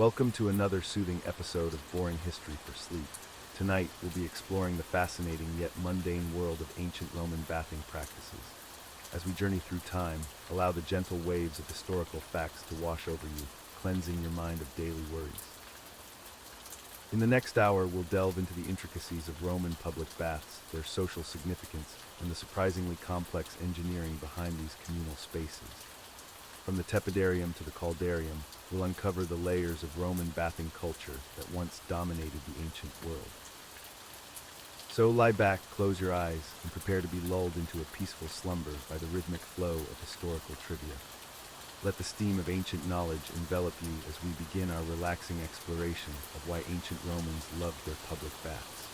Welcome to another soothing episode of Boring History for Sleep. Tonight, we'll be exploring the fascinating yet mundane world of ancient Roman bathing practices. As we journey through time, allow the gentle waves of historical facts to wash over you, cleansing your mind of daily worries. In the next hour, we'll delve into the intricacies of Roman public baths, their social significance, and the surprisingly complex engineering behind these communal spaces. From the tepidarium to the caldarium, we'll uncover the layers of Roman bathing culture that once dominated the ancient world. So lie back, close your eyes, and prepare to be lulled into a peaceful slumber by the rhythmic flow of historical trivia. Let the steam of ancient knowledge envelop you as we begin our relaxing exploration of why ancient Romans loved their public baths.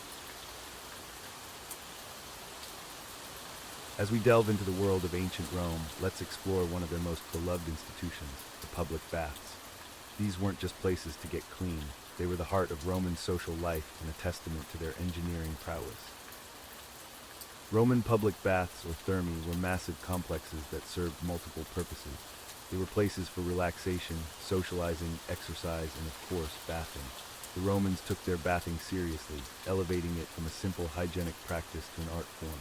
As we delve into the world of ancient Rome, let's explore one of their most beloved institutions, the public baths. These weren't just places to get clean, they were the heart of Roman social life and a testament to their engineering prowess. Roman public baths, or thermae, were massive complexes that served multiple purposes. They were places for relaxation, socializing, exercise, and of course, bathing. The Romans took their bathing seriously, elevating it from a simple hygienic practice to an art form.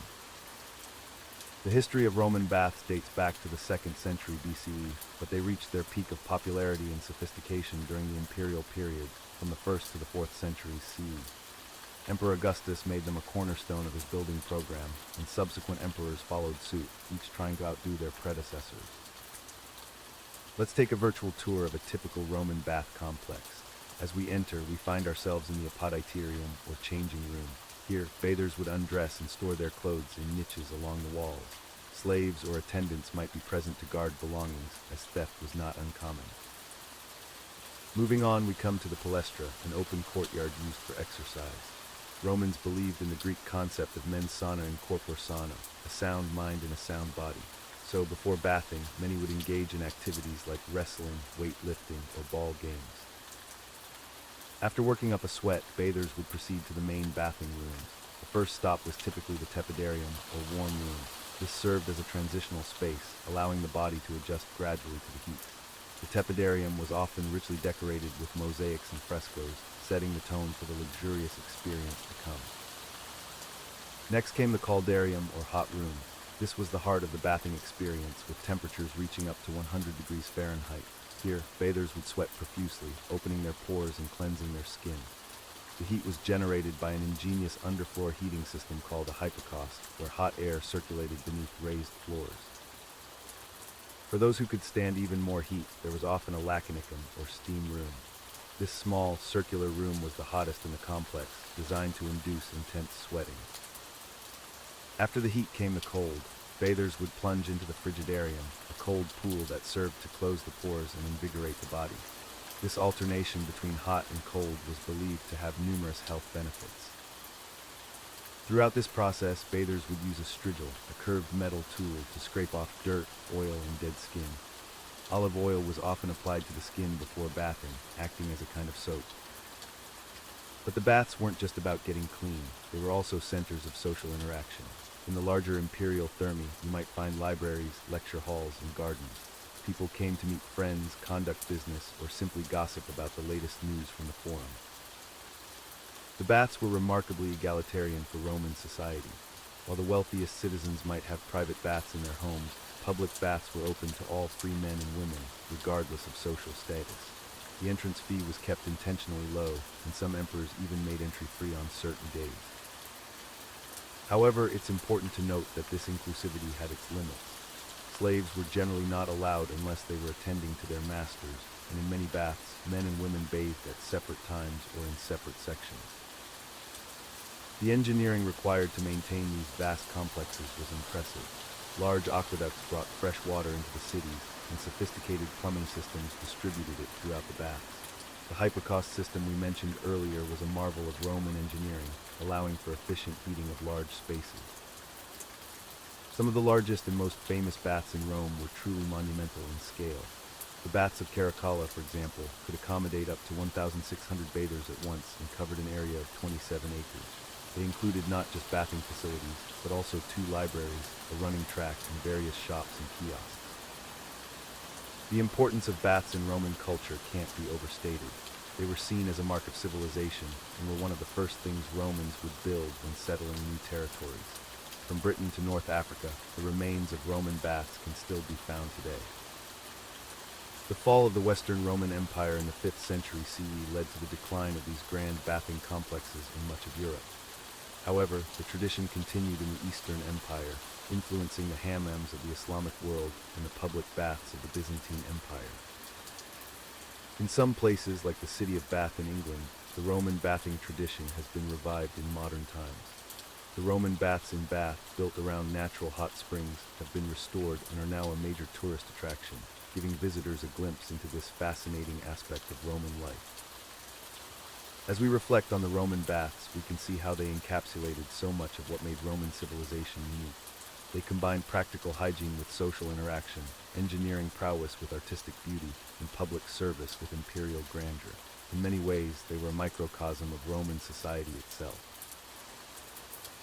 The history of Roman baths dates back to the 2nd century BCE, but they reached their peak of popularity and sophistication during the imperial period, from the 1st to the 4th centuries CE. Emperor Augustus made them a cornerstone of his building program, and subsequent emperors followed suit, each trying to outdo their predecessors. Let's take a virtual tour of a typical Roman bath complex. As we enter, we find ourselves in the apoditerium, or changing room. Here, bathers would undress and store their clothes in niches along the walls. Slaves or attendants might be present to guard belongings, as theft was not uncommon. Moving on, we come to the palaestra, an open courtyard used for exercise. Romans believed in the Greek concept of mens sana in corpore sano, a sound mind in a sound body. So, before bathing, many would engage in activities like wrestling, weightlifting, or ball games. After working up a sweat, bathers would proceed to the main bathing rooms. The first stop was typically the tepidarium, or warm room. This served as a transitional space, allowing the body to adjust gradually to the heat. The tepidarium was often richly decorated with mosaics and frescoes, setting the tone for the luxurious experience to come. Next came the caldarium, or hot room. This was the heart of the bathing experience, with temperatures reaching up to 100 degrees Fahrenheit. Here, bathers would sweat profusely, opening their pores and cleansing their skin. The heat was generated by an ingenious underfloor heating system called a hypocaust, where hot air circulated beneath raised floors. For those who could stand even more heat, there was often a laconicum, or steam room. This small, circular room was the hottest in the complex, designed to induce intense sweating. After the heat came the cold. Bathers would plunge into the frigidarium, a cold pool that served to close the pores and invigorate the body. This alternation between hot and cold was believed to have numerous health benefits. Throughout this process, bathers would use a strigil, a curved metal tool, to scrape off dirt, oil, and dead skin. Olive oil was often applied to the skin before bathing, acting as a kind of soap. But the baths weren't just about getting clean, they were also centers of social interaction. In the larger imperial thermae, you might find libraries, lecture halls, and gardens. People came to meet friends, conduct business, or simply gossip about the latest news from the forum. The baths were remarkably egalitarian for Roman society. While the wealthiest citizens might have private baths in their homes, public baths were open to all free men and women, regardless of social status. The entrance fee was kept intentionally low, and some emperors even made entry free on certain days. However, it's important to note that this inclusivity had its limits. Slaves were generally not allowed unless they were attending to their masters, and in many baths, men and women bathed at separate times or in separate sections. The engineering required to maintain these vast complexes was impressive. Large aqueducts brought fresh water into the cities, and sophisticated plumbing systems distributed it throughout the baths. The hypocaust system we mentioned earlier was a marvel of Roman engineering, allowing for efficient heating of large spaces. Some of the largest and most famous baths in Rome were truly monumental in scale. The baths of Caracalla, for example, could accommodate up to 1,600 bathers at once and covered an area of 27 acres. They included not just bathing facilities, but also 2 libraries, a running track, and various shops and kiosks. The importance of baths in Roman culture can't be overstated. They were seen as a mark of civilization and were one of the first things Romans would build when settling new territories. From Britain to North Africa, the remains of Roman baths can still be found today. The fall of the Western Roman Empire in the 5th century CE led to the decline of these grand bathing complexes in much of Europe. However, the tradition continued in the Eastern Empire, influencing the hammams of the Islamic world and the public baths of the Byzantine Empire. In some places, like the city of Bath in England, the Roman bathing tradition has been revived in modern times. The Roman baths in Bath, built around natural hot springs, have been restored and are now a major tourist attraction, giving visitors a glimpse into this fascinating aspect of Roman life. As we reflect on the Roman baths, we can see how they encapsulated so much of what made Roman civilization unique. They combined practical hygiene with social interaction, engineering prowess with artistic beauty, and public service with imperial grandeur. In many ways, they were a microcosm of Roman society itself.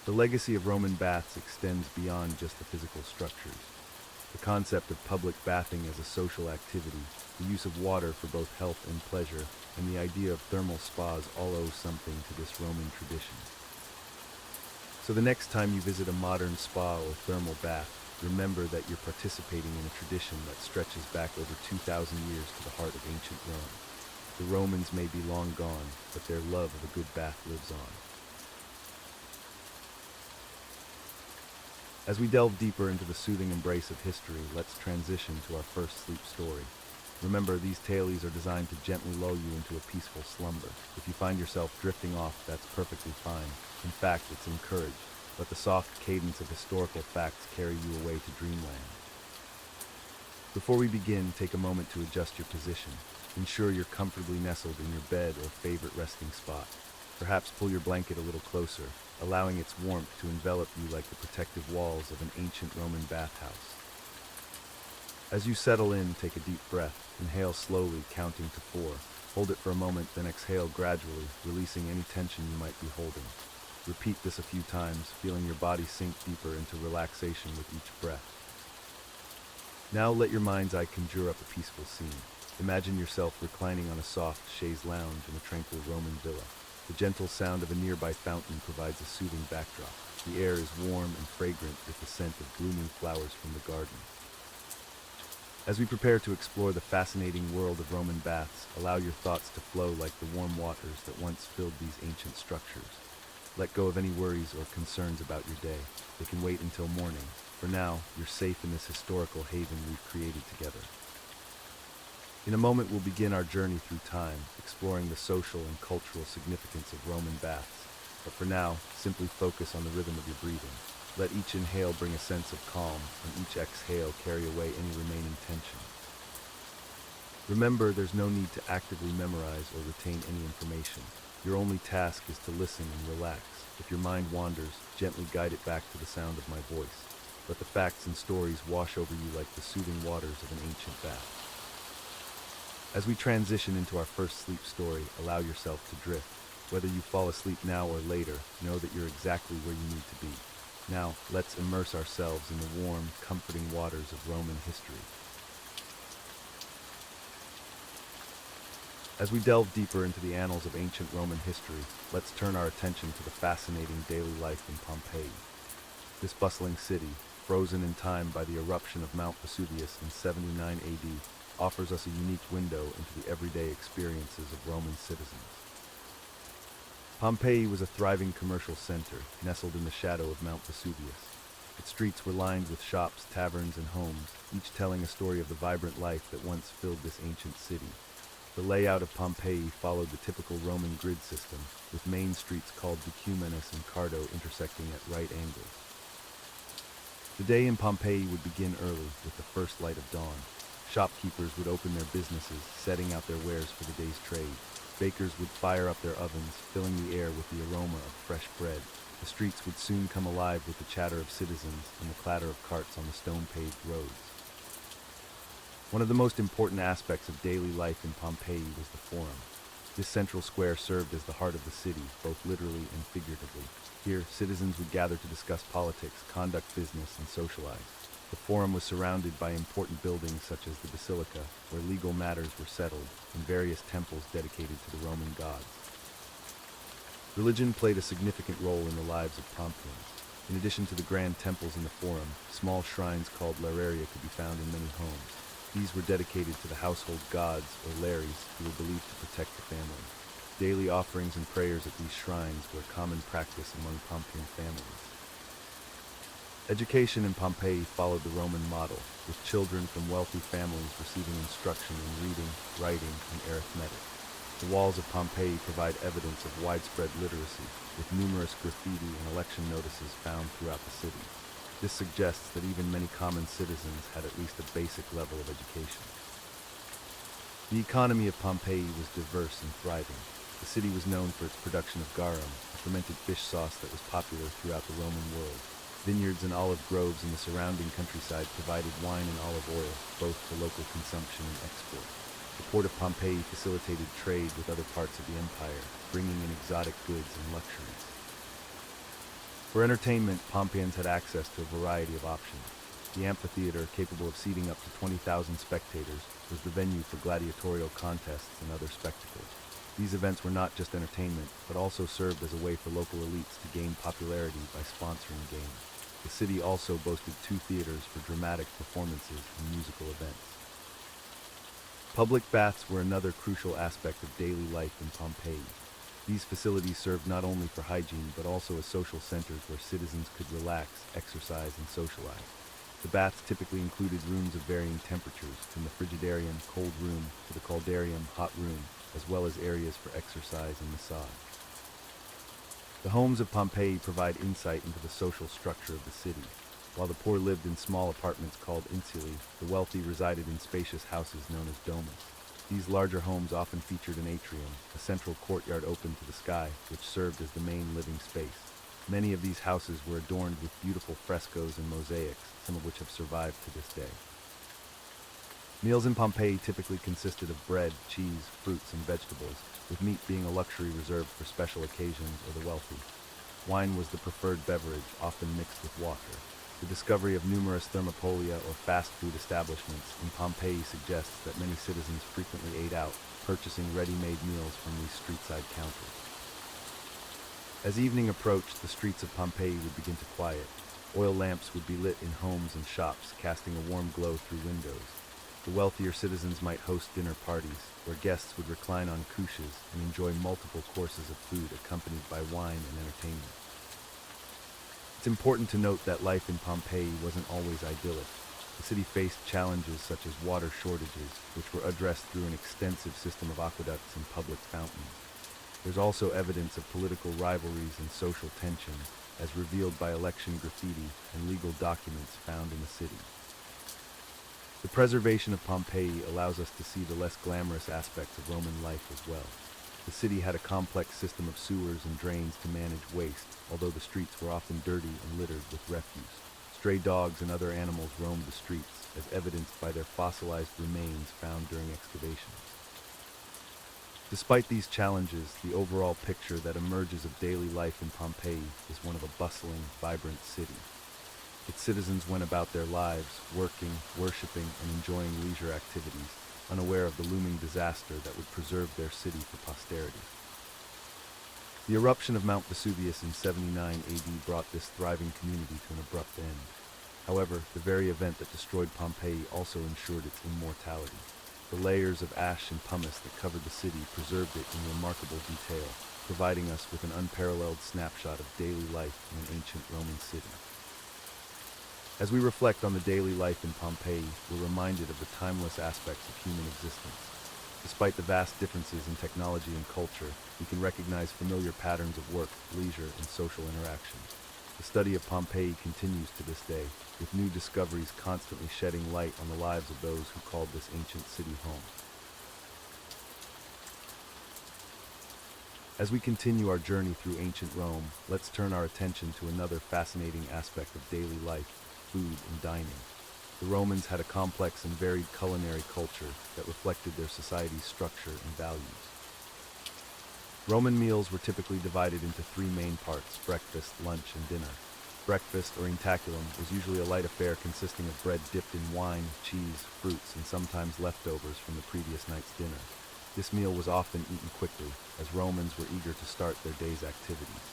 The legacy of Roman baths extends beyond just the physical structures. The concept of public bathing as a social activity, the use of water for both health and pleasure, and the idea of thermal spas all owe something to this Roman tradition. So the next time you visit a modern spa or thermal bath, remember that you're participating in a tradition that stretches back over 2,000 years to the heart of ancient Rome. The Romans may be long gone, but their love of a good bath lives on. As we delve deeper into the soothing embrace of history, let's transition to our first sleep story. Remember, these tales are designed to gently lull you into a peaceful slumber. If you find yourself drifting off, that's perfectly fine. In fact, it's encouraged. Let the soft cadence of historical facts carry you away to dreamland. Before we begin, take a moment to adjust your position. Ensure you're comfortably nestled in your bed or favorite resting spot. Perhaps pull your blanket a little closer, allowing its warmth to envelop you like the protective walls of an ancient Roman bathhouse. As you settle in, take a deep breath. Inhale slowly, counting to 4. Hold it for a moment, then exhale gradually, releasing any tension you might be holding. Repeat this a few times, feeling your body sink deeper into relaxation with each breath. Now let your mind's eye conjure up a peaceful scene. Imagine yourself reclining on a soft chaise lounge in a tranquil Roman villa. The gentle sound of a nearby fountain provides a soothing backdrop. The air is warm and fragrant with the scent of blooming flowers from the garden. As we prepare to explore the fascinating world of Roman baths, allow your thoughts to flow like the warm waters that once filled these ancient structures. Let go of any worries or concerns about your day. They can wait until morning. For now, you're safe in this historical haven we've created together. In a moment, we'll begin our journey through time, exploring the social and cultural significance of Roman baths. But for now, simply focus on the rhythm of your breathing. Let each inhale bring a sense of calm, and each exhale carry away any remaining tension. Remember, there's no need to actively memorize or retain any information. Your only task is to listen and relax. If your mind wanders, gently guide it back to the sound of my voice. Let the facts and stories wash over you like the soothing waters of an ancient bath. As we transition into our first sleep story, allow yourself to drift. Whether you fall asleep now or later, know that you're exactly where you need to be. Now, let's immerse ourselves in the warm, comforting waters of Roman history. As we delve deeper into the annals of ancient Roman history, let's turn our attention to the fascinating daily life in Pompeii. This bustling city, frozen in time by the eruption of Mount Vesuvius in 79 AD, offers us a unique window into the everyday experiences of Roman citizens. Pompeii was a thriving commercial center, nestled in the shadow of Mount Vesuvius. Its streets were lined with shops, taverns, and homes, each telling a story of the vibrant life that once filled this ancient city. The layout of Pompeii followed the typical Roman grid system, with main streets called Decumanus and Cardo intersecting at right angles. The day in Pompeii would begin early, with the first light of dawn. Shopkeepers would open their businesses, setting out their wares for the day's trade. Bakers would fire up their ovens, filling the air with the aroma of fresh bread. The streets would soon come alive with the chatter of citizens and the clatter of carts on the stone-paved roads. One of the most important aspects of daily life in Pompeii was the Forum. This central square served as the heart of the city, both literally and figuratively. Here, citizens would gather to discuss politics, conduct business, and socialize. The forum was surrounded by important buildings such as the basilica, where legal matters were settled, and various temples dedicated to the Roman gods. Religion played a significant role in the lives of Pompeians. In addition to the grand temples in the forum, small shrines called lareria could be found in many homes. These were dedicated to the household gods, or lares, who were believed to protect the family. Daily offerings and prayers at these shrines were a common practice among Pompeian families. Education in Pompeii followed the Roman model, with children from wealthy families receiving instruction in reading, writing, and arithmetic. The walls of Pompeii provide evidence of widespread literacy, with numerous graffiti and election notices found throughout the city. This suggests that even many common citizens had at least a basic level of education. The economy of Pompeii was diverse and thriving. The city was known for its production of garum, a fermented fish sauce that was popular throughout the Roman world. Vineyards and olive groves in the surrounding countryside provided wine and olive oil, both for local consumption and export. The port of Pompeii facilitated trade with other parts of the empire, bringing in exotic goods and luxuries. For entertainment, Pompeians had access to a variety of options. The amphitheater, capable of seating up to 20,000 spectators, was the venue for gladiatorial contests and other spectacles. These events were not just entertainment, but also served as a way for local elites to gain popularity by sponsoring games. The city also boasted 2 theaters for dramatic performances and musical events. Public baths were another crucial aspect of daily life in Pompeii. These facilities served not only for hygiene, but also as social centers where citizens could relax, exercise, and socialize. The baths typically included rooms of varying temperatures, from the frigidarium, cold room, to the caldarium, hot room, as well as areas for exercise and massage. The homes of Pompeii provide insight into the social structure of the city. While the poor lived in small apartments called insulae, the wealthy resided in spacious houses known as domus. These larger homes often featured an atrium, a central courtyard open to the sky, which served as the main living space. Many of these houses were adorned with beautiful frescoes and mosaics, some of which have survived to this day. Meals in Pompeii typically consisted of bread, cheese, fruits, and vegetables, with meat being a luxury reserved for special occasions or the wealthy. Wine was the preferred beverage, often mixed with water. The discovery of numerous thermopolia or fast food establishments in Pompeii suggests that many citizens frequently ate out, purchasing ready-made meals from these street-side counters. As evening approached, the streets of Pompeii would begin to quiet. Oil lamps would be lit in homes and shops, casting a warm glow through windows. The wealthier citizens might host dinner parties, where guests would recline on couches and enjoy multiple courses of food accompanied by wine and entertainment. It's important to note that life in Pompeii wasn't always idyllic. The city faced challenges such as water shortages, which were addressed through an extensive system of aqueducts and public fountains. There's also evidence of political rivalries and social tensions, as revealed by election graffiti and legal documents found in the city. The preservation of Pompeii allows us to see the less glamorous aspects of Roman life as well. The city had a complex system of sewers and drains to manage waste, although the streets were often dirty and littered with refuse. Stray dogs and other animals roamed the streets, as evidenced by their fossilized remains found during excavations. Despite these challenges, the overall picture that emerges of daily life in Pompeii is one of a bustling, vibrant city. Its citizens went about their lives, working, worshiping, and enjoying leisure activities, unaware of the looming disaster that would preserve their city for posterity. The eruption of Mount Vesuvius in 79 AD brought this thriving community to an abrupt end. However, the very event that destroyed Pompeii also ensured its immortality. The layers of ash and pumice that covered the city preserved it in remarkable detail, providing us with an unparalleled snapshot of daily life in an ancient Roman city. As we reflect on the daily life in Pompeii, we're reminded of the timeless aspects of human existence. Despite the vast differences in technology and culture, we can recognize familiar patterns of work, leisure, and social interaction. The study of Pompeii continues to this day, with new discoveries constantly shedding light on the lives of those who called this ancient city home. As we continue our journey through ancient Rome, let's turn our attention to another fascinating aspect of daily life: food and dining. The Romans had a complex and varied culinary culture that reflected their society's structure and values. Roman meals were typically divided into 3 main parts: breakfast, lunch, and dinner. Breakfast, or intaculum, was usually a light affair consisting of bread dipped in wine, cheese, fruits, and sometimes leftovers from the previous night's dinner. This meal was often eaten quickly, as Romans were eager to start their day's activities.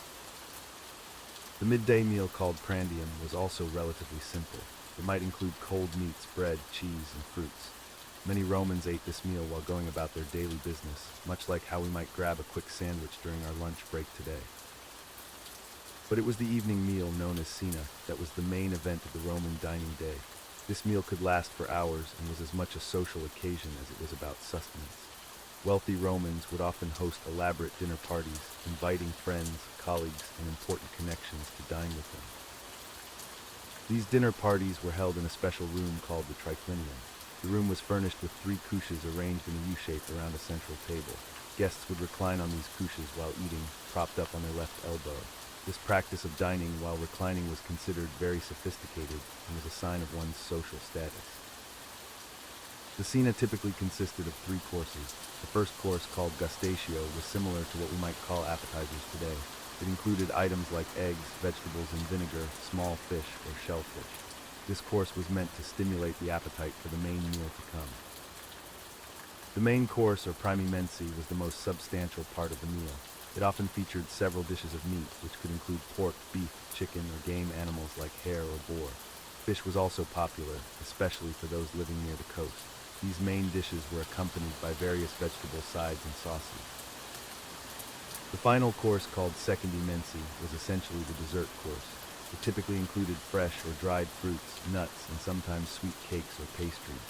The midday meal called prandium was also relatively simple. It might include cold meats, bread, cheese, and fruits. Many Romans ate this meal while going about their daily business, much like how we might grab a quick sandwich during our lunch break today. But it was the evening meal known as cena that was the main event of the Roman dining day. This meal could last for hours and was as much a social occasion as it was about sustenance. Wealthy Romans would often host elaborate dinner parties, inviting friends, colleagues, and important connections to dine with them. These dinner parties were held in a special room called the triclinium. The room was furnished with 3 couches arranged in a U-shape around a central table. Guests would recline on these couches while eating, propped up on their left elbow. This practice of dining while reclining was considered very sophisticated and was a sign of one's social status. The cena typically consisted of 3 courses. The first course, called gustatio, was similar to what we might call appetizers today. It included items like eggs, vegetables, and vinegar, small fish, or shellfish. This course was meant to stimulate the appetite for the main meal to come. The main course, or primi mensi, was the most substantial part of the meal. It often featured several dishes of meat, which could include pork, beef, chicken, or game animals like hare or boar. Fish was also popular, especially for those living near the coast. These main dishes were accompanied by various vegetable sides and sauces. The final course, called secondi mensi, was essentially the dessert course. It typically included fresh or dried fruits, nuts, and sometimes sweet cakes or pastries.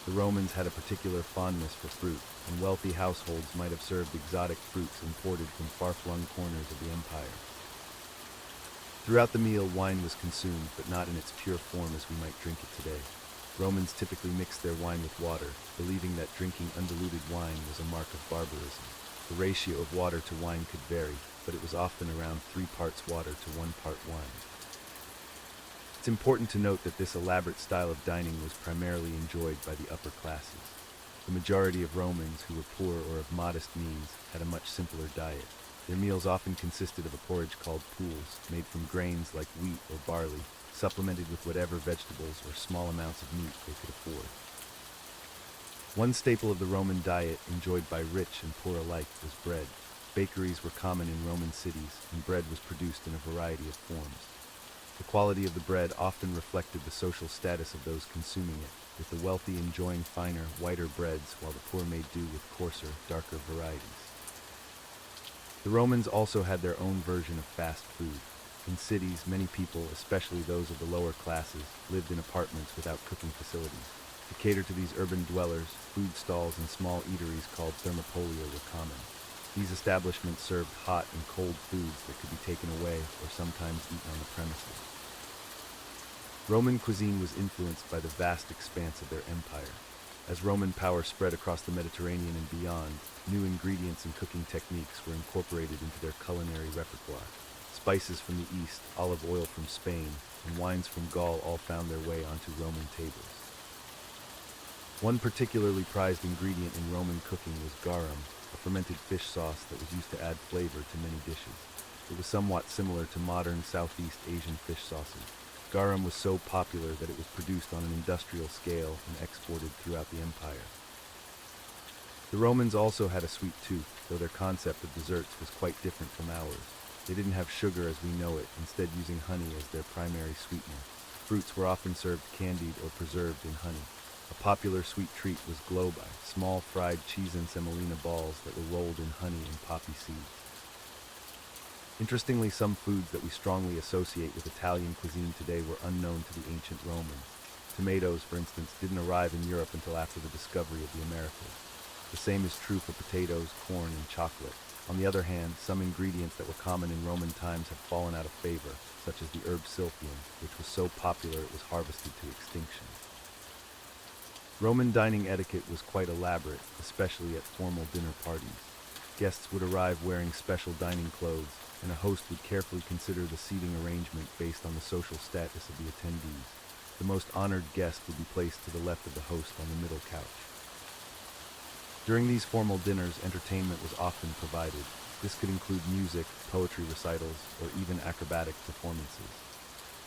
The Romans had a particular fondness for fruit, and wealthy households might have served exotic fruits imported from far-flung corners of the empire. Throughout the meal, wine was consumed, but not in its pure form as we might drink it today. Romans typically mixed their wine with water, believing that drinking undiluted wine was a mark of barbarism. The ratio of water to wine could vary, but it was often around 3 parts water to 1 part wine. It's important to note that this elaborate style of dining was primarily enjoyed by the upper classes. The majority of Romans who were poor or of modest means had a much simpler diet. Their meals often consisted of a porridge called poules, made from grains like wheat or barley, supplemented with whatever vegetables or small amounts of meat they could afford. One staple of the Roman diet, enjoyed by rich and poor alike, was bread. Bakeries were common in Roman cities, and bread was produced in a variety of forms. The quality of the bread often reflected the social status of those consuming it, with the wealthy enjoying finer, whiter breads while the poor made do with coarser, darker varieties. The Romans also had their own version of fast food. In cities, many people, especially those of the lower classes, lived in apartments without cooking facilities. To cater to these urban dwellers, food stalls and small eateries called thermopolia were common. These establishments served hot and cold foods that could be taken away or sometimes eaten on the premises. Roman cuisine was influenced by the vast expanse of their empire. As Roman power spread across the Mediterranean and beyond, new ingredients and cooking techniques were incorporated into their culinary repertoire. Spices from the east, olive oil from Spain, and wines from Gaul all found their way onto Roman tables. One particularly prized ingredient in Roman cooking was garum, a fermented fish sauce that was used to add flavor to many dishes. It was somewhat similar to modern Southeast Asian fish sauces. Garum was so popular that it was produced on an industrial scale and exported throughout the empire. The Romans also had a sweet tooth, though their concept of desserts was quite different from ours. They didn't have sugar as we know it, instead using honey as their primary sweetener. Fruits were often served candied or preserved in honey. A popular sweet treat was globi, small fried cheese and semolina balls that were rolled in honey and poppy seeds. Interestingly, some foods that we strongly associate with Italian cuisine today were unknown to the ancient Romans. Tomatoes, for instance, didn't arrive in Europe until after the discovery of the Americas. The same is true for potatoes, corn, and chocolate. On the other hand, some ingredients that were common in Roman times have fallen out of favor, such as the herb silphium, which was so popular it was harvested to extinction. Roman dining etiquette was quite elaborate, especially at formal dinner parties. Guests would arrive wearing special dining clothes, and a host would carefully consider the seating arrangement based on the social status of the attendees. The most honored guest would be placed to the left of the host on the middle couch. During these formal dinners, entertainment was often provided. This could include music, poetry recitals, or even acrobatic performances.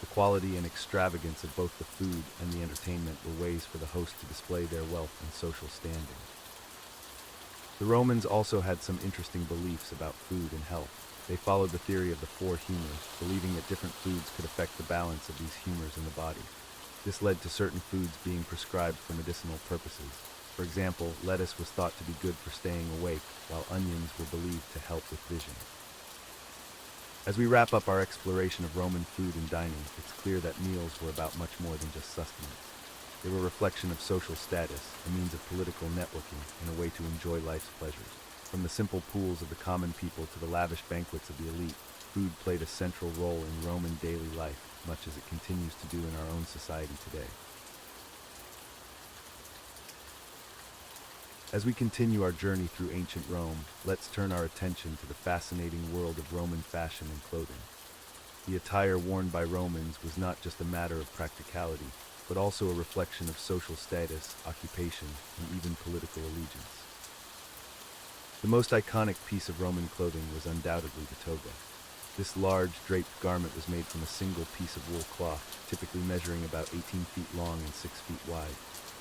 The quality and extravagance of both the food and the entertainment were ways for the host to display their wealth and social standing. The Romans also had some interesting beliefs about food and health. They followed the theory of the four humors, believing that different foods could affect the balance of these humors in the body. This led to certain foods being prescribed for medicinal purposes. For example, lettuce was thought to be good for staying awake, while onions were believed to help with vision. As we wrap up our exploration of Roman food and dining, it's clear that meals were about much more than just sustenance. They were a reflection of social status, a means of political networking, and a way to enjoy life's pleasures. From the simple pools of the common people to the lavish banquets of the elite, food played a central role in Roman daily life, much as it continues to do in our own society today. As we continue our journey through ancient Rome, let's turn our attention to the fascinating world of Roman fashion and clothing. The attire worn by Romans was not just a matter of practicality, but also a reflection of social status, occupation, and even political allegiance. The most iconic piece of Roman clothing was undoubtedly the toga. This large, draped garment was made from a single piece of wool cloth, typically measuring about 18 feet long and 6 feet wide.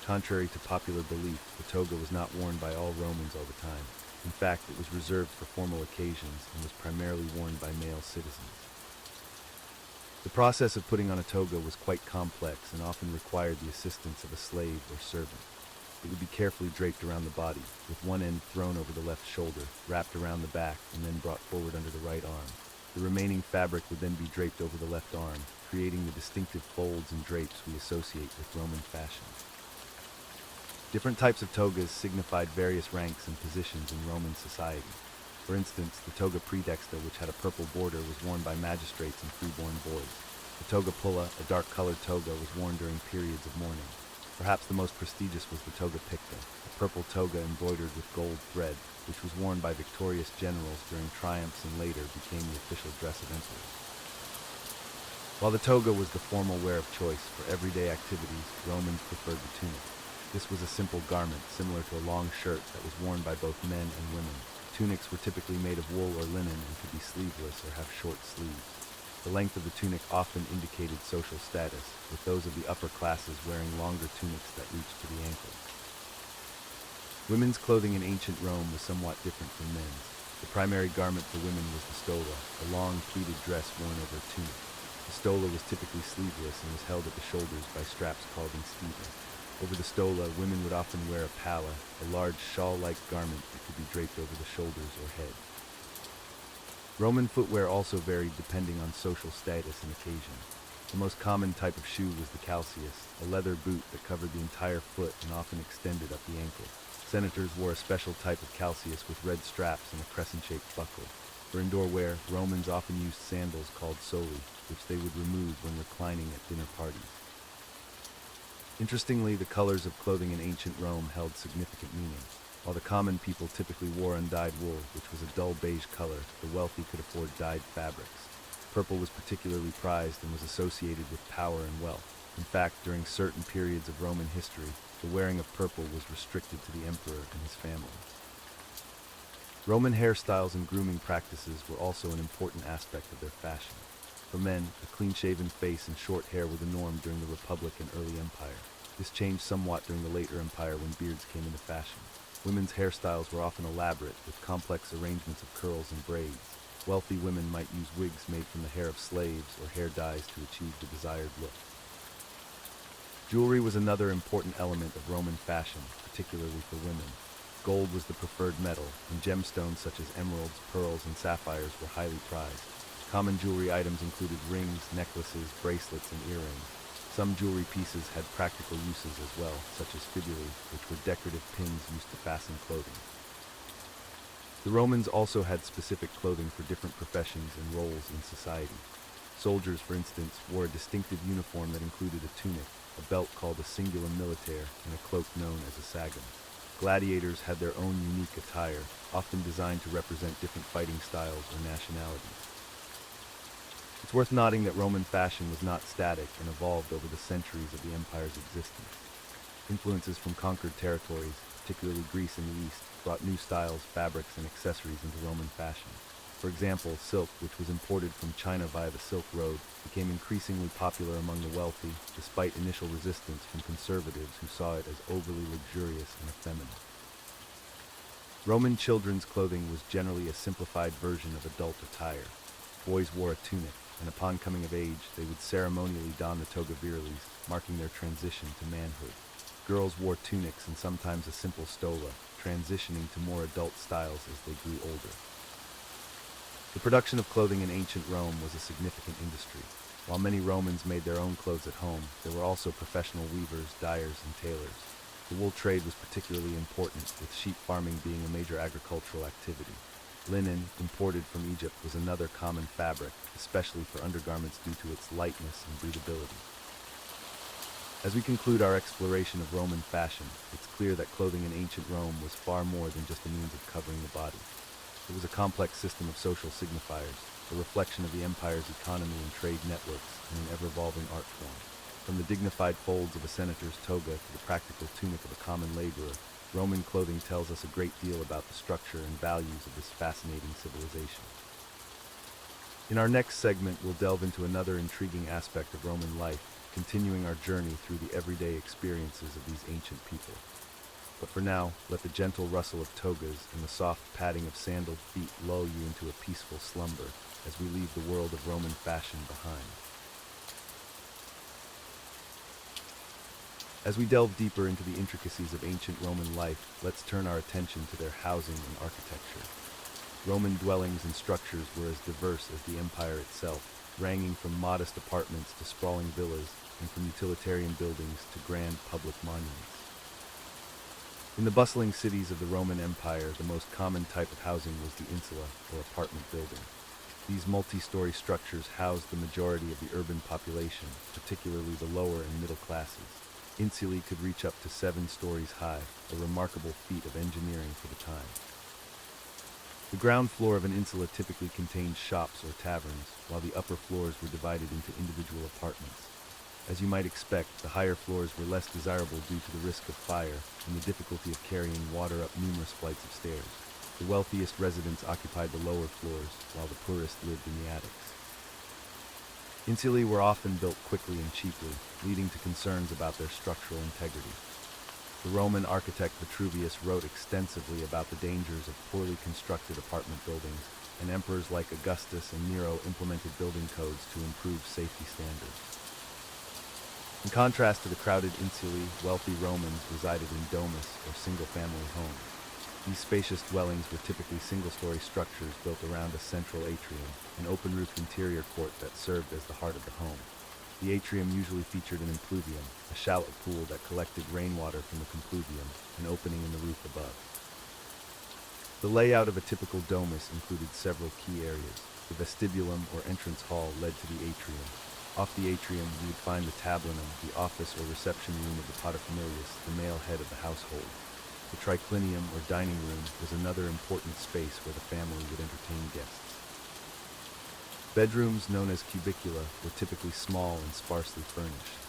Contrary to popular belief, the toga was not worn by all Romans all the time. In fact, it was reserved for formal occasions and was primarily worn by male citizens. The process of putting on a toga was quite complex and often required the assistance of a slave or servant. It would be carefully draped around the body, with one end thrown over the left shoulder, wrapped around the back, and then brought forward under the right arm. The remaining fabric would then be draped over the left arm, creating the distinctive folds and drapes we associate with Roman fashion. Different types of togas signified various ranks and positions in Roman society. For instance, the toga praedexta, which had a purple border, was worn by magistrates and freeborn boys. The toga pulla, a dark-colored toga, was worn during periods of mourning. Perhaps the most prestigious was the toga picta, a purple toga embroidered with gold thread, which was worn by victorious generals during triumphs and later became the official dress of emperors. While the toga was the formal wear of choice for everyday activities, Romans preferred the tunic. This was a simple garment, similar to a long shirt that was worn by both men and women. Tunics were typically made of wool or linen and could be sleeveless or have short sleeves. The length of the tunic often indicated social status, with those of the upper classes wearing longer tunics that reached to the ankles. Women's clothing in ancient Rome was somewhat different from men's. The primary garment for women was the stola, a long pleated dress worn over a tunic. The stola was typically sleeveless and was held at the shoulders by straps called insteva. Over the stola, women would often wear a palla, a large shawl-like garment that could be draped over the shoulders or head. Roman footwear also varied depending on social status and occasion. The most common type of shoe was the calceus, a leather boot that covered the entire foot and often extended up the ankle. Senators wore a special type of calceus with red straps and a crescent-shaped buckle. For indoor wear, Romans often used sandals called soli, which they would remove when reclining at dinner parties. Interestingly, the colors of clothing in ancient Rome held significant meaning. While the common people typically wore undyed wool, which was a dull beige color, the wealthy could afford dyed fabrics. Purple was particularly prized and was associated with power and wealth. In fact, during certain periods of Roman history, the wearing of purple was restricted to the emperor and his family. Roman hairstyles and grooming practices were also an important aspect of their fashion. For men, a clean-shaven face and short hair were the norm during the Republic and early Empire. This changed somewhat during the later Empire when beards came into fashion. Women's hairstyles were often elaborate, with complex arrangements of curls and braids. Wealthy women might use wigs made from the hair of slaves or hair dyes to achieve the desired look. Jewelry was another important element of Roman fashion, particularly for women. Gold was the preferred metal, and gemstones such as emeralds, pearls, and sapphires were highly prized. Common jewelry items included rings, necklaces, bracelets, and earrings. Some jewelry pieces had practical uses as well, such as fibulae, which were decorative pins used to fasten clothing. The Romans also had specific clothing for different professions and roles in society. Soldiers, for instance, wore a distinctive uniform that included a tunic, a belt called a cingulum militare, and a cloak known as a sagum. Gladiators had their own unique attire, often designed to represent different fighting styles or nationalities. It's worth noting that Roman fashion was not static and evolved over the centuries of the empire's existence. Influences from conquered territories, particularly Greece and the East, brought new styles, fabrics, and accessories into Roman fashion. For example, silk, which was imported from China via the Silk Road, became increasingly popular among the wealthy, despite initial resistance from conservatives who saw it as overly luxurious and effeminate. Roman children's clothing was generally a simplified version of adult attire. Boys wore a tunic, and upon coming of age, they would ceremonially don the toga virilis, marking their transition to manhood. Girls wore tunics and sometimes a simple stola, transitioning to more adult styles as they grew older. The production of clothing in ancient Rome was a significant industry. While many Romans made their own clothes at home, there were also professional weavers, dyers, and tailors. The wool trade was particularly important, with sheep farming being a major agricultural activity. Linen, imported from Egypt, was another common fabric, especially for undergarments due to its lightness and breathability. As we conclude our exploration of Roman fashion, it's clear that clothing in ancient Rome was far more than just a means of covering the body. It was a complex system of social signifiers, a reflection of the empire's economy and trade networks, and an ever-evolving art form. From the dignified folds of a senator's toga to the practical tunic of a common laborer, Roman clothing tells us a great deal about the structure and values of this fascinating civilization. In our next segment, we'll delve into another intriguing aspect of Roman life, continuing our journey through the everyday experiences of these ancient people. But for now, let the gentle rustle of togas and the soft padding of sandaled feet lull you into a peaceful slumber as we leave the world of Roman fashion behind. As we delve deeper into the intricacies of ancient Roman life, let's turn our attention to their housing and architecture. Roman dwellings and structures were as diverse as the empire itself, ranging from modest apartments to sprawling villas, and from utilitarian buildings to grand public monuments. In the bustling cities of the Roman Empire, the most common type of housing was the insula, or apartment building. These multi-story structures housed the majority of the urban population, particularly the lower and middle classes. Insulae could reach up to 7 stories high, a remarkable feat of engineering for the time. The ground floor of an insula typically contained shops or taverns, while the upper floors were divided into individual apartments. As you might expect, the higher floors were less desirable due to the risk of fire and the difficulty of carrying water up numerous flights of stairs. The wealthiest residents occupied the lower floors, while the poorest lived in the attics. Insulae were often built quickly and cheaply, leading to concerns about their structural integrity. The Roman architect Vitruvius wrote extensively about the dangers of poorly constructed apartment buildings, and emperors like Augustus and Nero implemented building codes to improve safety standards. In contrast to the crowded insulae, wealthy Romans resided in domus, or single-family homes. These spacious dwellings were typically single-story structures built around a central atrium, an open-roofed interior court that served as the heart of the home. The atrium usually featured an impluvium, a shallow pool that collected rainwater from the compluvium, an opening in the roof above. The layout of a typical domus included several key areas. The vestibulum, or entrance hall, led to the atrium. Off the atrium, you would find the tablinum, the office or reception room of the paterfamilias, the male head of the household. The triclinium, or dining room, was another important space where the family would entertain guests. Bedrooms, known as cubicula, were typically small and sparsely furnished.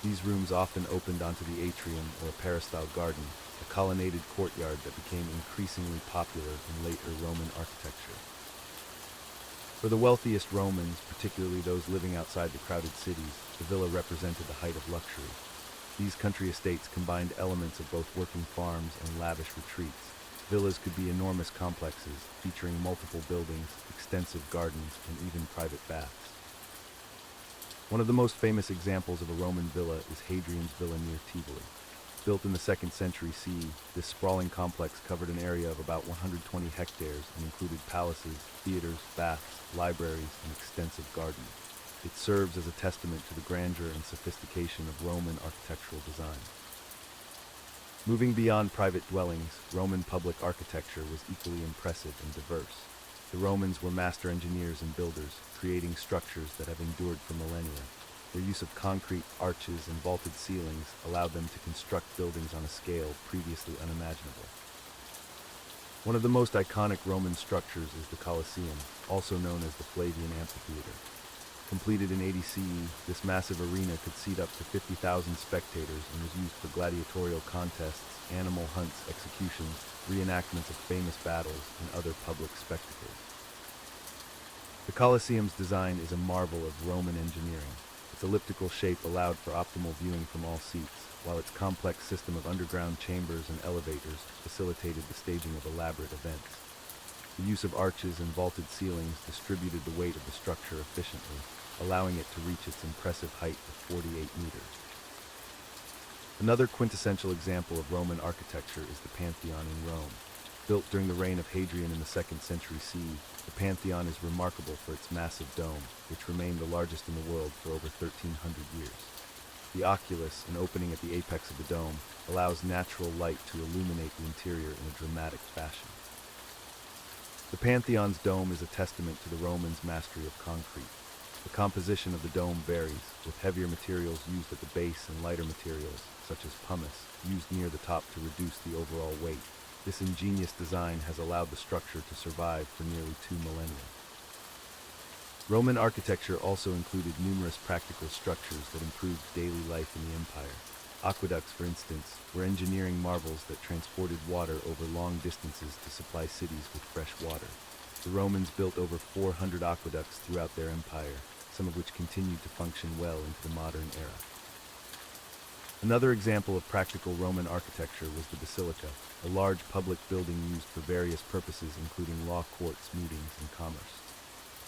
These rooms often opened onto the atrium or peristyle garden, a colonnaded courtyard that became increasingly popular in later Roman architecture. For the wealthiest Romans, particularly those living outside the crowded cities, the villa represented the height of luxury. These country estates combined elements of both working farms and lavish retreats. Villas could be enormous complexes, featuring multiple buildings, extensive gardens, and even private baths. One of the most famous examples of a Roman villa is Hadrian's villa near Tivoli. Built in the 2nd century CE, this sprawling complex covered an area of about 120 hectares and included palaces, theaters, baths, libraries, and extensive gardens. It serves as a testament to the grandeur and sophistication of Roman architectural design. Moving beyond private dwellings, Roman public architecture was equally impressive and diverse. The Romans were master engineers and builders, creating structures that have endured for millennia. Their use of concrete, arches, and vaulted ceilings allowed them to construct buildings on a scale previously unimaginable. One of the most iconic Roman structures is the Colosseum, also known as the Flavian Amphitheater. Completed in 80 CE, this massive arena could seat up to 50,000 spectators and was used for gladiatorial contests, animal hunts, executions, reenactments of famous battles, and other public spectacles. The Colosseum's design is a marvel of Roman engineering. Its elliptical shape allowed for optimal viewing from all seats, while its complex system of underground chambers and elevators facilitated the staging of elaborate events. The use of arches and vaulted ceilings distributed the weight of the structure efficiently, allowing it to reach its impressive height of 48 meters. Another quintessential example of Roman architecture is the Pantheon in Rome. Built during the reign of Hadrian in the 2nd century CE, the Pantheon is remarkable for its massive dome, which remained the largest in the world for over 1,300 years. The oculus, an opening at the apex of the dome, allows natural light to illuminate the interior in a dramatic fashion. The Pantheon's dome is a testament to the Romans' mastery of concrete. The composition of the dome varies, with heavier materials used at the base and lighter materials, such as pumice, used near the top to reduce the overall weight. This ingenious design has allowed the structure to survive for nearly 2 millennia. Roman architecture also included numerous practical structures that improved daily life in the empire. Aqueducts, for instance, were engineering marvels that transported water over long distances to supply cities with fresh water. The Romans built over 400 aqueducts throughout their empire, some of which continued to function well into the modern era. Another example of practical Roman architecture was the Basilica, a large public building used for various purposes including law courts, meetings, and commerce.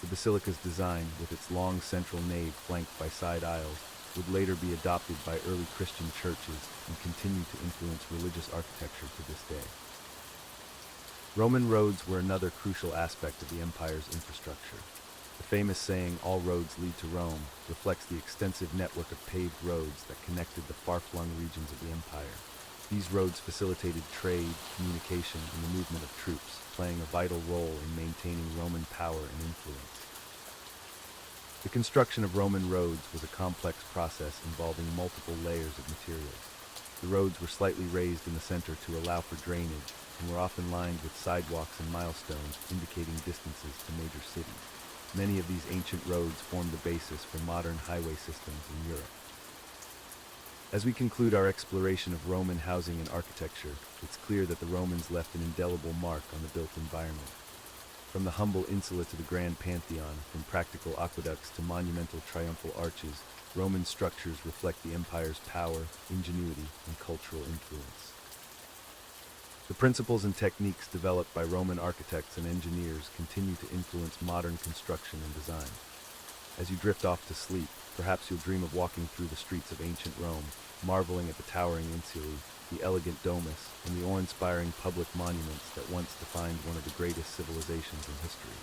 The Basilica's design, with its long central nave flanked by side aisles, would later be adopted by early Christian churches and continue to influence religious architecture to this day. Roman roads were another crucial aspect of the empire's infrastructure. The famous saying, "All roads lead to Rome," reflects the extensive network of paved roads that connected the far-flung regions of the empire. These roads facilitated trade, communication, and the movement of troops, playing a vital role in maintaining Roman power and influence. The construction of Roman roads was a complex process involving multiple layers of materials. The roads were slightly raised in the center to allow for drainage and were often lined with sidewalks and milestones indicating distances to major cities. Many of these ancient roads formed the basis for modern highway systems in Europe. As we conclude our exploration of Roman housing and architecture, it's clear that the Romans left an indelible mark on the built environment. From the humble insula to the grand Pantheon, from practical aqueducts to monumental triumphal arches, Roman structures reflect the empire's power, ingenuity, and cultural influence. The principles and techniques developed by Roman architects and engineers continue to influence modern construction and design. As you drift off to sleep, perhaps you'll dream of walking through the streets of ancient Rome, marveling at the towering insulae, the elegant domus, and the awe-inspiring public monuments that once defined one of the greatest civilizations in history.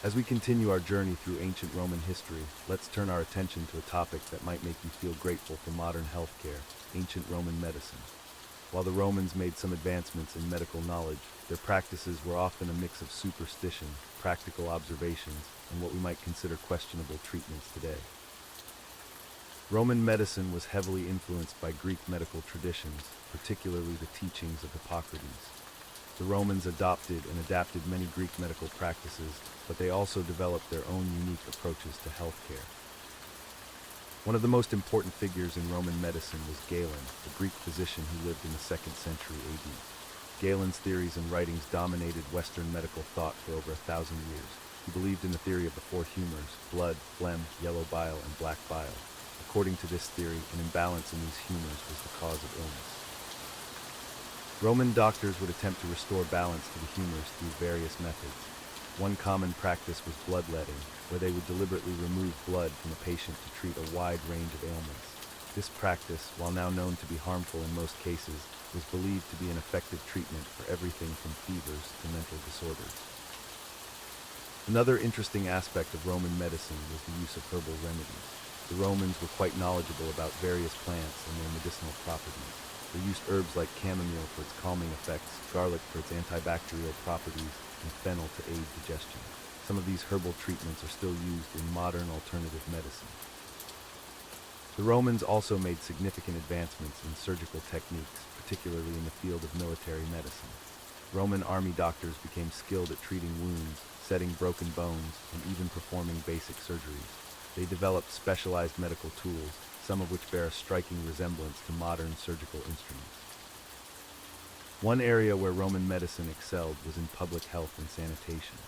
As we continue our journey through ancient Roman history, let's turn our attention to a topic that might make you feel grateful for modern healthcare: ancient Roman medicine. While the Romans made some advancements in medical knowledge, their practices were often a mix of superstition, practical observations, and what we might consider questionable treatments today. Roman medicine was heavily influenced by Greek medical traditions, particularly the teachings of Hippocrates. The Romans adopted and adapted many Greek medical practices, but they also developed their own unique approaches to healthcare. One of the most important figures in Roman medicine was Galen, a Greek physician who lived in the 2nd century AD. Galen's theories and writings dominated Western medical thought for over 1,000 years. He believed in the theory of the 4 humors: blood, phlegm, yellow bile, and black bile. According to this theory, an imbalance in these humors was the cause of illness. Roman doctors would attempt to restore balance to the humors through various methods. One common practice was bloodletting, where they would deliberately remove blood from a patient to treat a wide range of ailments. This practice, while now known to be harmful in most cases, was believed to be an effective treatment for everything from fevers to mental disorders. Another interesting aspect of Roman medicine was the use of herbal remedies. The Romans were quite knowledgeable about various plants and their medicinal properties. They used herbs like chamomile for its calming effects, garlic for its antibacterial properties, and fennel to aid digestion. Some of these herbal treatments are still used in modern alternative medicine. The Romans also made significant advancements in surgical techniques, particularly in the field of military medicine. Roman army doctors became skilled at treating wounds, setting broken bones, and even performing basic surgeries. They developed specialized medical tools, some of which bear a striking resemblance to modern surgical instruments. One area where Roman medicine excelled was in public health and sanitation.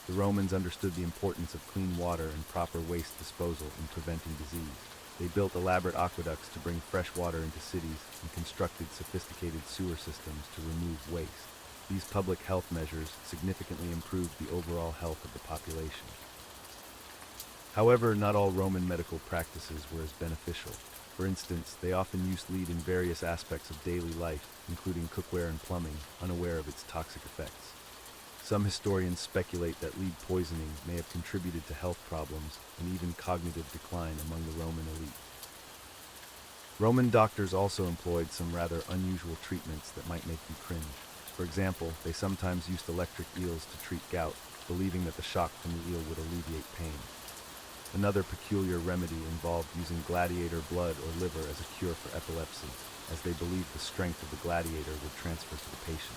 The Romans understood the importance of clean water and proper waste disposal in preventing disease. They built elaborate aqueducts to bring fresh water into cities and constructed sophisticated sewer systems to remove waste. These public health measures significantly improved the overall health of the population. However, not all Roman medical practices were as beneficial. For instance, they often used lead in various aspects of daily life, including cookware and plumbing, unaware of its toxic effects. Some historians speculate that lead poisoning may have contributed to health problems and even cognitive decline among the Roman elite. Roman doctors also employed some rather unusual treatments that might make you cringe. For example, they sometimes used electric eels to treat gout, believing that the shock from the eel would alleviate pain. Another peculiar remedy involved using gladiator blood or liver as a cure for epilepsy, as they believed the strength of the gladiator would transfer to the patient.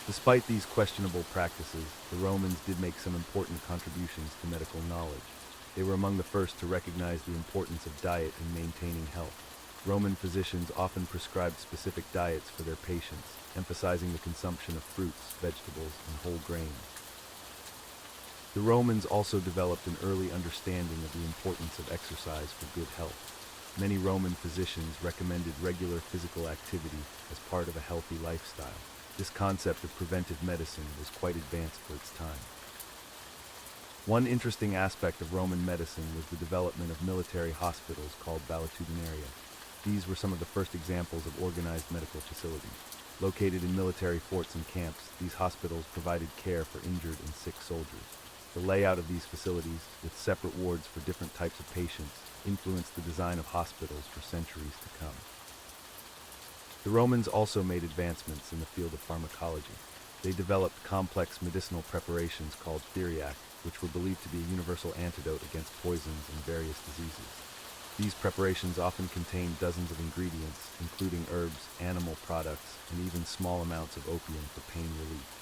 Despite these questionable practices, the Romans did make some important contributions to medical knowledge. They were among the first to recognize the importance of diet in maintaining health. Roman physicians often prescribed specific diets for their patients, emphasizing the consumption of fruits, vegetables, and whole grains. The Romans also developed an early understanding of the importance of exercise for good health. Many Roman physicians recommended regular physical activity as part of a healthy lifestyle. This concept of preventive medicine was quite advanced for its time. One interesting aspect of Roman medicine was the development of military hospitals called valetudinaria. These were some of the first examples of organized medical facilities. Located in military forts and camps, these hospitals provided care for injured and sick soldiers. The layout of these facilities, with separate wards for different types of patients, influenced the design of hospitals for centuries to come. The Romans also made advancements in the field of pharmacology. They developed complex medicinal preparations called theriac, which were believed to be a universal antidote against poisons and various diseases. These preparations often contained dozens of ingredients, including herbs, animal products, and even small amounts of opium for pain relief.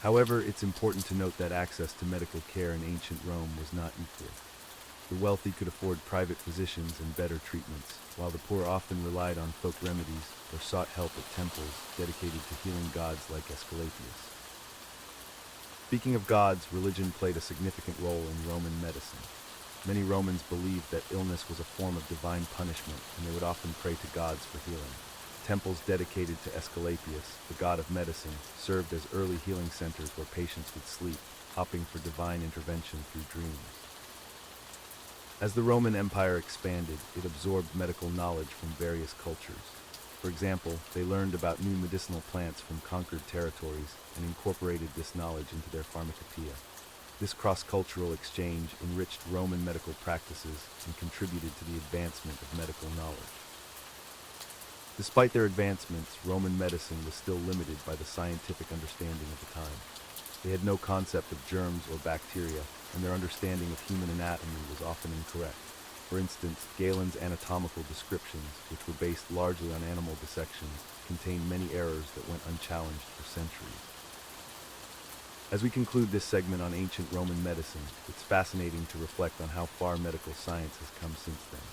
However, it's important to note that access to medical care in ancient Rome was not equal. The wealthy could afford private physicians and better treatments, while the poor often relied on folk remedies or sought help at temples dedicated to healing gods like Asclepius. Speaking of gods, religion played a significant role in Roman medicine. Many Romans believed that illness was a form of divine punishment, and they would often pray to gods for healing. Temples dedicated to Asclepius, the god of medicine, served as early healing centers where patients would sleep, hoping for divine intervention through dreams. As the Roman Empire expanded, it absorbed medical knowledge from various cultures. For example, they learned about new medicinal plants from conquered territories and incorporated this knowledge into their pharmacopoeia. This cross-cultural exchange enriched Roman medical practices and contributed to the advancement of medical knowledge. Despite their advancements, Roman medicine was still limited by the scientific understanding of the time. They had no concept of germs or bacteria, and their understanding of human anatomy was often incorrect. For instance, Galen's anatomical descriptions, which were based largely on animal dissections, contained many errors that went unchallenged for centuries. As we conclude this segment on ancient Roman medicine, it's fascinating to reflect on how far medical science has come since then.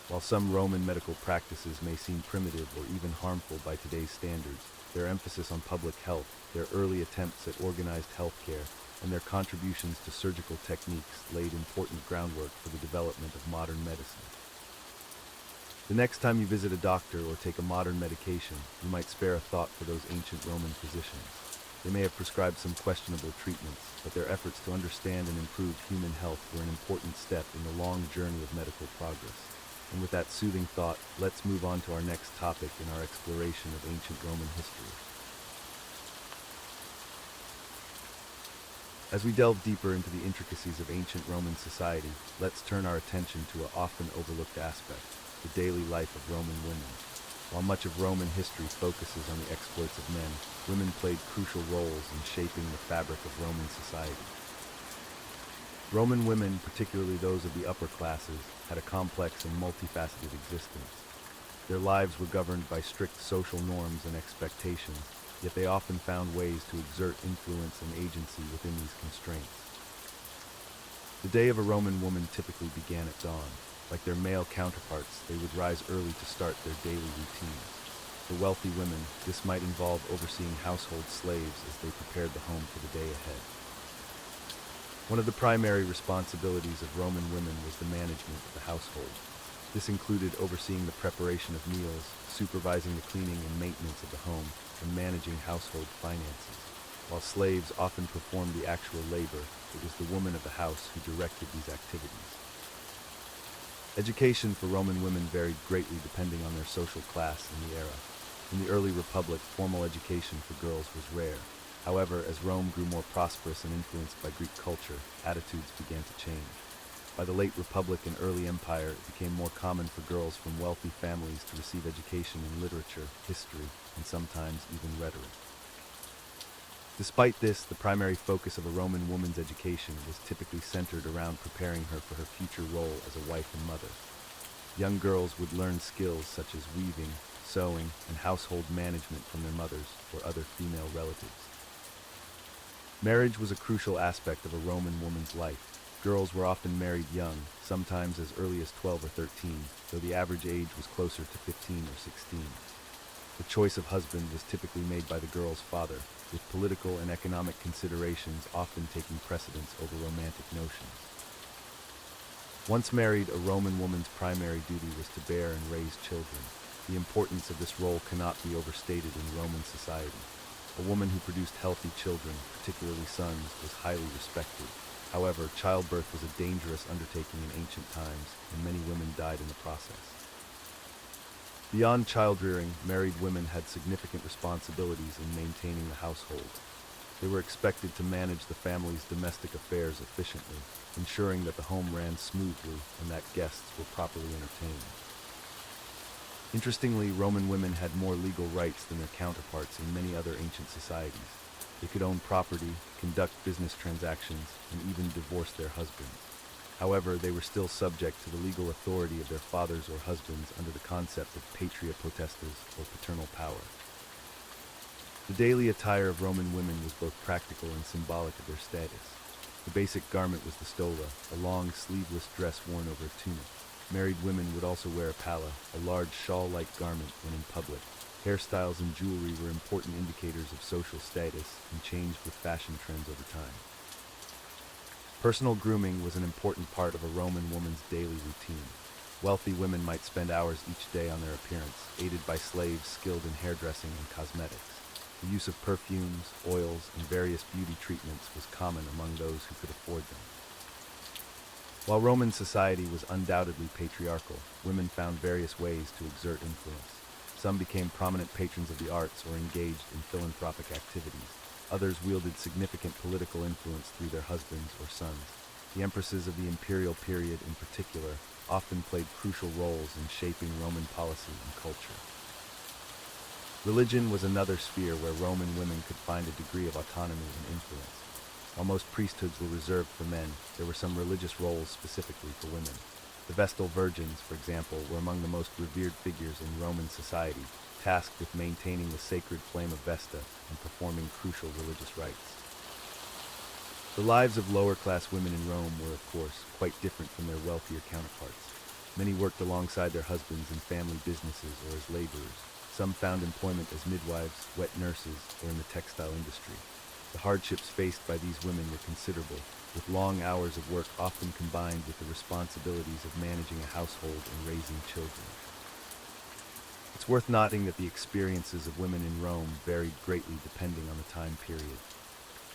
While some Roman medical practices may seem primitive or even harmful by today's standards, their emphasis on public health, their early attempts at organized healthcare, and their contributions to surgical techniques laid important groundwork for the development of modern medicine. The next time you visit a doctor or take a modern medication, you might spare a thought for those ancient Roman physicians. They may have prescribed some questionable treatments, but their efforts to understand and improve human health were an important step in the long journey of medical progress. And with that soothing thought, let's move on to our next topic in our exploration of ancient Roman history. As we delve deeper into the intricacies of ancient Roman society, let's turn our attention to an often overlooked aspect, the daily life of Roman women. While much of Roman history focuses on the exploits of men, women played crucial roles in shaping the fabric of Roman society. Roman women, particularly those of the upper classes, had a complex and multifaceted existence. Their lives were governed by strict social norms and expectations, yet they often found ways to exert influence and agency within these constraints. The day of a Roman woman typically began at dawn. Like their male counterparts, they would rise early to start their daily routines. For wealthy women, this might involve overseeing household slaves as they prepared the home for the day ahead. One of the primary responsibilities of Roman women was the management of the household. This included overseeing the preparation of meals, supervising the cleaning and maintenance of the home, and managing household finances. While slaves often performed the actual labor, it was the woman of the house who directed these activities. Education for Roman women varied greatly depending on their social class in the era. In the early Republic, formal education for girls was rare. However, as Rome grew more prosperous and influenced by Greek culture, attitudes began to change. By the late Republic and early Empire, it became more common for girls from wealthy families to receive education in literature, history, and sometimes even rhetoric. Despite this, the primary focus of a Roman woman's education was typically centered around preparing her for her future role as a wife and mother. Young girls would learn skills such as weaving, sewing, and household management from their mothers or other female relatives. Marriage was a crucial aspect of a Roman woman's life. Girls were often married young, sometimes as early as 12 or 13, though the average age was closer to 15 or 16. The choice of husband was typically made by the girl's father, with political and economic considerations often taking precedence over romantic notions. Once married, a Roman woman's primary duty was to bear and raise children. The importance of this role cannot be overstated in Roman society. A woman who produced healthy children, particularly sons, was highly respected. However, childbirth was a dangerous undertaking in ancient times, and many women died in the process. Beyond child-rearing, married women had significant responsibilities in maintaining the household. They were expected to manage the family's domestic affairs efficiently, ensuring that the home ran smoothly and that guests were properly entertained. Interestingly, Roman women had more legal rights than their counterparts in many other ancient societies. They could own property, conduct business transactions, and even divorce their husbands. However, they were still subject to the legal authority of their fathers or husbands under the concept of patria potestas, or paternal power. The daily attire of Roman women was both practical and symbolic of their status. The basic garment was the stola, a long, sleeveless dress worn over a tunic. Married women would also wear a palla, a large shawl-like garment when in public. Hairstyles and jewelry were important indicators of social status and changed with fashion trends over time. Personal grooming was an important part of a Roman woman's daily routine. Wealthy women might spend hours each day on their appearance, aided by slaves skilled in hairdressing and cosmetics. The use of perfumes, oils, and various beauty treatments was common among those who could afford them. While Roman society was undoubtedly patriarchal, women found various ways to exert influence. Some became prominent patrons of the arts or engaged in philanthropic activities. Others wielded significant political influence through their husbands or sons. The empresses of the imperial period in particular often played crucial roles in shaping Roman policy and culture. Religion was another sphere where Roman women could find a degree of autonomy and influence. While most priesthoods were reserved for men, there were some religious roles specifically for women. The Vestal Virgins, for example, were among the most revered figures in Roman society, tasked with maintaining the sacred flame of Vesta and performing crucial religious rites. The lives of lower-class women in Rome were, of course, quite different from their wealthier counterparts. Many worked alongside their husbands in family businesses or as laborers. Some found employment as midwives, wet nurses, or in the textile industry. The hardships faced by these women were considerable, with long hours of work often combined with the responsibilities of managing a household and raising children. It's worth noting that the experiences of women in Rome varied greatly depending on the time period.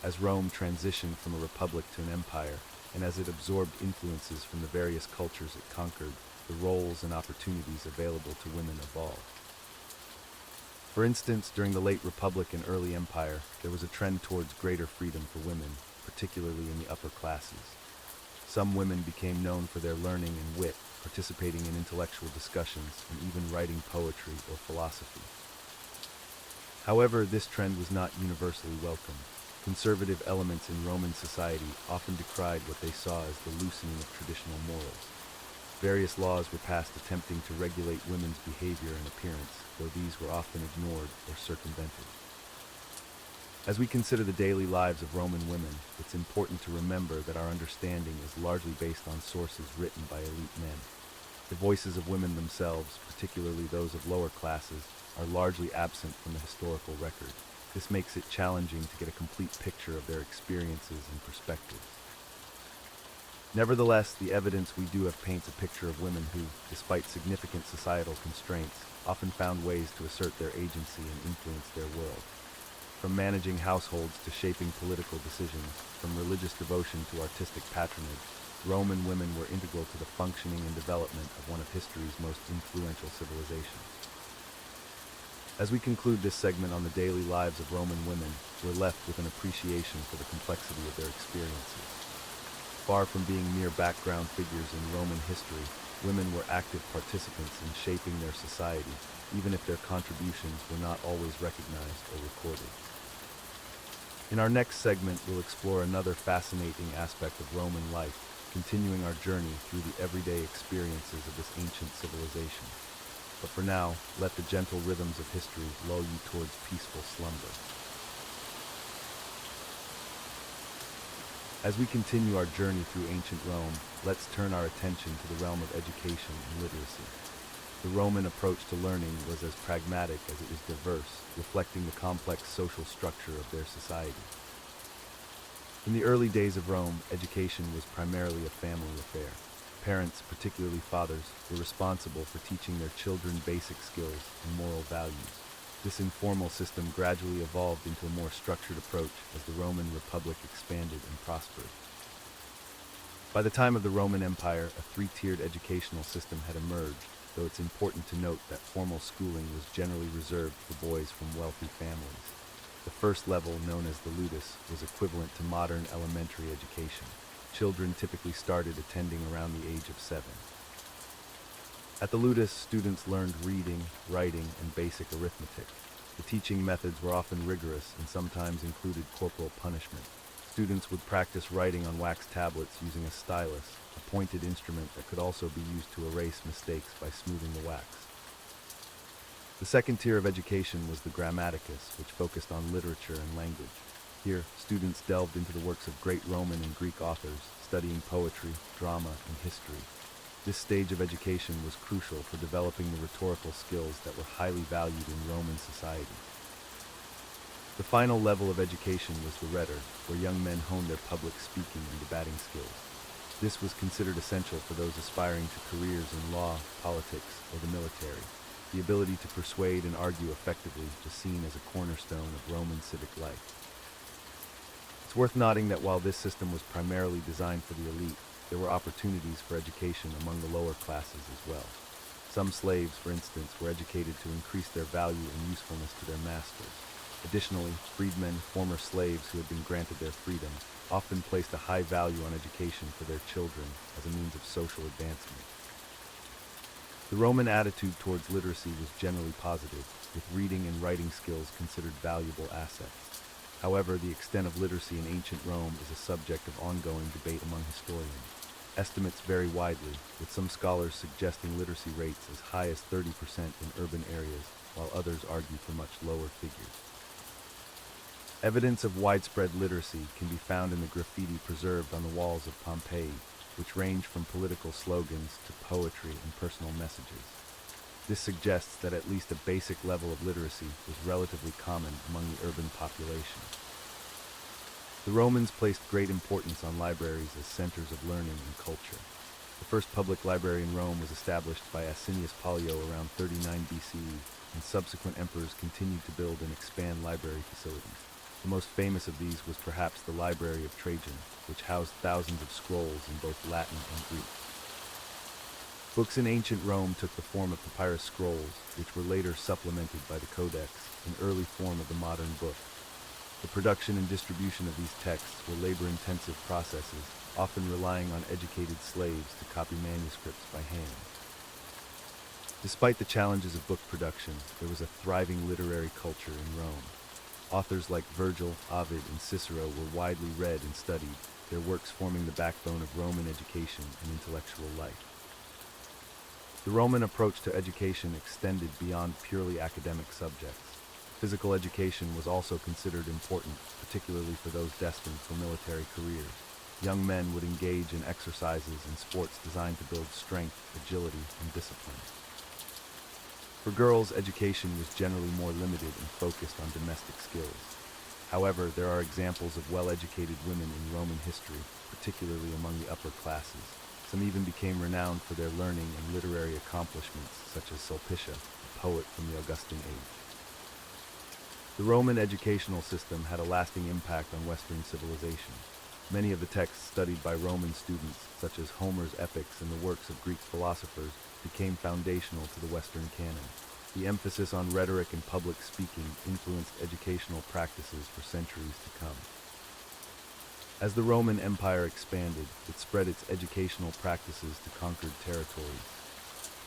As Rome transitioned from a republic to an empire, and as it absorbed influences from the various cultures it conquered, the roles and opportunities available to women evolved. For instance, during the late Republic and early Empire, there was a trend towards greater freedom for women, particularly in the upper classes. Some women became known for their learning and wit, participating in intellectual discussions, and even writing poetry or philosophy. However, this trend was not universally welcomed. Conservative elements in Roman society often decried what they saw as the loosening of traditional morals. Various laws were passed attempting to regulate women's behavior and appearance, though these were often ignored or circumvented. As we consider the daily lives of Roman women, it's important to remember that our understanding is largely based on sources written by elite men. The voices of women themselves, particularly those of lower classes, are largely absent from the historical record. This makes it challenging to get a complete picture of their experiences and perspectives. Nevertheless, the evidence we do have paints a picture of women who, despite significant societal constraints, often found ways to assert their agency and influence their world. From managing households to shaping political decisions, from religious devotion to artistic patronage, Roman women were integral to the functioning and development of one of history's most influential civilizations. As we conclude this segment on the daily lives of Roman women, we're left with an appreciation for the complexity of their experiences. Far from being mere background figures in Roman history, women were active participants in shaping their society, even if their contributions were not always recognized or recorded. In our next segment, we'll explore another fascinating aspect of Roman life, continuing our journey through the everyday experiences of this ancient civilization. But for now, let the gentle rhythms of history lull you towards peaceful slumber. As we continue our journey through ancient Rome, let's turn our attention to the realm of education and literacy. The Roman approach to learning was as pragmatic as it was diverse, reflecting the complex social structure of their society. In the early days of Rome, education was primarily a family affair. Parents, particularly fathers, were responsible for teaching their children basic skills and moral values. This informal system gradually evolved into a more structured approach as the Roman Republic expanded and prospered. By the time of the Roman Empire, a three-tiered educational system had emerged, though it's important to note that formal schooling was generally reserved for boys from wealthy families. The first level, known as the ludus, was equivalent to modern elementary education. Children typically started attending around the age of 7. At the ludus, students learned reading, writing, and basic arithmetic. The teaching methods were often rigorous and sometimes included corporal punishment. Students would practice writing on wax tablets using a stylus, a pointed instrument that could also be used to erase mistakes by smoothing the wax. The second tier of education was the grammaticus, which focused on literature and language. Here, students delved into the works of great Roman and Greek authors, studying poetry, drama, and history. This stage of education was crucial for developing the rhetorical skills that were highly valued in Roman society. The final level of education was the rhetor, where young men honed their public speaking and debating skills. This was considered essential for those aspiring to careers in law, politics, or the military. The ability to persuade and argue effectively was seen as a cornerstone of Roman civic life. It's worth noting that while this system was primarily designed for the elite, there were opportunities for education among the lower classes as well. Some slaves, for instance, were educated to increase their value and usefulness to their masters. Additionally, freedmen, former slaves who had been granted their freedom, often placed a high value on education for their children as a means of social advancement. The Roman attitude towards literacy was generally positive, with reading and writing skills considered valuable assets. However, the extent of literacy in ancient Rome is a subject of ongoing debate among historians. Estimates vary widely, with some scholars suggesting literacy rates as high as 30% in urban areas, while others argue for much lower figures. Evidence of widespread literacy can be found in the graffiti preserved on the walls of Pompeii, which range from political slogans to poetry and personal messages. This suggests that at least a basic level of literacy was relatively common among the urban population. The Romans placed great importance on libraries as centers of learning and culture. The first public library in Rome was established by Asinius Pollio around 39 BCE, and subsequent emperors continued to build and expand library facilities. The most famous of these was perhaps the Library of Trajan, which housed thousands of scrolls in both Latin and Greek. Books in ancient Rome took the form of papyrus scrolls, which were later supplemented by the codex, an early form of the modern book. The production and distribution of these texts were labor-intensive processes, often relying on educated slaves to copy manuscripts by hand. Despite the challenges of book production, there was a thriving literary culture in Rome. Authors like Virgil, Ovid, and Cicero were widely read and studied, their works forming the backbone of Roman education and intellectual life. The Roman approach to education extended beyond purely academic subjects. Physical education was also considered important, particularly for those destined for military careers. Young men would engage in exercises and sports designed to build strength, agility, and discipline. For girls, education was generally more limited and focused on domestic skills. However, there are examples of well-educated women in Roman history, particularly among the upper classes. Some even became renowned for their learning and literary accomplishments, such as Sulpicia, a poet from the Augustan age. The Roman educational system had a lasting impact on Western civilization. Many of the texts studied by Roman students, such as Homer's epics and the works of Greek philosophers, became foundational to the Western canon. The emphasis on rhetoric and public speaking influenced educational practices for centuries to come. As the Roman Empire expanded, it spread its educational practices to conquered territories.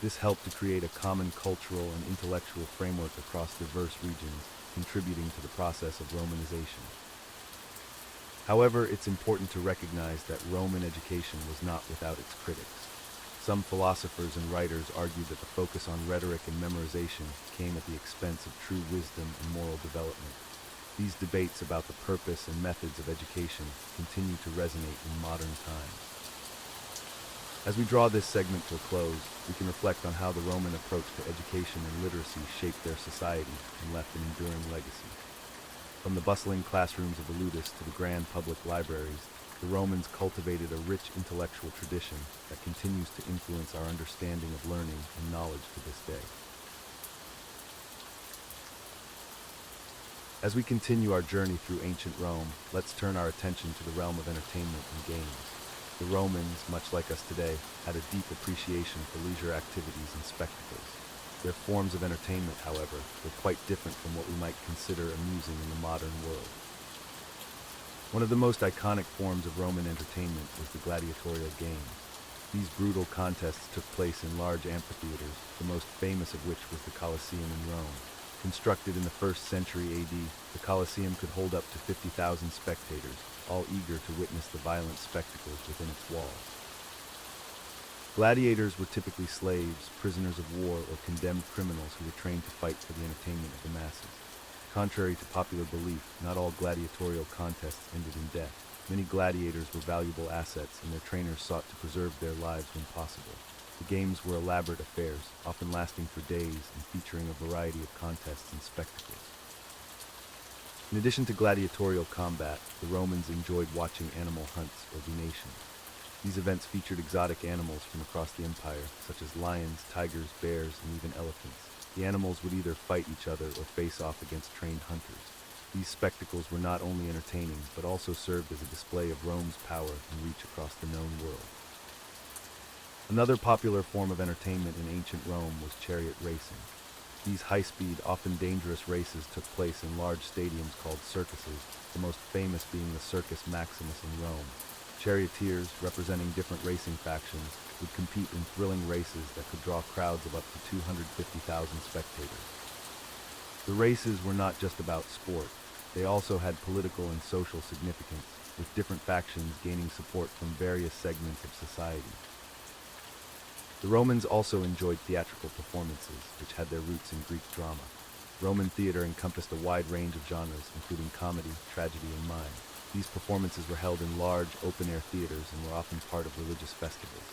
This helped to create a common cultural and intellectual framework across diverse regions, contributing to the process of Romanization. However, it's important to recognize that Roman education was not without its critics. Some philosophers and writers argued that the focus on rhetoric and memorization came at the expense of true wisdom and moral development. These debates about the purpose and methods of education continue to resonate in modern times. As we draw this segment to a close, we can reflect on how the Roman approach to education and literacy shaped their society and left an enduring legacy. From the bustling classrooms of the ludus to the grand public libraries, the Romans cultivated a rich intellectual tradition that continues to influence our understanding of learning and knowledge to this day. As we continue our journey through ancient Rome, let's turn our attention to the realm of entertainment and games. The Romans, much like us today, had a deep appreciation for leisure activities and spectacles. Their forms of entertainment, however, were quite different from what we might consider amusing in the modern world. One of the most iconic forms of Roman entertainment was the gladiatorial games. These brutal contests took place in large amphitheaters, the most famous of which was the Colosseum in Rome. Constructed in the 1st century AD, the Colosseum could hold up to 50,000 spectators, all eager to witness the violent spectacles within its walls. Gladiators were typically slaves, prisoners of war, or condemned criminals who were trained to fight for the entertainment of the masses. Contrary to popular belief, not all gladiatorial contests ended in death. Many gladiators were valuable assets, and their trainers sought to preserve their lives when possible. The games were elaborate affairs, often lasting for days and featuring a variety of contests and spectacles. In addition to gladiatorial combat, the Romans enjoyed watching animal hunts or venations. These events featured exotic animals from across the empire, such as lions, tigers, bears, and even elephants. The animals would either fight each other or face off against trained hunters. These spectacles were not only entertaining, but also served as a display of Rome's power and reach across the known world. Another popular form of entertainment in ancient Rome was chariot racing. These high-speed, often dangerous races took place in large stadiums called circuses, the most famous being the Circus Maximus in Rome. Charioteers, representing different racing factions, would compete in thrilling races that could draw crowds of up to 250,000 spectators. The races were not just about sport. They also had political and social significance, with different factions gaining support from various segments of society. The Romans also enjoyed theatrical performances, which had their roots in Greek drama. Roman theater encompassed a wide range of genres, including comedy, tragedy, and mime. These performances were held in large, open-air theaters and were often part of religious festivals.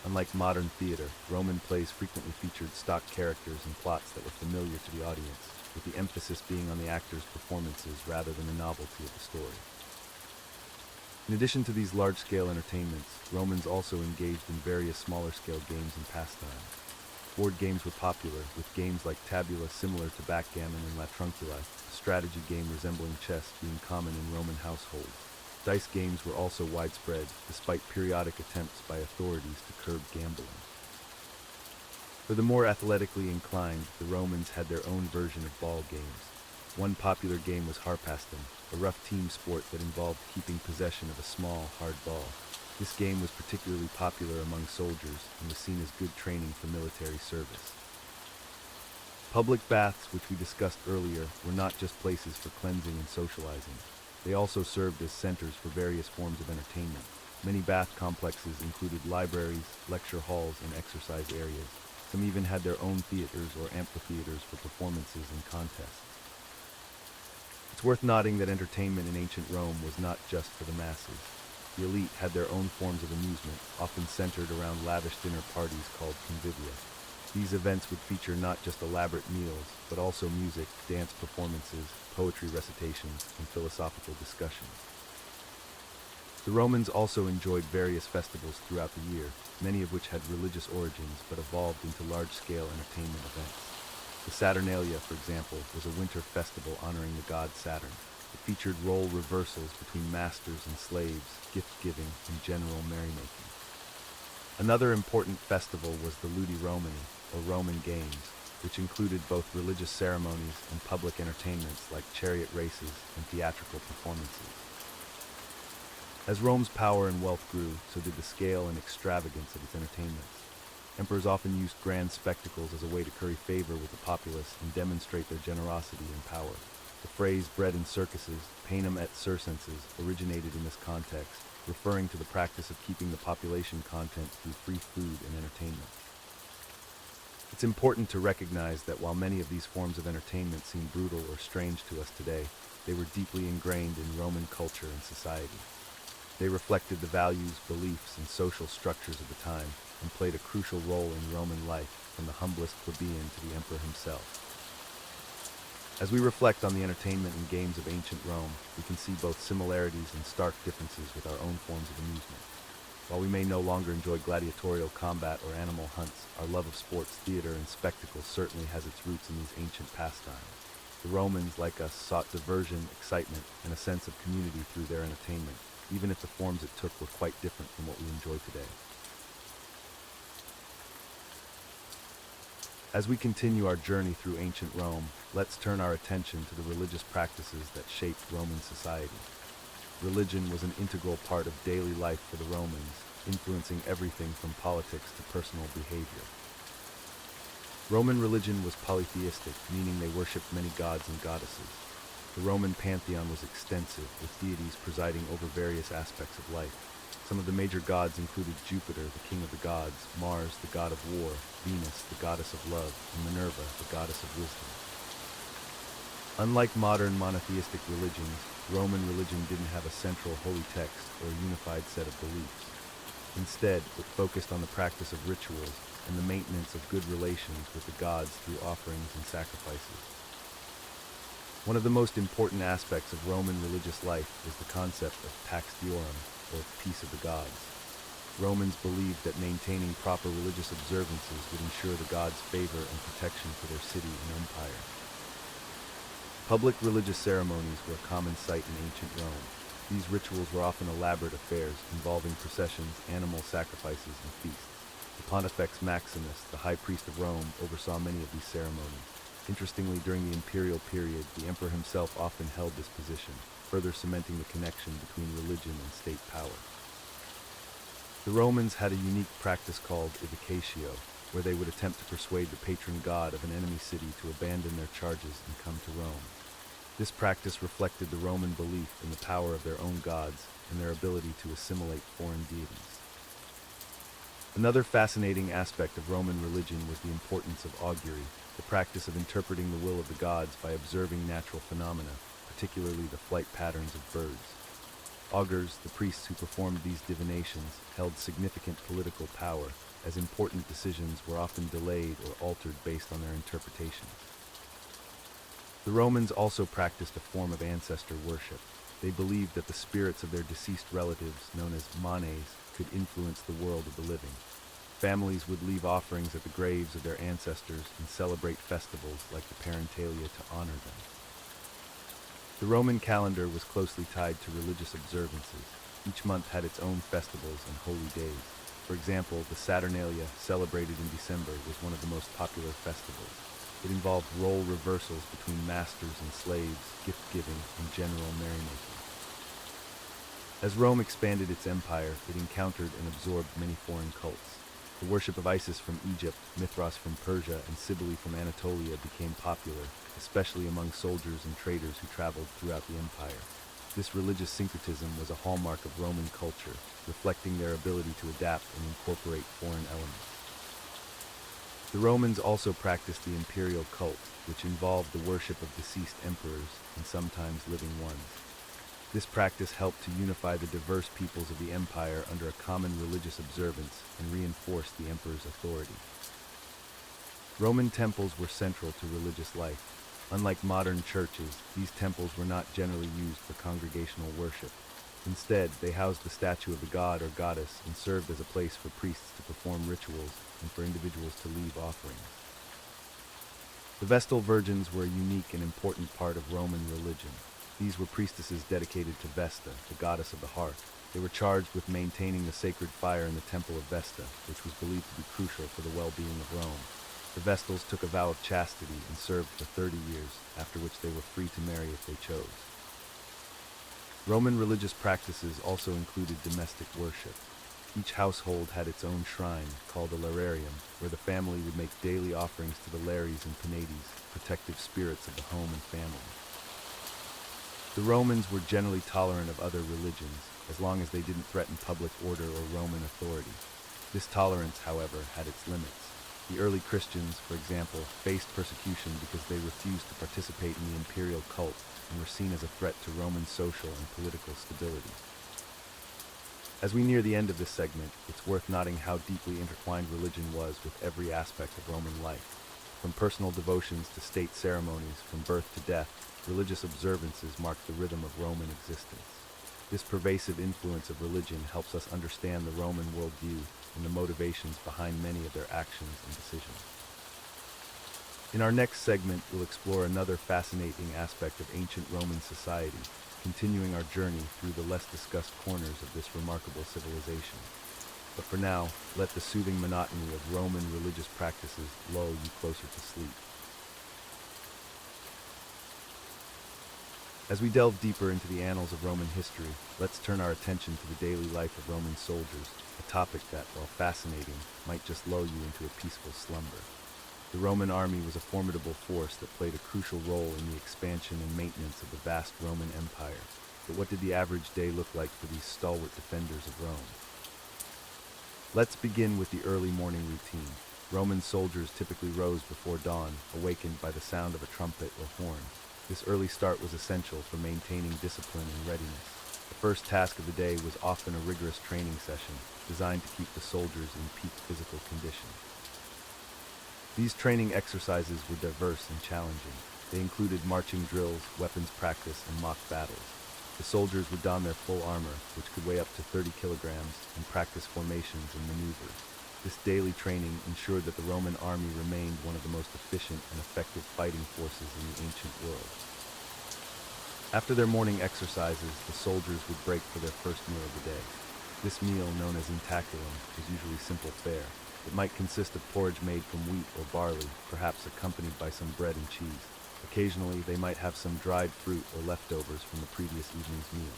Unlike modern theater, Roman plays frequently featured stock characters and plots that were familiar to the audience, with the emphasis being on the actors' performances rather than the novelty of the story. In addition to these large-scale entertainments, Romans also engaged in various smaller-scale games and pastimes. Board games were popular, with games like tabula similar to backgammon and la truncula, a strategy game resembling chess being common in Roman households. Dice games were also widespread, despite periodic attempts by authorities to curb gambling. For the more athletically inclined, the Romans had their own version of ball games. One popular game was harpastum, a rough team sport that involved keeping possession of a small, hard ball. This game was particularly popular among soldiers and was seen as good training for military service. Public baths, which we discussed earlier, were not just places for cleansing and socializing. They also served as centers for various forms of entertainment. Many bath complexes included libraries, lecture halls, and exercise areas. Some even had their own theaters or amphitheaters for performances and contests. It's worth noting that entertainment in ancient Rome was not just for the masses. The elite had their own forms of amusement, often centered around lavish dinner parties called convivia. These events would feature not just elaborate meals, but also music, dance performances, poetry recitations, and philosophical discussions. The Romans also enjoyed various festivals throughout the year, many of which had religious origins but evolved into large-scale entertainment events. The Saturnalia, for example, was a winter festival honoring the god Saturn. It featured role reversals between masters and slaves, gift-giving, and general merrymaking. Another important festival was the Ludi Romani, or Roman Games, which included both religious ceremonies and public entertainments like chariot races and theatrical performances. As Rome's power and wealth grew, so did the scale and extravagance of its entertainments. Emperors often used grand spectacles as a way to curry favor with the populace and demonstrate their generosity and power. The phrase bred in circuses, panem et circenses, originated in this context, referring to the practice of keeping the population content through free food and entertainment. It's important to recognize that while many of these forms of entertainment seem brutal or strange to us today, they were deeply ingrained in Roman culture and society. They reflected the values, beliefs, and social structures of the time, and played a crucial role in Roman life, from the humblest plebeian to the emperor himself. As we reflect on the entertainment and games of ancient Rome, we can see both similarities and stark differences with our own forms of amusement. While we may no longer enjoy gladiatorial combat or animal hunts, our love of sports, theater, and spectacle certainly has its roots in these ancient pastimes. The Romans, like us, sought diversion, excitement, and a sense of community through their entertainment, even if the forms it took were quite different from what we enjoy today. As we continue our journey through ancient Rome, let's turn our attention to the religious practices that shaped Roman society. Religion was an integral part of daily life for the Romans, influencing everything from politics to personal behavior. Roman religion was polytheistic, meaning they worshipped many gods and goddesses. The Roman pantheon was extensive, with deities presiding over various aspects of life. Some of the major gods included Jupiter, the king of the gods, Mars, the god of war, Venus, the goddess of love, and Minerva, the goddess of wisdom. Unlike modern monotheistic religions, Roman religion didn't have a central holy text or a unified set of beliefs. Instead, it focused on the practice of rituals and the maintenance of good relations with the gods through offerings and sacrifices. One of the most important aspects of Roman religious life was the concept of pax deorum, or peace of the gods. Romans believed that maintaining proper religious observances would ensure the gods' favor and protection for their city and empire. Public religious ceremonies were a common sight in ancient Rome. These rituals were often elaborate affairs involving processions, animal sacrifices, and feasts. The Pontifex Maximus, the high priest of Rome, oversaw many of these ceremonies. Interestingly, during the imperial period, the emperor himself often held this position, further cementing the connection between religion and state power. The Romans had a unique practice called evocatio, where they would attempt to persuade the patron god of an enemy city to abandon their charges and come to Rome. This practice reflected the Roman belief in the power of their own gods and their ability to assimilate foreign deities. Another fascinating aspect of Roman religion was the importance of augury, the practice of interpreting the will of the gods by observing natural phenomena, particularly the flight patterns of birds. Augurs, the priests who performed these divinations, held significant political power, as important decisions were often delayed or altered based on their interpretations. The Romans also practiced a form of ancestor worship. They believed that the spirits of their deceased relatives, known as manes, could influence the world of the living. Families would leave offerings at the graves of their ancestors and celebrate festivals like the Parentalia to honor them. The Roman calendar was closely tied to religious observances. Each month had its own festivals and holy days. For example, the Saturnalia, celebrated in December, was one of the most popular festivals. It involved role reversals between masters and slaves, gift-giving, and general merrymaking. As Rome expanded its empire, it encountered and absorbed many foreign cults. The worship of Isis from Egypt, Mithras from Persia, and Cybele from Anatolia became popular, especially among soldiers and traders who traveled throughout the empire. This religious syncretism was a hallmark of Roman culture, reflecting their ability to adapt and incorporate foreign elements. The Romans also practiced the imperial cult, which involved the worship of deceased emperors and sometimes living ones. This practice helped to unify the diverse peoples of the empire under a common religious observance and reinforce the emperor's authority. Roman temples were central to religious life. Unlike modern churches, these temples were not generally used for congregational worship. Instead, they housed the statue of the god or goddess and served as a place for priests to perform rituals and for individuals to leave offerings. The Vestal Virgins were a unique and important part of Roman religion. These were priestesses dedicated to Vesta, the goddess of the hearth. They were charged with maintaining the sacred fire in the temple of Vesta, which was believed to be crucial for the well-being of Rome. The Vestals took a vow of chastity and served for 30 years, after which they were free to marry if they chose. Roman religious practices also included domestic worship. Each household had its own shrine, called a lararium, where the family would make daily offerings to the Lares and Penates, protective spirits of the home and family. The Romans were generally tolerant of other religions, as long as they didn't threaten public order or Roman authority. This tolerance, however, had its limits. The early Christians, for example, faced persecution because they refused to participate in the imperial cult and were seen as a threat to Roman social and political stability. As we near the end of this segment, it's worth noting how deeply intertwined religion was with every aspect of Roman life. From personal devotions to state ceremonies, from birth to death, religious observances marked the rhythm of Roman existence. This pervasive influence of religion helps us understand the Roman worldview and the motivations behind many of their actions and decisions. In our next segment, we'll explore another fascinating aspect of ancient Roman society, continuing our journey through the less discussed corners of this remarkable civilization. But for now, let the soothing monotony of Roman religious practices lull you closer to sleep. As we delve deeper into the annals of Roman history, let's turn our attention to the daily life of Roman soldiers, a topic that, while fascinating, might just lull you into a peaceful slumber. The Roman army was a formidable force that played a crucial role in the expansion and maintenance of the vast Roman Empire. But what did the average day look like for these stalwart defenders of Rome? Let's begin with the early morning routine. Roman soldiers typically rose before dawn, awakened by the sound of a trumpet or horn. This early start was essential for maintaining discipline and readiness. The first task of the day was often a rigorous training session, designed to keep the soldiers in peak physical condition. These training exercises were diverse and challenging. They included marching drills, weapons practice, and mock battles. The soldiers would don their full armor, which could weigh up to 30 kilograms, and practice formations and maneuvers. This daily training ensured that the Roman army remained one of the most efficient and effective fighting forces in the ancient world. After their morning exercises, the soldiers would break for their first meal of the day. This meal, known as intaculum, was usually simple fare. It might consist of porridge made from wheat or barley, perhaps accompanied by some bread and cheese. Occasionally, they might have some dried fruit or leftovers from the previous evening's meal.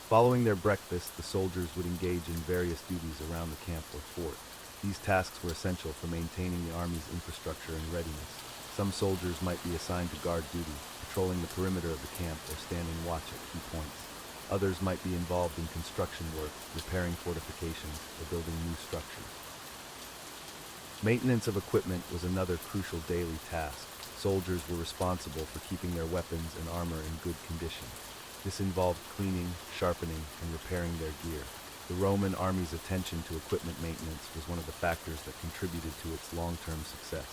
Following their breakfast, the soldiers would engage in various duties around the camp or fort. These tasks were essential for maintaining the army's infrastructure and readiness. Some soldiers might be assigned to guard duty, patrolling the perimeter of the camp or standing watch at key points. Others might be involved in construction work, repairing fortifications, or building new structures. Maintenance of equipment was another crucial daily task. Soldiers were responsible for keeping their weapons and armor in good condition. This involved cleaning, sharpening, and repairing their gear. The Roman army's attention to equipment maintenance was one of the factors that contributed to its long-term success.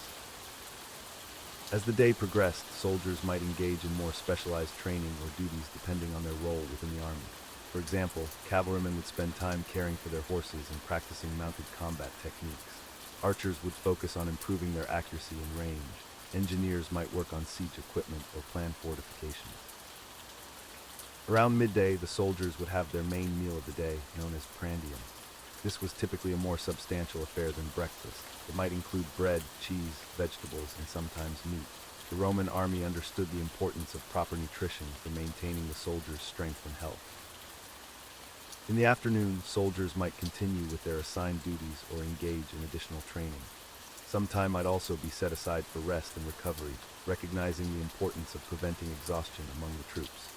As the day progressed, soldiers might engage in more specialized training or duties depending on their role within the army. For example, cavalrymen would spend time caring for their horses and practicing mounted combat techniques. Archers would focus on improving their accuracy and range. Engineers might work on siege equipment or plan fortifications. Around midday, the soldiers would have their main meal of the day, known as prandium. This was typically a more substantial affair than breakfast. It might include bread, cheese, vegetables, and sometimes meat. The Roman army understood the importance of proper nutrition for maintaining the soldiers' strength and health. In the afternoon, soldiers might continue with their assigned duties or engage in additional training. Some time might also be set aside for rest and recovery, recognizing the importance of preventing exhaustion among the troops.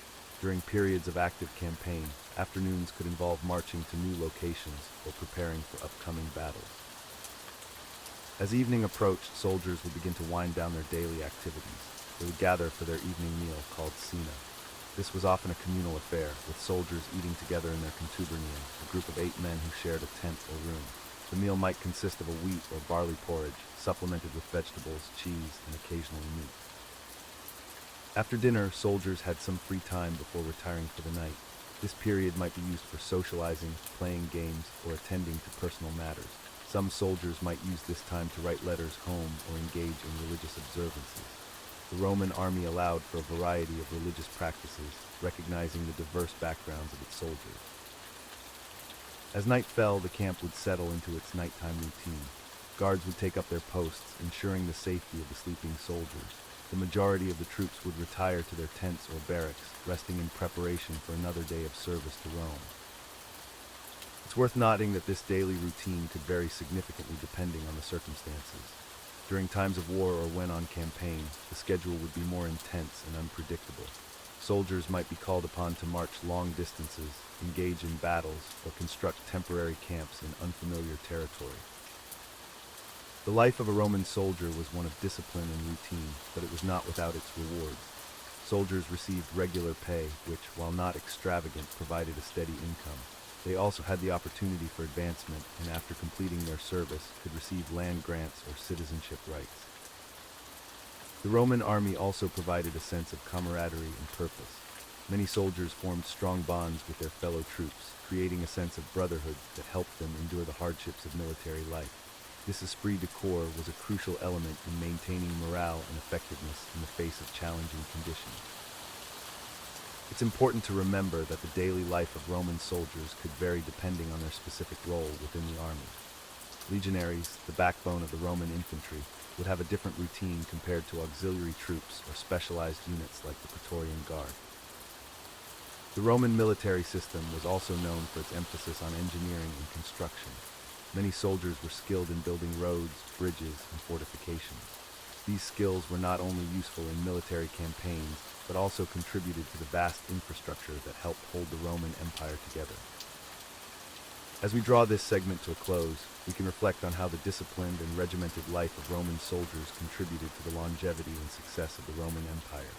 During periods of active campaign, afternoons could involve marching to new locations or preparing for upcoming battles. As evening approached, soldiers would begin to wind down their daily activities. They would gather for their evening meal called cena. This was often a communal affair, with soldiers eating together in their contubernium, a group of 8 men who shared a tent or room. The meal might consist of a wheat or barley porridge, supplemented with vegetables, cheese, and occasionally meat. After dinner, soldiers had some free time before retiring for the night. This period might be used for socializing, playing games, or attending to personal matters. Some soldiers might use this time to write letters home or engage in religious observances. The Roman army allowed for a variety of religious practices, recognizing the diverse backgrounds of its soldiers. As night fell, the camp would settle into its nighttime routine. Guards would take up their posts, ensuring the safety of the sleeping soldiers. The majority of the troops would retire to their tents or barracks, resting in preparation for another day of service to Rome. It's worth noting that this daily routine could vary significantly depending on the circumstances. During times of war or when on campaign, the schedule would be more intense and unpredictable. Soldiers might be called upon to march long distances, engage in battles, or construct temporary camps in unfamiliar territory. The life of a Roman soldier was one of discipline and routine, but it was not without its rewards. Soldiers received regular pay, which, while not extravagant, provided a steady income. They also had the opportunity for advancement, and after completing their service, could receive land grants or citizenship rights. The Roman army also provided a sense of camaraderie and purpose. Many soldiers formed strong bonds with their fellow troops, creating a sense of brotherhood that helped them endure the hardships of military life. This esprit de corps was a crucial element in maintaining morale and effectiveness in the face of challenging conditions. It's important to remember that the daily life of Roman soldiers could vary depending on their specific role within the army. Legionaries, the backbone of the Roman infantry, would have a different routine compared to auxiliary troops or specialized units like the Praetorian Guard. The Roman military system was also known for its emphasis on engineering and construction. Many soldiers were skilled in building roads, bridges, and fortifications. These skills were not only useful in military campaigns, but also contributed to the vast infrastructure that helped hold the Roman Empire together. As we draw this segment to a close, we can reflect on how the disciplined and regimented life of Roman soldiers contributed to the longevity and success of the Roman Empire.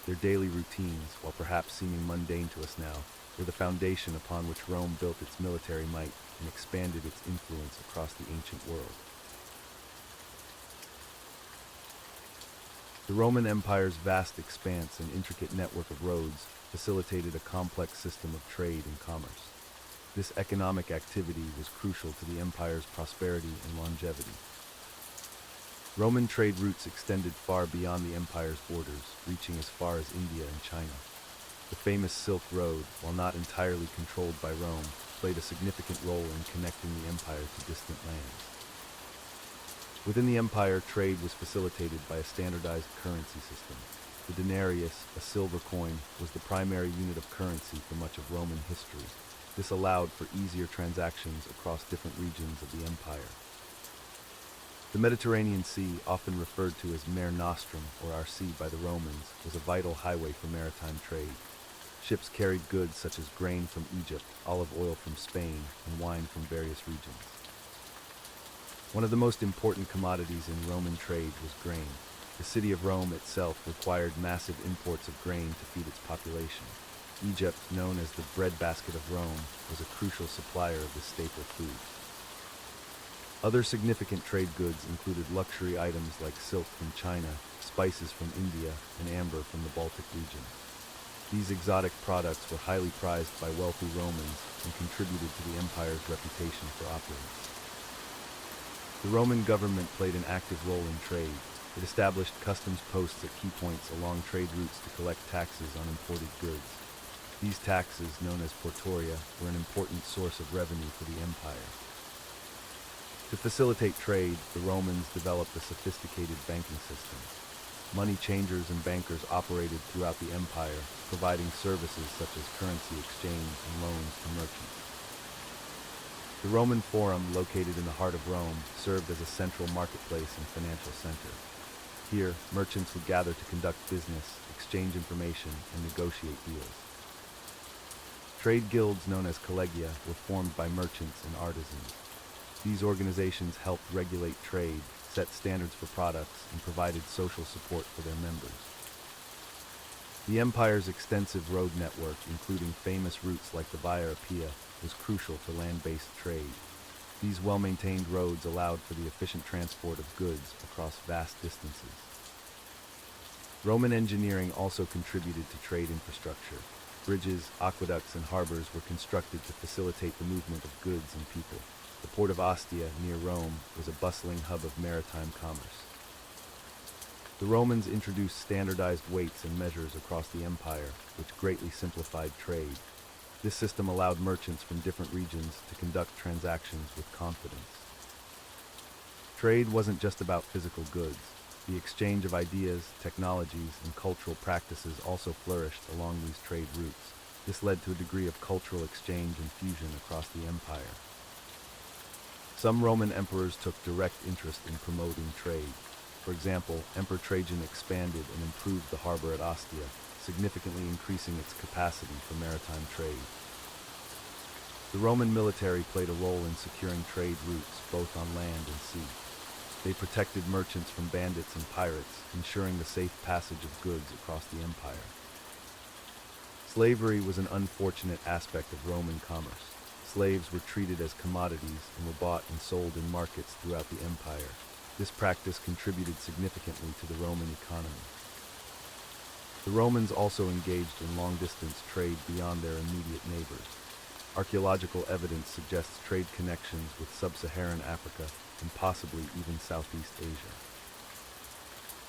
Their daily routines, while perhaps seeming mundane to us now, were the foundation upon which Rome built its military might and expanded its influence across the ancient world. The Roman Empire's vast expanse and intricate network of roads facilitated a complex system of trade and commerce. This economic activity was crucial to the empire's prosperity and longevity. Roman trade routes extended far beyond the empire's borders, reaching as far as India and China. The famous Silk Road, while not entirely controlled by Rome, played a significant role in connecting the empire to distant lands. Within the empire, trade was facilitated by a standardized currency system. The denarius, a silver coin, was the primary unit of currency for much of Roman history. This allowed for easier transactions across different regions of the empire. The Mediterranean Sea, often referred to as Mare Nostrum or our sea by the Romans, was a vital highway for maritime trade. Ships carried goods such as grain from Egypt, olive oil from Spain, and wine from various regions. One of the most important commodities in Roman trade was grain. The city of Rome itself required massive imports of grain to feed its population. Egypt, known as the breadbasket of Rome, was a crucial supplier of this staple food. Other significant trade goods included luxury items like silk from China, spices from India, and amber from the Baltic region. These exotic products were highly prized by wealthy Romans and contributed to the empire's reputation for opulence. The Roman government played an active role in trade. It established customs posts at key points along trade routes to collect taxes on imported goods. These taxes, known as portoria, were an important source of revenue for the empire. To facilitate trade, the Romans developed a sophisticated banking system. Money changers and bankers operated throughout the empire, providing services such as currency exchange and loans to merchants. The Roman Forum, located in the heart of Rome, served as a central marketplace and financial center. Here, merchants would gather to conduct business, exchange information, and negotiate deals. Trade guilds known as collegia were formed by merchants and artisans. These organizations helped regulate trade, set standards for products, and provided social support for their members. The empire's extensive road network, including famous routes like the Via Appia, was crucial for land-based trade. These well-maintained roads allowed for the efficient transport of goods across vast distances. Roman engineering also contributed to trade infrastructure. Bridges, aqueducts, and harbors were constructed to facilitate the movement of goods and people. The port of Ostia, near Rome, was a bustling hub of maritime commerce. The Romans introduced standardized weights and measures across the empire, which greatly simplified trade. This system allowed merchants from different regions to conduct transactions with confidence. Trade wasn't just about physical goods. The exchange of ideas, technologies, and cultural practices also flourished along these trade routes. This led to a degree of cultural exchange and fusion across the empire. Some Roman emperors took direct interest in promoting trade. For example, Emperor Trajan expanded and improved the harbor at Ostia, significantly increasing its capacity for maritime trade. The Roman military played a role in securing trade routes both on land and sea. They protected merchants from bandits and pirates, ensuring the safe passage of goods across the empire. Slavery was an unfortunate aspect of Roman commerce. Slaves were treated as commodities and were bought and sold in markets throughout the empire. This practice contributed significantly to the Roman economy. The Romans also engaged in long-distance trade beyond their immediate neighbors. Archaeological evidence suggests trade connections with sub-Saharan Africa and possibly even Southeast Asia.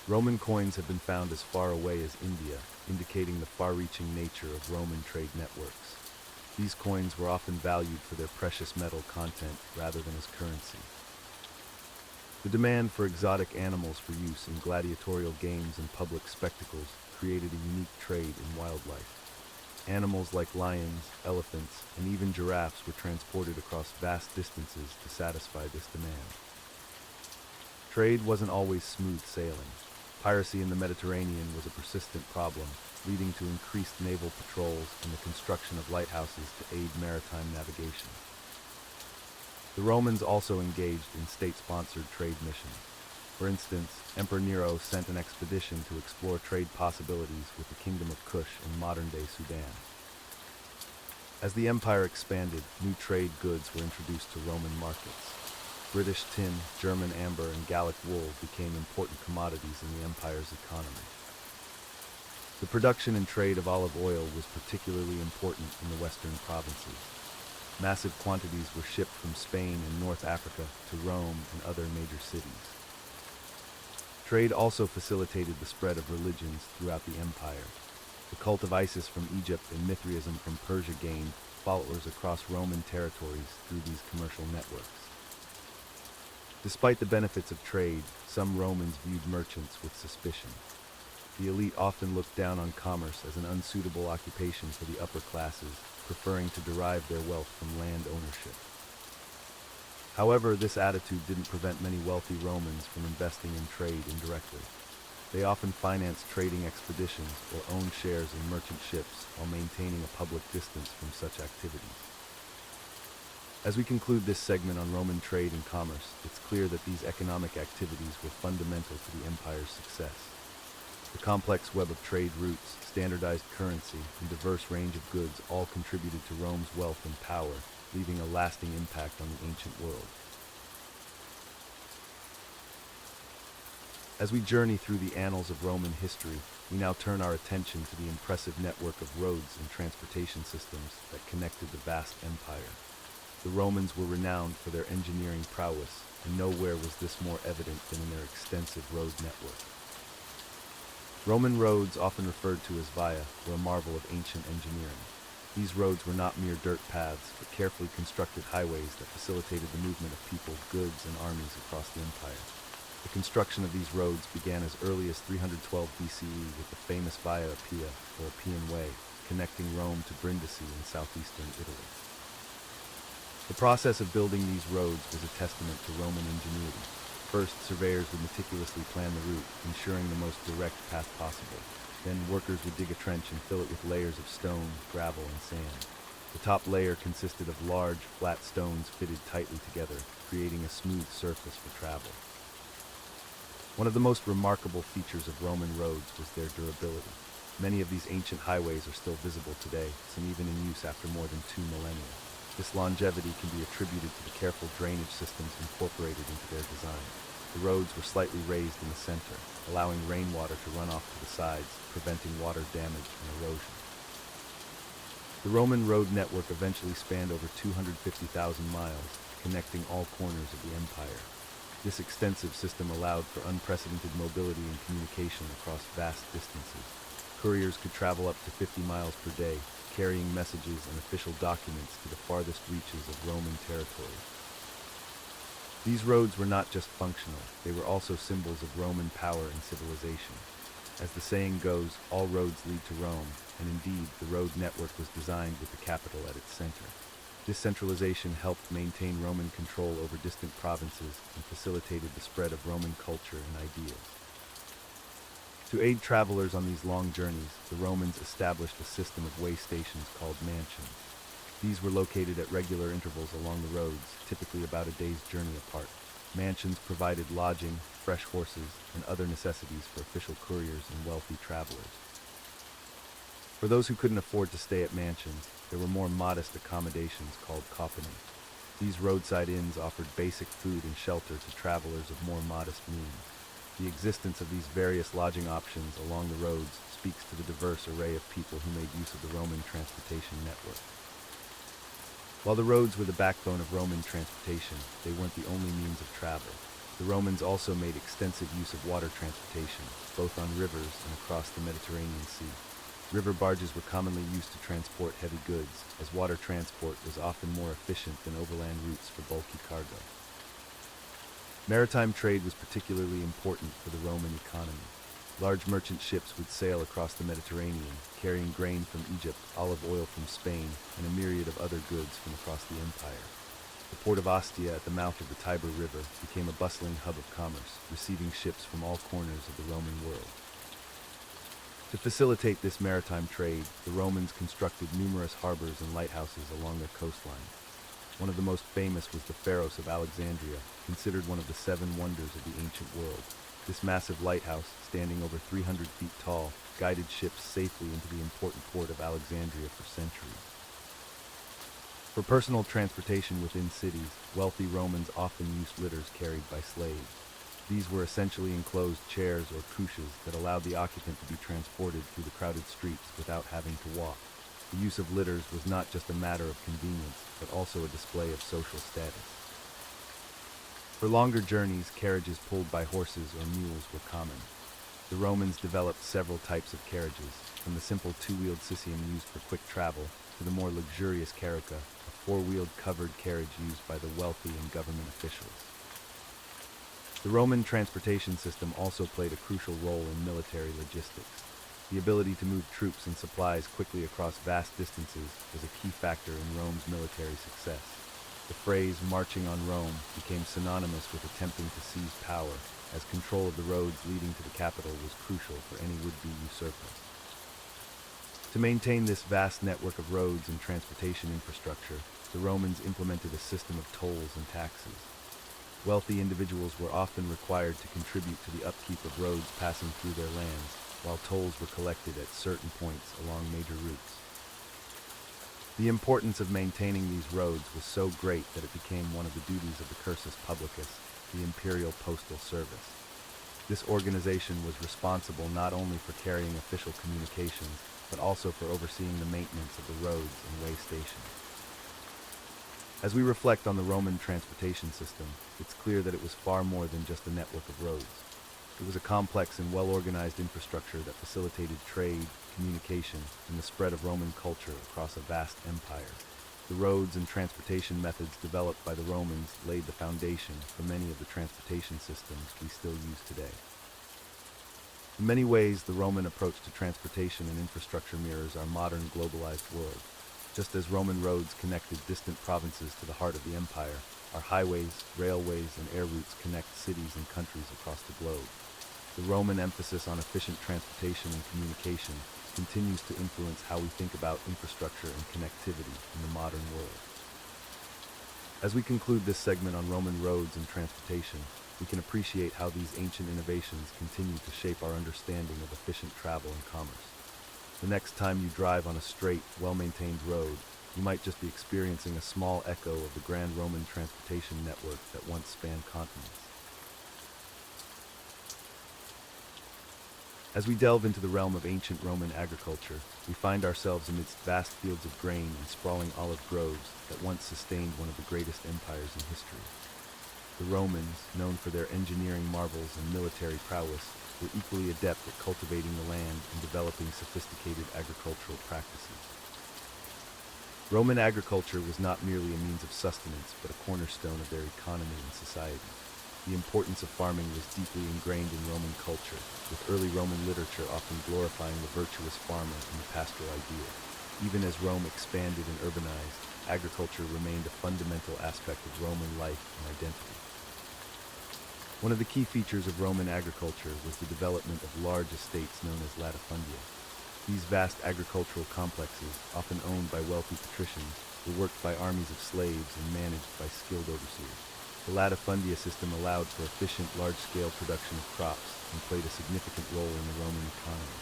Roman coins have been found as far away as India, indicating the far-reaching nature of Roman trade networks. These coins were often valued for their precious metal content rather than as currency. The demand for exotic animals for use in gladiatorial games and public spectacles created a unique trade in wildlife. Animals like lions, elephants, and even giraffes were transported across vast distances to satisfy this demand. Trade wasn't always smooth sailing. Piracy in the Mediterranean was a persistent problem, leading to increased naval patrols and the construction of lighthouses to aid maritime navigation. The Romans also engaged in state-sponsored trade missions. For instance, Emperor Nero sent an expedition to explore trade possibilities with the Kingdom of Kush in modern-day Sudan. As the empire expanded, new trade goods were introduced to Roman markets. British tin, German amber, and Gallic wool became important commodities in the empire's economy. The production and trade of olive oil was particularly important in the western provinces. Massive quantities were shipped from Spain and North Africa to Rome and other major cities. Trade also facilitated the spread of religions throughout the empire. The cult of Isis from Egypt and Mithraism from Persia gained followers across Roman territories through these commercial networks. Despite the benefits of trade, some Romans viewed merchants with suspicion. The elite often looked down on commerce as an unsuitable occupation for the upper classes, preferring to derive their wealth from land ownership. However, this attitude didn't prevent many wealthy Romans from investing in trade indirectly. They often financed trading expeditions or owned shares in merchant ships while maintaining a public distance from such activities. As we conclude this segment on Roman trade and commerce, it's clear that these economic activities were fundamental to the empire's success. The complex web of trade routes, standardized currency, and diverse range of goods all contributed to Rome's wealth and power, leaving a lasting impact on the ancient world. As we journey through the annals of Roman history, we now turn our attention to the impressive network of roads and transportation systems that connected the vast empire. The Romans were renowned for their engineering prowess, and nowhere was this more evident than in their extensive road network. Roman roads, often referred to as via, were a marvel of ancient engineering. These roads were not mere dirt paths, but carefully constructed highways that facilitated the movement of people, goods, and armies across the empire. The construction of these roads began as early as 312 BCE with the famous Via Appia, or Appian Way, connecting Rome to Brindisi in southeastern Italy. The process of building these roads was a testament to Roman ingenuity. First, surveyors would meticulously plan the route, ensuring the most direct path possible. Then workers would dig a trench and fill it with layers of stone, gravel, and sand. The top layer consisted of large, flat stones fitted tightly together, creating a smooth surface for travel. One of the most remarkable features of Roman roads was their durability. Many of these ancient highways are still visible today, some even in use after more than 2 millennia. This longevity can be attributed to the careful drainage systems incorporated into their design. The roads were slightly raised in the center, allowing rainwater to run off to the sides, preventing water damage and erosion. The Roman road network eventually spanned over 250,000 miles, connecting all corners of the empire. This extensive system allowed for unprecedented mobility and communication across vast distances. Couriers could travel up to 50 miles per day, carrying messages and official documents to the farthest reaches of Roman territory. These roads were not just functional, they were also symbols of Roman power and civilization. As the saying goes, all roads lead to Rome, and indeed, the road network was designed with the capital at its center. This centralization helped maintain Roman control over distant provinces and facilitated the spread of Roman culture and ideas. To aid travelers on these long journeys, the Romans established a system of way stations called mansions. These were located at regular intervals along the roads, typically about a day's journey apart. Mansions provided lodging, fresh horses, and other necessities for official couriers and wealthy travelers. For those who couldn't afford to stay at mansions, there were more modest accommodations called kopani. These roadside inns offered basic food and shelter to travelers of more modest means. The existence of these various lodging options along the roads speaks to the diverse array of people who made use of the Roman transportation network. While the roads were the backbone of Roman transportation, they weren't the only means of travel. The Romans also made extensive use of water transportation, both on rivers and across the Mediterranean Sea. River barges were commonly used to transport heavy goods, as water transport was often more efficient than overland routes for bulky cargo. Maritime trade was particularly important for the Roman economy. Large merchant ships would sail across the Mediterranean, carrying grain from Egypt, olive oil from Spain, and a myriad of other goods from across the empire. The port of Ostia at the mouth of the Tiber River became a bustling hub of commerce, receiving ships from all corners of the Roman world. To facilitate this maritime trade, the Romans constructed numerous harbors and lighthouses along their coastline. One of the most famous was the Pharos of Alexandria, considered one of the 7 wonders of the ancient world. This massive lighthouse, standing over 300 feet tall, guided ships safely into the important port of Alexandria for centuries. For personal transportation within cities, wealthy Romans often used litters carried by slaves. These were essentially enclosed chairs or couches that allowed the occupant to be transported through the crowded streets without having to walk. The use of litters was not just a matter of convenience, but also a display of social status. For longer journeys, carriages pulled by horses or mules were common. The Romans developed several types of carriages, from the simple 2-wheeled Sicyon used for quick travel to the more luxurious carica, a 4-wheeled covered carriage used by the wealthy and government officials. The Roman transportation system also played a crucial role in military logistics. The ability to move troops and supplies quickly across vast distances was a key factor in Rome's military success. The phrase "marching on Rome" became synonymous with attempting to seize power, as control of the roads leading to the capital was crucial for any would-be usurper. To maintain this vast network of roads and transportation infrastructure, the Romans implemented a system of tolls and taxes. Wealthy individuals were often required to contribute to the upkeep of roads passing through their lands, while tolls were collected at certain points along major routes. The importance of maintaining these roads was so great that it became one of the duties of the cursus publicus, the imperial postal service. This organization was responsible not only for carrying official communications, but also for overseeing the maintenance of the roads and way stations. As we reflect on the Roman transportation system, it's clear that it was far more than just a network of roads. It was a complex and well-organized infrastructure that facilitated trade, communication, and the spread of Roman culture across a vast empire. The roads and transportation methods developed by the Romans laid the foundation for many of the transportation systems we still use today. In many ways, the Roman approach to transportation and infrastructure mirrors our modern globalized world. Just as Roman roads connected distant provinces to the heart of the empire, our highways, railways, and air routes connect cities and countries across the globe. The Roman emphasis on efficient transportation and communication continues to influence how we think about infrastructure and connectivity in the modern world. As we conclude this segment on Roman roads and transportation, we can appreciate how these ancient innovations continue to shape our understanding of efficient travel and commerce. The next time you drive on a straight, well-maintained road, you might just be experiencing a small echo of the grand Roman transportation network that once spanned continents. As we delve into the realm of ancient Roman agriculture, we find ourselves amidst vast fields of grain and sprawling olive groves that once sustained one of the greatest empires in history. The Romans, known for their engineering marvels and military prowess, were equally adept at cultivating the land and developing sophisticated agricultural practices. Roman agriculture was not merely a means of sustenance, but a cornerstone of their economy and society. The importance of farming was deeply ingrained in Roman culture, with early Roman literature often glorifying the virtuous farmer and the pastoral ideal. Even as Rome expanded and urbanized, agriculture remained a fundamental aspect of Roman life and identity. One of the key features of Roman agriculture was the development of large estates known as latifundia. These vast agricultural complexes, often owned by wealthy patricians, were worked by armies of slaves and managed by skilled overseers. The latifundia system allowed for efficient, large-scale production of crops and played a significant role in the Roman economy.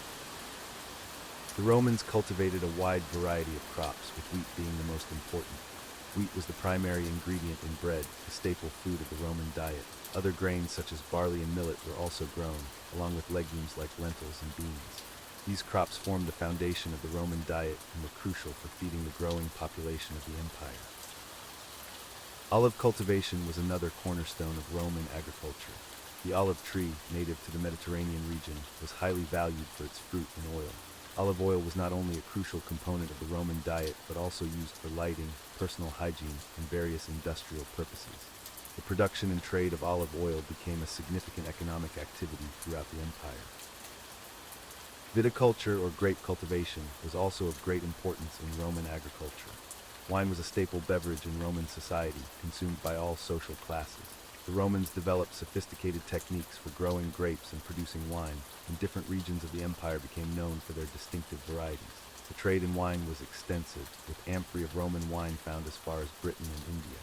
The Romans cultivated a wide variety of crops, with wheat being the most important. Wheat was the primary ingredient in bread, the staple food of the Roman diet. Other grains such as barley and millet were also grown, along with legumes like lentils and beans. These crops formed the foundation of the Roman diet and were crucial for feeding the growing population of the empire. Olive cultivation was another cornerstone of Roman agriculture. The olive tree, native to the Mediterranean region, was highly valued for its fruit and oil. Olive oil was not only a crucial component of the Roman diet, but also used for lighting, personal hygiene, and various industrial purposes. The production and trade of olive oil became a significant economic activity throughout the empire. Viticulture, or grape cultivation, was also of great importance in Roman agriculture. Wine was a staple beverage in Roman society, consumed by all social classes. The Romans developed sophisticated techniques for growing grapes and producing wine, and different regions of the empire became known for their distinctive varieties. The trade in wine was extensive, with amphorae of Roman wine found as far as Britain and India.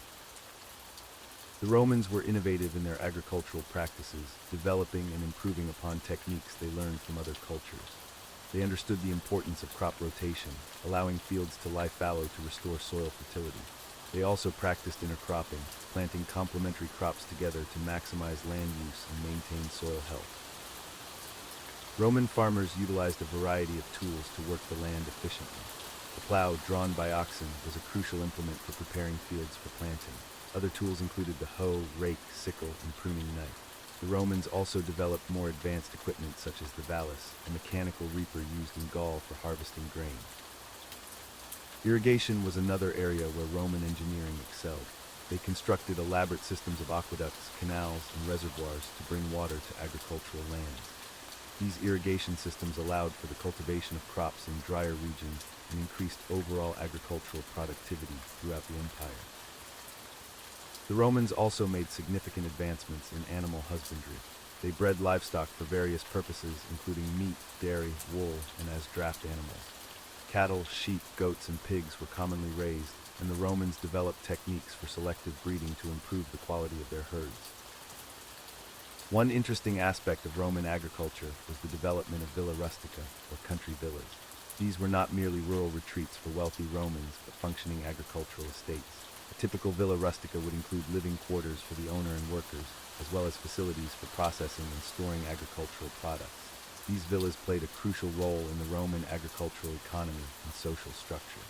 The Romans were innovative in their agricultural practices, developing and improving upon techniques they learned from other cultures. They understood the importance of crop rotation, allowing fields to lie fallow to restore soil fertility. They also practiced intercropping, planting complementary crops together to maximize land use and maintain soil health. Roman farmers utilized a variety of tools to work the land efficiently. The plow, drawn by oxen, was a crucial implement for preparing fields for planting. Other tools included the hoe, rake, sickle, and pruning knife. The Romans also developed more advanced equipment such as the vallis, a mechanical reaper used in Gaul for harvesting grain. Irrigation was another area where Roman engineering excelled. They constructed elaborate systems of aqueducts, canals, and reservoirs to bring water to agricultural lands. These irrigation systems allowed for the cultivation of crops in drier regions and increased overall agricultural productivity throughout the empire. The Romans also made significant advancements in animal husbandry. They bred livestock for various purposes, including meat, dairy, wool, and as draft animals. Cattle, sheep, goats, and pigs were commonly raised, and the Romans developed techniques for selective breeding to improve the quality of their herds. One interesting aspect of Roman agriculture was the development of villa rustica, or country villas. These were not merely rural retreats for wealthy Romans, but functioning agricultural estates. A typical villa rustica would include living quarters for the owner and workers, as well as facilities for processing and storing agricultural products. These villas played a crucial role in the Roman agricultural economy and social structure.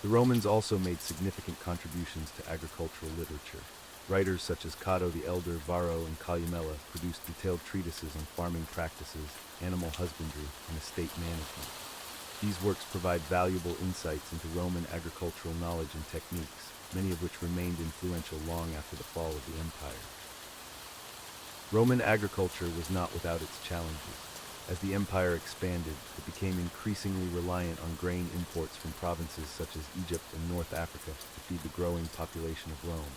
The Romans also made significant contributions to agricultural literature. Writers such as Cato the Elder, Varro, and Columella produced detailed treatises on farming practices, animal husbandry, and estate management. These works provide valuable insights into Roman agricultural knowledge and techniques, many of which remained influential long after the fall of the empire. Roman agriculture was not without its challenges. As the empire expanded, it became increasingly reliant on grain imports from provinces such as Egypt and North Africa to feed the growing population of Rome.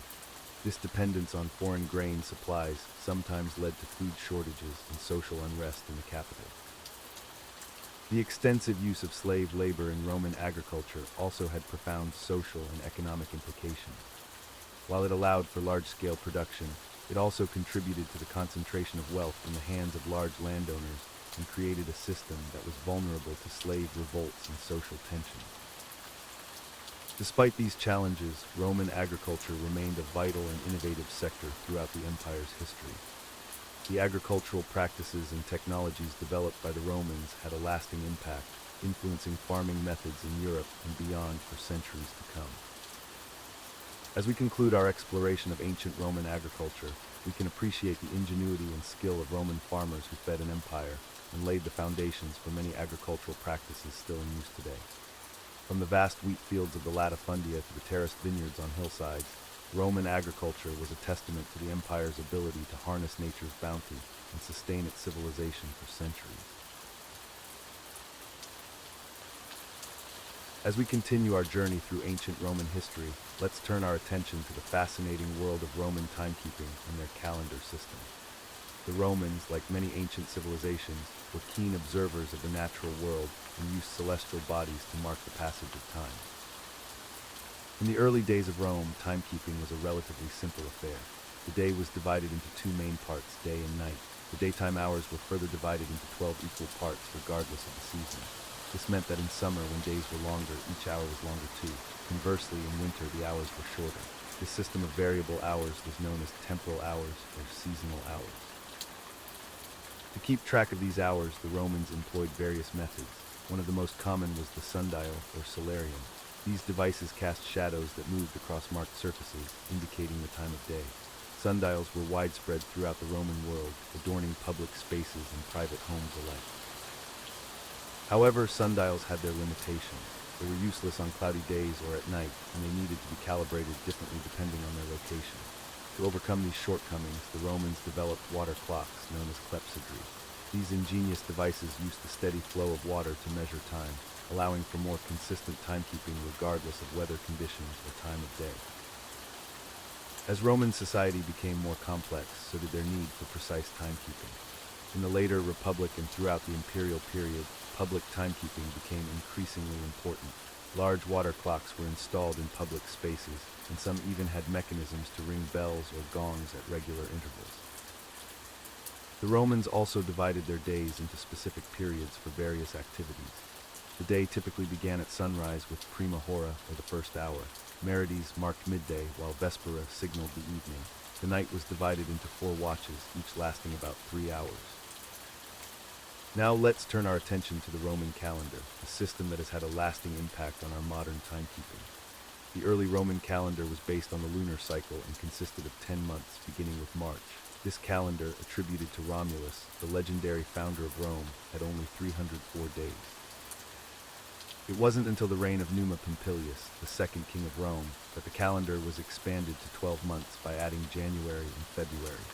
This dependence on foreign grain supplies sometimes led to food shortages and social unrest in the capital. The extensive use of slave labor in Roman agriculture also had profound social and economic implications. While it allowed for large-scale production, it also contributed to the concentration of wealth in the hands of large landowners and created a system that was vulnerable to slave revolts and social tension. Despite these challenges, Roman agriculture remained a vital and innovative sector throughout the empire's history. The agricultural practices and technologies developed by the Romans had a lasting impact, influencing farming methods in Europe and beyond for centuries to come. As we conclude our exploration of ancient Roman agriculture, we can appreciate the ingenuity and skill of Roman farmers who fed an empire and laid the foundations for many agricultural practices still in use today. From the vast wheat fields of the latifundia to the terraced vineyards on hillsides, Roman agriculture was a testament to the empire's ability to harness nature's bounty and sustain its civilization for centuries. As we continue our journey through ancient Roman history, let's turn our attention to the fascinating world of Roman timekeeping and their calendar system. The Romans, like many ancient civilizations, were keen observers of the natural world and used celestial bodies to mark the passage of time. In the early days of Rome, timekeeping was a relatively simple affair. The day was divided into two main parts, day and night. The daytime hours were further divided into 12 equal parts, regardless of the season. This meant that in summer, when days were longer, each hour was longer too. Conversely, in winter, the hours were shorter. This system of variable hours was known as temporal hours or seasonal hours. To keep track of these hours, the Romans employed various methods. One of the most common was the sundial or solarium. These devices cast shadows that moved across marked surfaces, indicating the time of day. Sundials were widespread throughout the Roman world, adorning public spaces and private homes alike. However, sundials had their limitations. They were useless on cloudy days or at night, and they needed to be calibrated differently depending on their location. To overcome these shortcomings, the Romans developed water clocks, known as clepsydry. These ingenious devices used the steady flow of water to measure time, allowing for more consistent timekeeping regardless of weather conditions or time of day. As Roman society became more complex, so did their need for precise timekeeping. In the later Republic and throughout the imperial period, public timekeeping became increasingly important. Large water clocks were installed in public spaces, and some even had mechanisms to ring bells or gongs at regular intervals. The Romans also divided their days into specific periods for various activities. The day typically began at sunrise with prima hora, or the first hour. Marites marked midday, while vespera signaled the evening. The night was divided into 4 watches, each lasting about 3 hours. Now let's turn our attention to the Roman calendar, a system that has had a lasting impact on our modern timekeeping. The early Roman calendar was based on the lunar cycle and consisted of 10 months, beginning with March. This calendar, attributed to Romulus, the legendary founder of Rome, had only 304 days. It wasn't until the reign of Numa Pompilius, the second king of Rome, that the calendar was expanded to 12 months by adding January and February.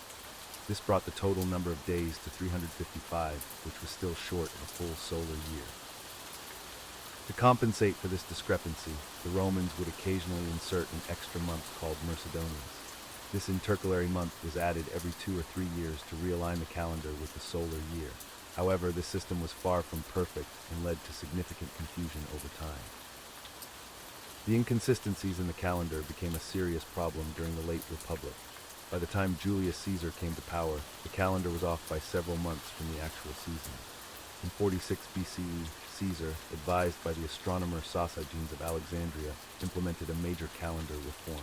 This brought the total number of days to 355, which was still short of a full solar year. To compensate for this discrepancy, the Romans would occasionally insert an extra month called Mercedonius. This intercalary month was added every 2 or 3 years to realign the calendar with the solar year. However, this system was far from perfect and led to significant confusion over time. The inconsistencies in the calendar became a serious problem during the late Republic. By the time Julius Caesar came to power, the calendar was off by several months from the actual season. In 46 BCE, Caesar, advised by the astronomer Sosigenes of Alexandria, implemented a major calendar reform.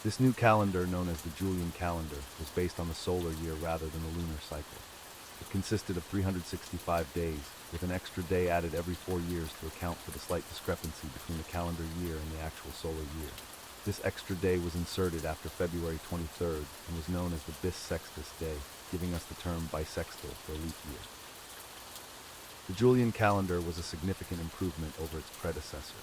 This new calendar, known as the Julian calendar, was based on the solar year rather than the lunar cycle. It consisted of 365 days, with an extra day added every 4 years to account for the slight discrepancy between the calendar year and the actual solar year. This extra day was inserted after February 23rd and was known as the bis sextus day, giving us the term bisextil for leap year. The Julian calendar was a significant improvement over its predecessor.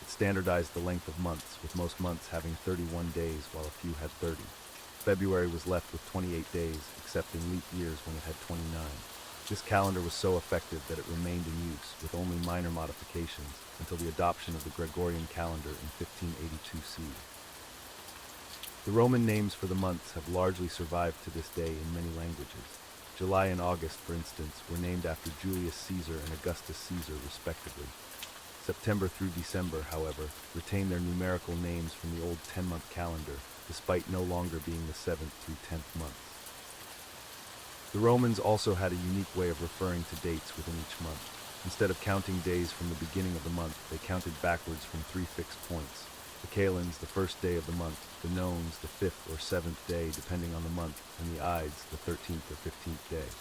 It standardized the length of months, with most months having 31 days while a few had 30. February was left with 28 days, except in leap years when it had 29. This calendar was so effective that it remained in use, with only minor modifications, until the adoption of the Gregorian calendar in 1582 CE. The Roman names for the months have largely survived to this day in many languages. July and August, for instance, were named after Julius Caesar and Augustus Caesar, respectively. September through December, however, retain their numerical names from the old 10-month calendar, despite no longer being the 7th through 10th months. The Romans also had a unique way of referring to dates within each month. Instead of counting days from the beginning of the month, they counted backwards from three fixed points. The calends, the first day of the month, the nones, the fifth or seventh day, depending on the month, and the ides, the 13th or 15th day.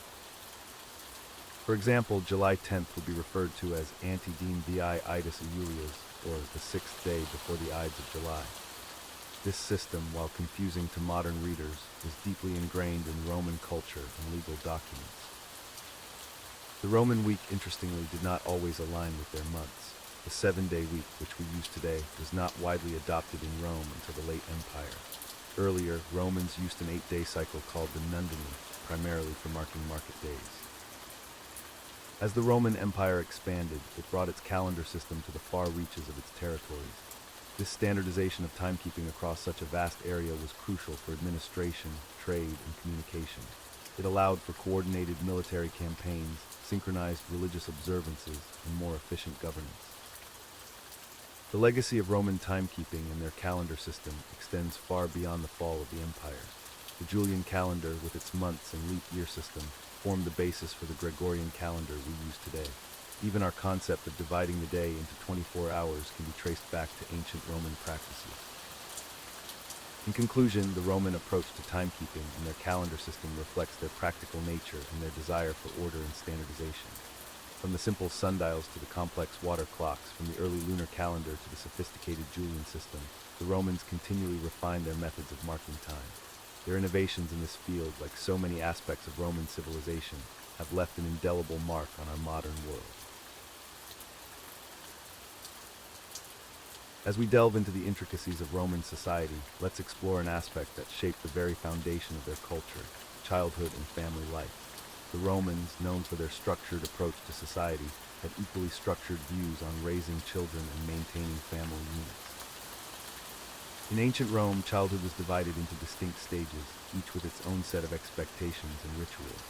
For example, July 10th would be referred to as Antedine Dii Idis Iulius, or the sixth day before the Ides of July. This system, while confusing to modern readers, was deeply ingrained in Roman culture and legal documents. The Roman week, interestingly, did not always align with their months. The 7-day week, which we use today, was not widely adopted in Rome until the late Empire. Earlier, Romans used an 8-day cycle called the Nundini, primarily for marking market days. As the Roman Empire expanded, it brought its calendar system to the far reaches of its territories. This standardization of timekeeping across such a vast area was crucial for administration, trade, and communication. It allowed for coordinated military campaigns, synchronized religious observances, and more efficient governance. The legacy of Roman timekeeping and their calendar system extends far beyond the fall of the empire. The Julian calendar, with its months and leap year system, formed the basis for the Gregorian calendar we use today. Even our concept of dividing the day into 24 hours can be traced back to ancient Roman practices. In conclusion, the Roman approach to timekeeping and their calendar system reflects their practical nature and their desire for order and standardization. From the simple sundials to the complex water clocks, from the early lunar calendar to the sophisticated Julian system, the Romans continually refined their methods of marking time. Their innovations in this field, like so many aspects of Roman civilization, have left an indelible mark on our modern world. As we delve into the intricacies of Roman society, let's explore an aspect that shaped the very foundation of their culture: childhood and family life. The Romans, known for their structured approach to society, had equally structured views on raising children and maintaining family units. In ancient Rome, childhood was divided into distinct stages, each with its own set of expectations and rituals.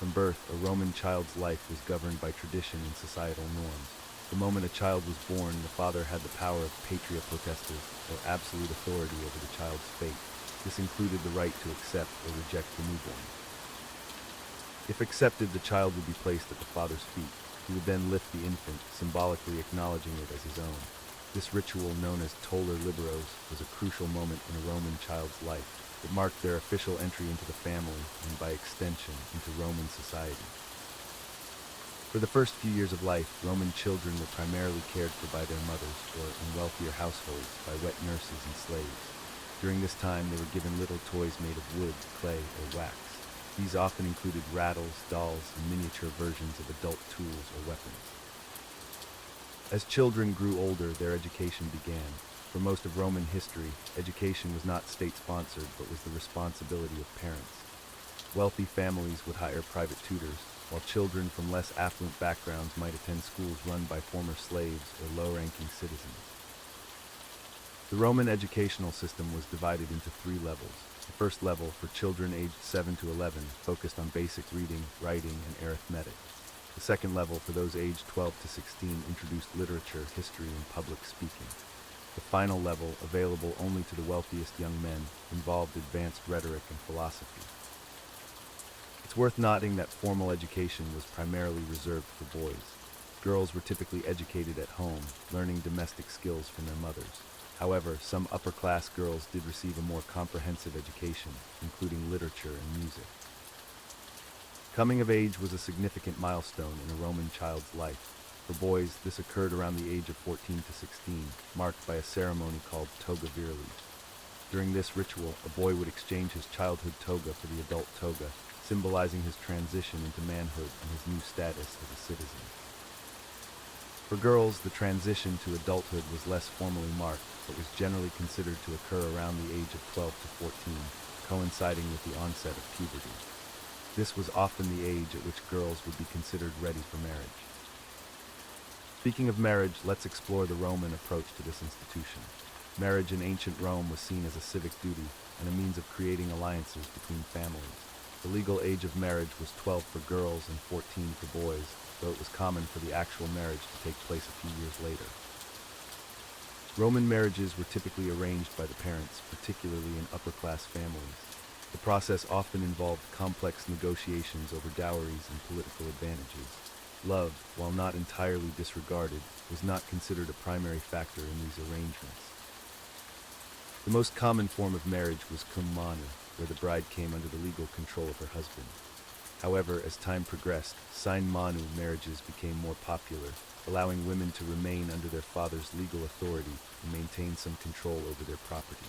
From birth, a Roman child's life was governed by tradition and societal norms. The moment a child was born, the father had the power of patria potestas, or absolute authority over the child's fate. This included the right to accept or reject the newborn. If accepted, the child would be placed at the father's feet. He would then lift the infant, symbolically acknowledging it as his own. This ritual, known as toller liberos, was a crucial moment in a Roman child's life. It marked their official entry into the family, and by extension, into Roman society. For the first few years of life, Roman children were primarily cared for by their mothers, or in wealthier households, by wet nurses and slaves. During this time, they were given little toys made of wood, clay, or wax. These often included rattles, dolls, and miniature versions of adult tools or weapons. As children grew older, their education began. For most of Roman history, education was not state-sponsored, but was the responsibility of parents. Wealthy families would hire private tutors, while children from less affluent backgrounds might attend schools run by former slaves or low-ranking citizens. The Roman educational system was divided into 3 levels. The first level, for children aged 7 to 11, focused on basic reading, writing, and arithmetic. The second level, for those aged 12 to 16, introduced literature, history, and public speaking. The final level, available only to the wealthiest young men, involved advanced rhetoric and philosophy. It's worth noting that formal education was primarily reserved for boys. Girls were typically educated at home, learning domestic skills from their mothers. However, some upper-class girls did receive a more comprehensive education, including literature and music. Coming of age was a significant milestone in a Roman child's life. For boys, this occurred around the age of 14 to 16, marked by a ceremony called toga virilis. During this ritual, a boy would exchange his childhood toga for the adult toga, symbolizing his transition into manhood and his new status as a citizen. For girls, the transition to adulthood was less formally marked, but was generally considered to occur around the age of 12 to 14, coinciding with the onset of puberty. This was often the age at which girls would be considered ready for marriage. Speaking of marriage, let's explore the Roman approach to this institution. Marriage in ancient Rome was seen as a civic duty and a means of creating alliances between families. The legal age of marriage was 12 for girls and 14 for boys, though it was common for the actual marriage to take place a few years later. Roman marriages were typically arranged by the parents, particularly in upper-class families. The process often involved complex negotiations over dowries and political advantages. Love, while not entirely disregarded, was not considered a primary factor in these arrangements. The most common form of marriage was cum manu, where the bride came under the legal control of her husband. However, as time progressed, sine manu marriages became more popular, allowing women to remain under their father's legal authority and maintain some control over their property.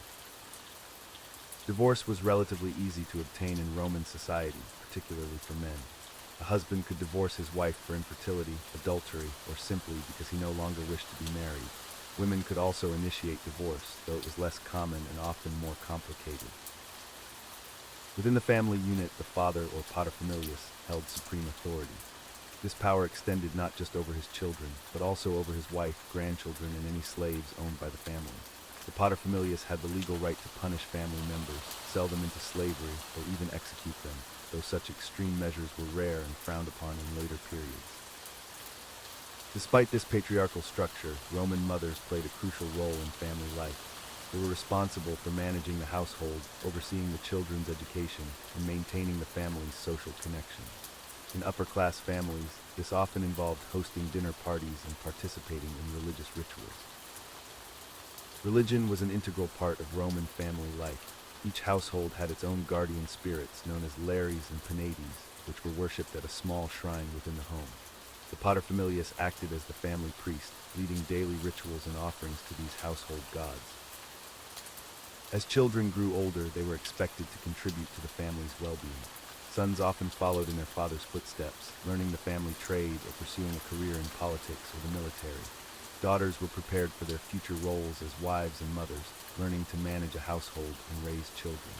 Divorce was relatively easy to obtain in Roman society, particularly for men. A husband could divorce his wife for infertility, adultery, or simply because he no longer wished to be married. Women could also initiate divorce, though it was less common and often more complicated. Within the family unit, the father, or paterfamilias, held supreme authority. This power extended not just over his children, but also over his wife, grandchildren, and any slaves owned by the family. The paterfamilias had the legal right to punish family members, sell them into slavery, or even execute them, though such extreme measures were rare and frowned upon in later periods. Despite this patriarchal structure, Roman mothers played a crucial role in family life. They were responsible for managing the household, overseeing the children's education, and maintaining the family's social connections. In upper-class families, this often involved hosting dinner parties and participating in religious rituals. Religion was an integral part of Roman family life. Each household had its own guardian spirits, known as lares and penates, which were worshipped at a small shrine within the home. The paterfamilias acted as the family priest, leading daily rituals and offerings to these household gods. As children grew older, they were expected to contribute to the family's well-being. Sons often followed in their father's footsteps, learning the family trade or pursuing a career in politics or the military. Daughters were prepared for their future roles as wives and mothers, learning to manage a household and raise children.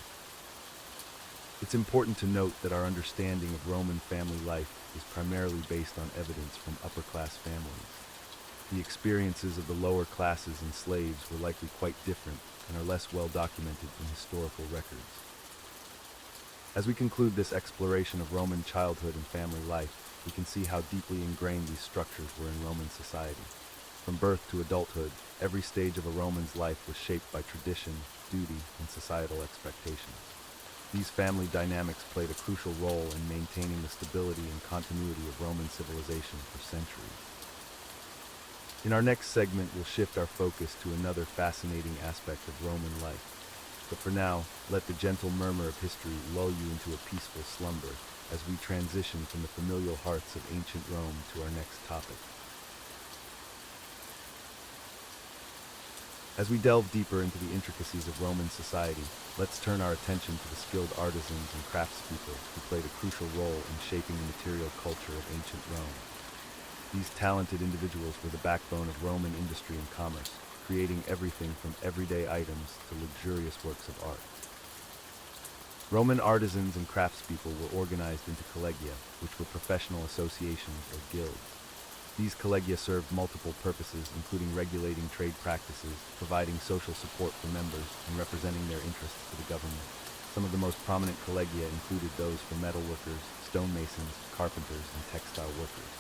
It's important to note that our understanding of Roman family life is primarily based on evidence from upper-class families. The experiences of the lower classes and slaves were likely quite different and are less well documented in historical records. As we conclude this exploration of Roman childhood and family life, we can see how deeply ingrained these structures were in Roman society. From birth to adulthood, every stage of a Roman's life was shaped by tradition, duty, and societal expectations. These family dynamics played a crucial role in maintaining the stability and continuity of Roman civilization for centuries. In our next segment, we'll shift our focus to another fascinating aspect of Roman life. But for now, let the gentle murmur of history lull you into a peaceful slumber as we transition from the familial hearths of ancient Rome to our next topic. As we delve deeper into the intricacies of Roman society, let's turn our attention to the skilled artisans and craftspeople who played a crucial role in shaping the material culture of ancient Rome. These talented individuals were the backbone of Roman industry and commerce, creating everything from everyday items to luxurious works of art. Roman artisans and craftspeople were organized into collegia, which were professional associations or guilds. These collegia served multiple purposes, including regulating trade practices, providing social support for members, and representing their interests to the government. Some of the most prominent collegia included those for metalworkers, stonemasons, carpenters, and textile workers.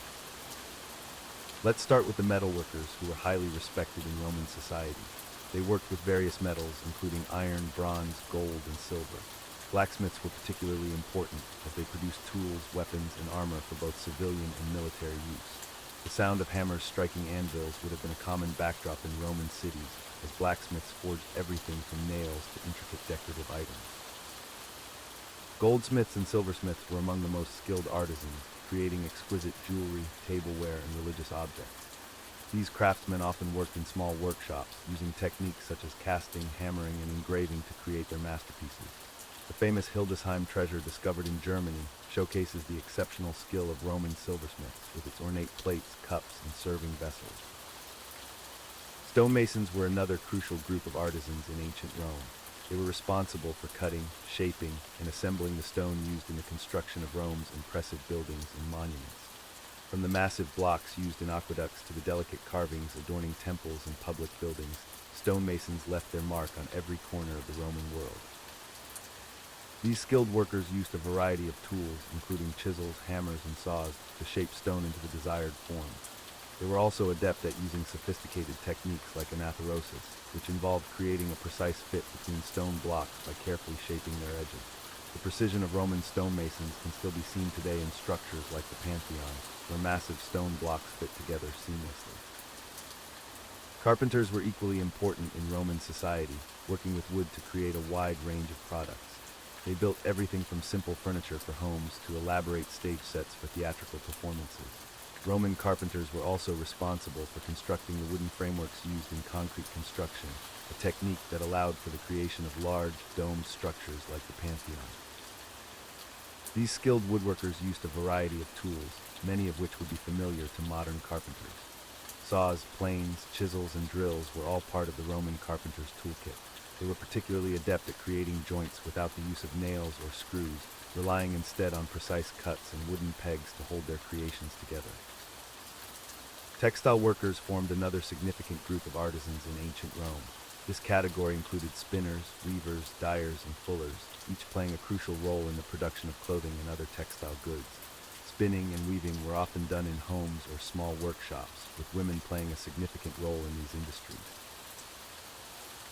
Let's start with the metalworkers, who were highly respected in Roman society. They worked with various metals, including iron, bronze, gold, and silver. Blacksmiths were particularly important, as they produced tools, weapons, and armor for both civilian and military use. The sound of hammers striking anvils would have been a common backdrop in Roman cities, as blacksmiths forged everything from nails to intricate decorative items. Goldsmiths and silversmiths were among the most skilled artisans, creating exquisite jewelry, tableware, and religious objects. These craftsmen often worked in small workshops, using techniques such as casting, hammering, and engraving to create their masterpieces. The famous Hildesheim treasure discovered in Germany showcases the exceptional skill of Roman silversmiths with its ornate plates, cups, and serving vessels. Stonemasons were another crucial group of artisans in ancient Rome. They were responsible for cutting, shaping, and assembling the stone used in the construction of Rome's impressive buildings and monuments. From the massive blocks used in aqueducts to the delicate carvings adorning temples and public buildings, stonemasons left their mark on every corner of the Roman world. These skilled workers used a variety of tools, including chisels, hammers, and saws, to shape stone into the desired form. They were also adept at using sophisticated techniques like anathyrosis, which involved creating a precise fit between stone blocks by carefully shaping their edges. The precision of Roman stonemasons can still be seen today in structures like the Pantheon, where massive stone blocks fit together seamlessly. Carpenters were equally important in Roman society, working with wood to create a wide range of products. They built everything from simple furniture for homes to elaborate stage sets for theatrical performances. Roman carpenters were also responsible for constructing the wooden frameworks used in concrete construction, a technique that allowed for the creation of large, domed structures like the Pantheon. These skilled woodworkers used a variety of tools, many of which would be familiar to modern carpenters. Saws, planes, chisels, and drills were all part of the Roman carpenter's toolkit. They were particularly adept at creating joints without the use of nails or screws, relying instead on precise cuts and wooden pegs to hold their creations together. Textile workers formed another significant group of artisans in ancient Rome. This category included spinners, weavers, dyers, and fullers, each playing a crucial role in the production of clothing and other textile goods. Spinning and weaving were often done in homes or small workshops, with women playing a significant role in these industries.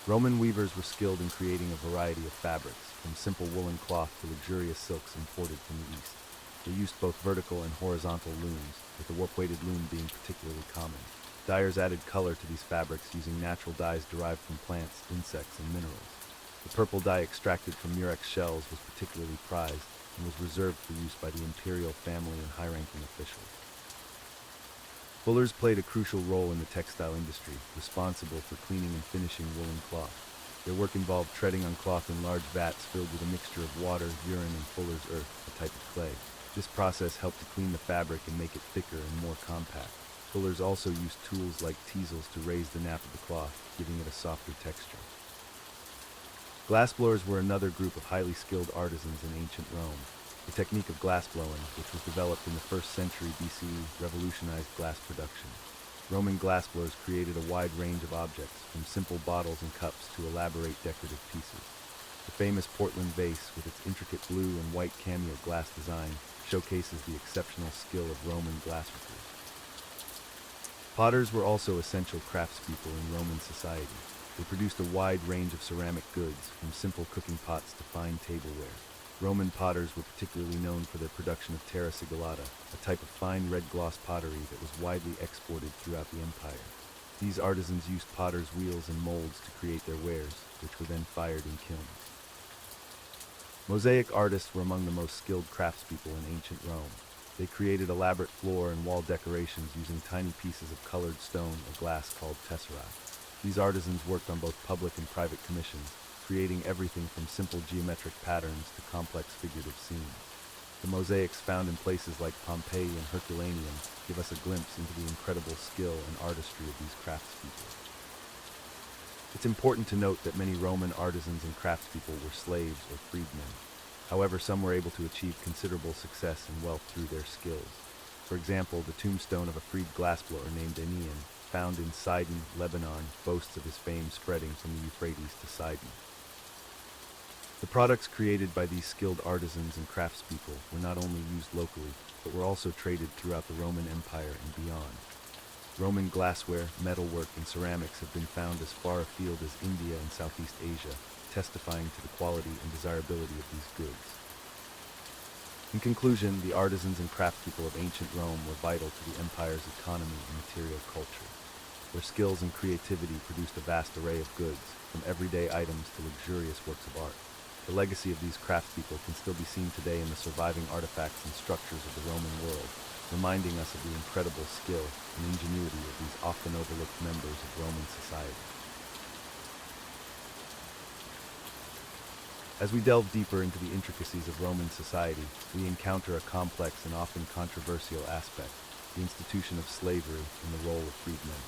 Roman weavers were skilled in creating a variety of fabrics, from simple woolen cloth to luxurious silks imported from the East. They used both vertical and horizontal looms, with the warp-weighted loom being particularly common. Dyers added color to these fabrics using natural dyes derived from plants, insects, and minerals. The purple dye extracted from murex shells was particularly prized and was reserved for use by the imperial family and high-ranking officials. Fullers played a crucial role in the textile industry, responsible for cleaning and finishing woolen cloth. Their work involved treading on cloth in large vats filled with a mixture of water, urine, and fuller's earth, a type of clay. This process helped to clean the fabric and make it thicker and more compact. Fullers also used tools like teasels to raise the nap of the cloth, giving it a softer texture. Glassblowers were another group of highly skilled artisans in ancient Rome. The technique of glassblowing, which was developed in the 1st century BCE, revolutionized glass production. Roman glassblowers created a wide range of objects, from simple bottles and cups to elaborate decorative pieces. The famous Portland vase, with its intricate blue and white cameo glass design, showcases the exceptional skill of Roman glassworkers. Potters were also essential craftspeople in Roman society. They produced a wide range of ceramic goods, from simple cooking pots to fine tableware. Roman potters were particularly known for their production of terra sigillata, a type of fine red gloss pottery that was widely exported throughout the empire. These artisans used potter's wheels and molds to create their wares, which were then fired in kilns. Mosaic artists were among the most skilled craftspeople in ancient Rome. They created elaborate floor and wall decorations using tiny pieces of colored stone or glass called tesserae. These artisans worked on both public and private commissions, creating everything from simple geometric patterns to complex figurative scenes. The mosaics found in places like Pompeii and Herculaneum give us a glimpse into the incredible skill and artistry of these craftspeople. It's important to note that many Roman artisans and craftspeople were slaves or freedmen. However, some were able to achieve considerable success and wealth through their skills. For example, the tombstone of a freed glassblower named Ennion, found in Sidon, Lebanon, boasts of his fame spreading from the Euphrates to Sidon. The products created by these skilled artisans and craftspeople were not only used locally, but were also traded throughout the Roman Empire and beyond. Roman glassware, metalwork, and ceramics have been found as far afield as India and Southeast Asia, testifying to the quality and desirability of these goods. In conclusion, the artisans and craftspeople of ancient Rome were vital to the empire's economy and material culture. Their skills and creativity produced a vast array of goods, from everyday items to luxurious works of art. The legacy of these craftspeople can still be seen today in the surviving artifacts and structures of the Roman world, reminding us of the incredible skill and ingenuity of these often overlooked members of Roman society. As we delve deeper into the intricacies of Roman society, we encounter a complex and often controversial aspect, the institution of slavery and the role of freedmen.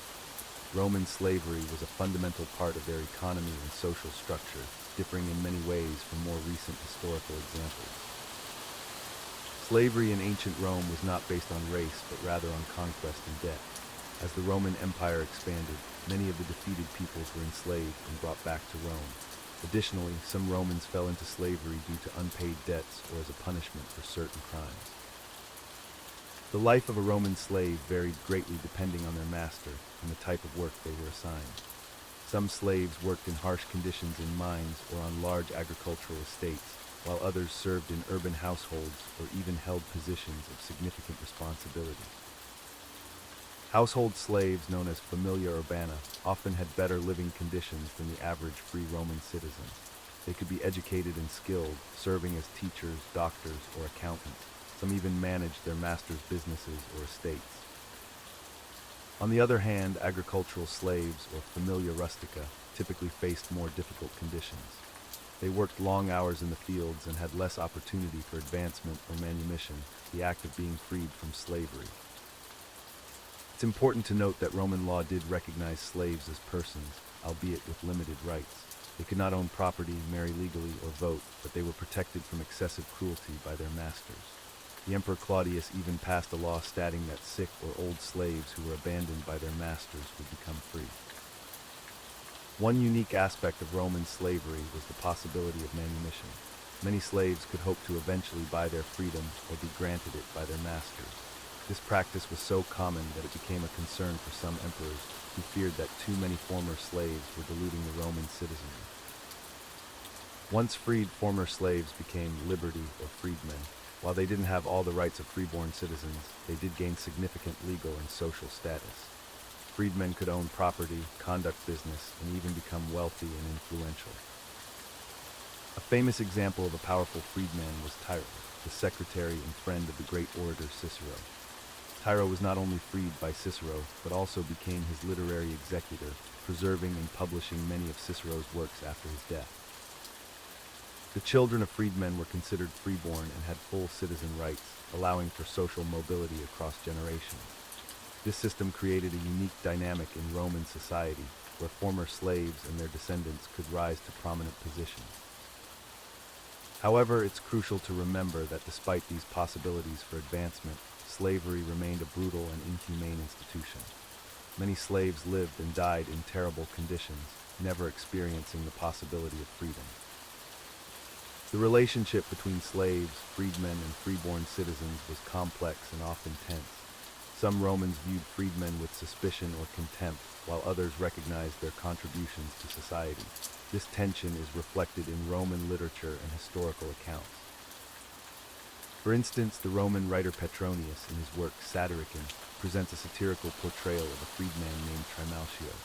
Roman slavery was a fundamental part of their economy and social structure, differing in many ways from more recent historical examples. Slavery in ancient Rome was not based on race, but rather on conquest and debt. As the Roman Empire expanded, many of the defeated peoples were enslaved and brought back to Rome. Additionally, some Romans fell into slavery due to unpaid debts or as a punishment for certain crimes. The life of a Roman slave varied greatly depending on their master and the type of work they were assigned. Some slaves worked in harsh conditions in mines or on large agricultural estates, while others served in urban households or even held positions of significant responsibility. Household slaves, known as familia urbana, often had better living conditions than the average free Roman citizen. They could be educated and skilled, serving as teachers, doctors, or accountants. Some even managed their masters' businesses or estates. On the other hand, agricultural slaves, or familia rustica, typically faced more difficult conditions. They worked long hours in the fields and had less opportunity for advancement or manumission, the act of being freed from slavery. It's important to note that Roman law did recognize slaves as persons, albeit with limited rights. They could not own property, marry legally, or vote, but they were protected from excessive cruelty by their masters. The Emperor Claudius even passed a law stating that sick or old slaves who were abandoned by their masters would become free. One unique aspect of Roman slavery was the possibility of manumission. Many slaves could hope to eventually buy their freedom or be granted it by their masters. This practice was so common that it became a concern for some emperors who feared that too many former slaves were diluting the Roman citizenry. Once freed, former slaves became liberty or freedmen. While they didn't have all the rights of freeborn citizens, they did gain significant legal and social status. Freedmen could own property, conduct business, and even become wealthy and influential. A famous example of a powerful freedman was Tiro, the secretary and friend of the great orator Cicero. Tiro was not only freed by Cicero, but also became his literary executor, preserving and publishing many of Cicero's works after his death. The children of freedmen were considered freeborn and had full citizen rights, allowing for social mobility across generations. This system created a unique dynamic in Roman society, where former slaves and their descendants could rise to prominent positions. However, it's crucial to remember that despite these possibilities for advancement, slavery remained a brutal and inhumane institution. Many slaves lived and died in terrible conditions, never experiencing the possibility of freedom. The relationship between slaves, freedmen, and freeborn citizens was complex and often tense. Some Romans viewed freedmen with suspicion or contempt, while others recognized their contributions to society. This tension is reflected in Roman literature and historical accounts. For instance, the Roman writer Petronius, in his work Satyricon, presents a satirical portrayal of a freedman named Trimalchio.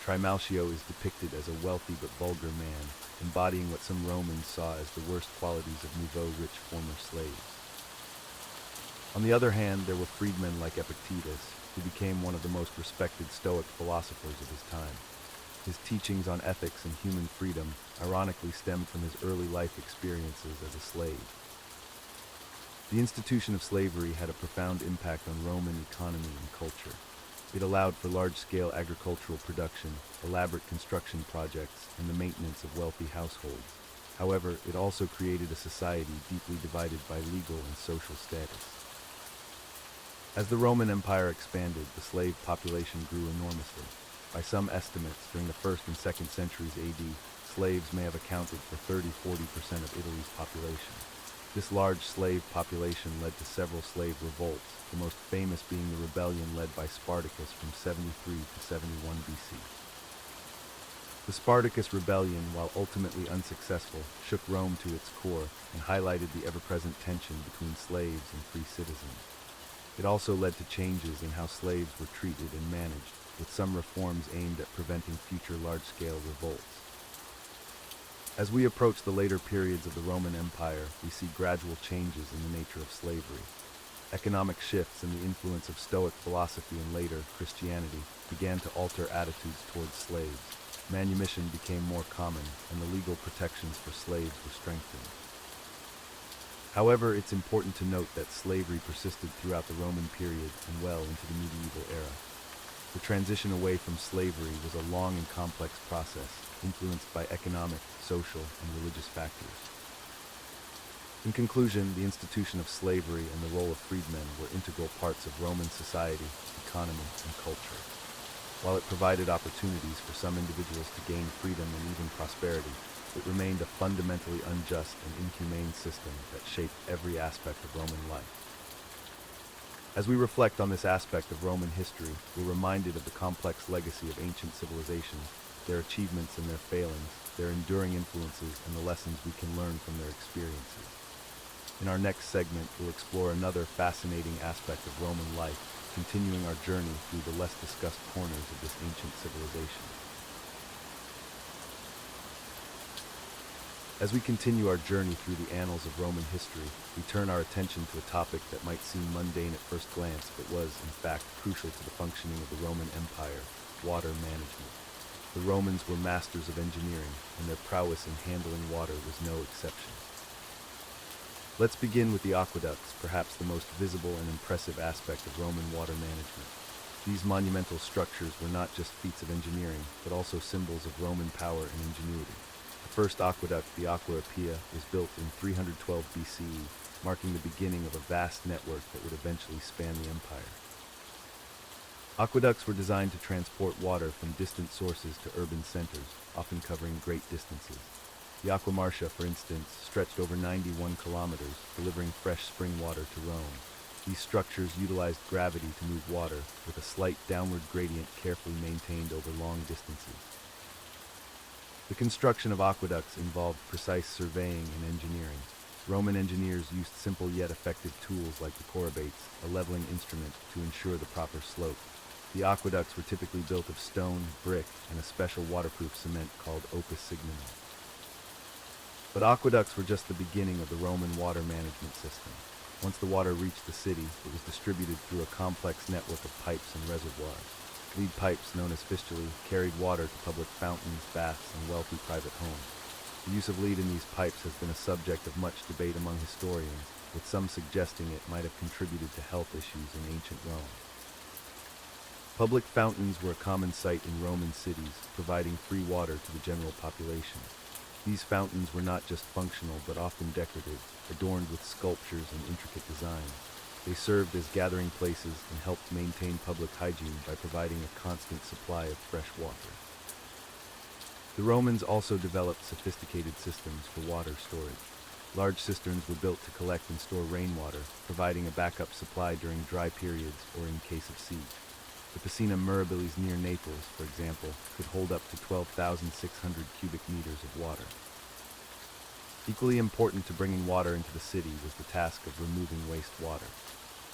Trimalchio is depicted as a wealthy but vulgar man, embodying what some Romans saw as the worst qualities of nouveau rich former slaves. On the other hand, there were freedmen like Epictetus, who became one of the most respected Stoic philosophers of his time. His teachings on ethics and human freedom ironically stemmed from his early life experiences as a slave. The institution of slavery had a profound impact on Roman economy and culture. It allowed for large-scale agricultural production, elaborate construction projects, and the maintenance of wealthy households. However, it also created a society deeply divided by legal and social status. As the Roman Empire expanded, the slave population grew enormously. By some estimates, during the 1st and 2nd centuries AD, slaves may have accounted for 30–40% of Italy's population. This large slave population led to several slave revolts, the most famous being the rebellion led by Spartacus from 73 to 71 BC. The Spartacus rebellion, while ultimately unsuccessful, shook Rome to its core and highlighted the ever-present tension between slaves and free citizens. It also led to changes in how slaves were treated and managed, with some reforms aimed at preventing future large-scale revolts. As we approach the later periods of the Roman Empire, we see gradual changes in the nature of slavery. Economic shifts and the influence of Stoic philosophy and later Christianity began to alter attitudes towards slaves. Manumission became more common, and the legal protections for slaves were strengthened. However, it's important to note that slavery persisted throughout the Roman period and well into the medieval era. The transition away from slavery was a long and complex process, influenced by economic, social, and religious factors. In conclusion, the institution of slavery and the role of freedmen were integral parts of Roman society, economy, and culture. While it provided opportunities for some individuals to gain freedom and even prosperity, it remained a fundamentally unjust and inhumane system that shaped every aspect of Roman life. As we reflect on this aspect of Roman history, we're reminded of the complex legacy of ancient civilizations, their achievements and their failings, their enduring influences, and the lessons we can learn from their experiences. In our next segment, we'll explore another fascinating aspect of Roman life, continuing our journey through the less discussed corners of this ancient civilization. As we continue our journey through the annals of Roman history, we turn our attention to a topic that might seem mundane at first glance, but was, in fact, crucial to the functioning of the Roman Empire: water management. The Romans were masters of engineering, and their prowess in handling water was no exception. Let's begin with the aqueducts, perhaps the most visible and impressive aspect of Roman water management. These monumental structures were not just feats of engineering, but also symbols of Roman power and ingenuity. The first aqueduct, the Aqua Appia, was built in 312 BCE, marking the beginning of a vast network that would eventually span the empire. Aqueducts were designed to transport water from distant sources to urban centers, often covering great distances. The Aqua Marcia, for instance, stretched over 91 kilometers, delivering fresh spring water to Rome. These structures utilized gravity to move water, with a slight downward gradient carefully maintained over long distances. The construction of aqueducts involved precise surveying and engineering. Roman engineers used simple yet effective tools like the corybates, a leveling instrument, to ensure the proper slope. The aqueducts were typically built of stone, brick, and a special waterproof cement called opus signum. But aqueducts were just the beginning of the Roman water management system. Once the water reached the city, it was distributed through a complex network of pipes and reservoirs. Lead pipes, known as fistulae, carried water to public fountains, baths, and wealthy private homes. The use of lead in these pipes has been a subject of much debate among historians, with some suggesting it might have contributed to health issues in ancient Rome. Public fountains were a common sight in Roman cities, providing free water to the general population. These fountains were not just functional, but often decorative, adorned with sculptures and intricate designs. They served as gathering places and helped maintain public hygiene by providing a constant supply of fresh water. The Romans also developed sophisticated systems for water storage. Large cisterns were built to collect and store rainwater, providing a backup supply during dry periods or in case of siege. The Piscina Mirabilis near Naples, for example, could hold up to 12,600 cubic meters of water. Equally important to bringing water into the city was the task of removing wastewater.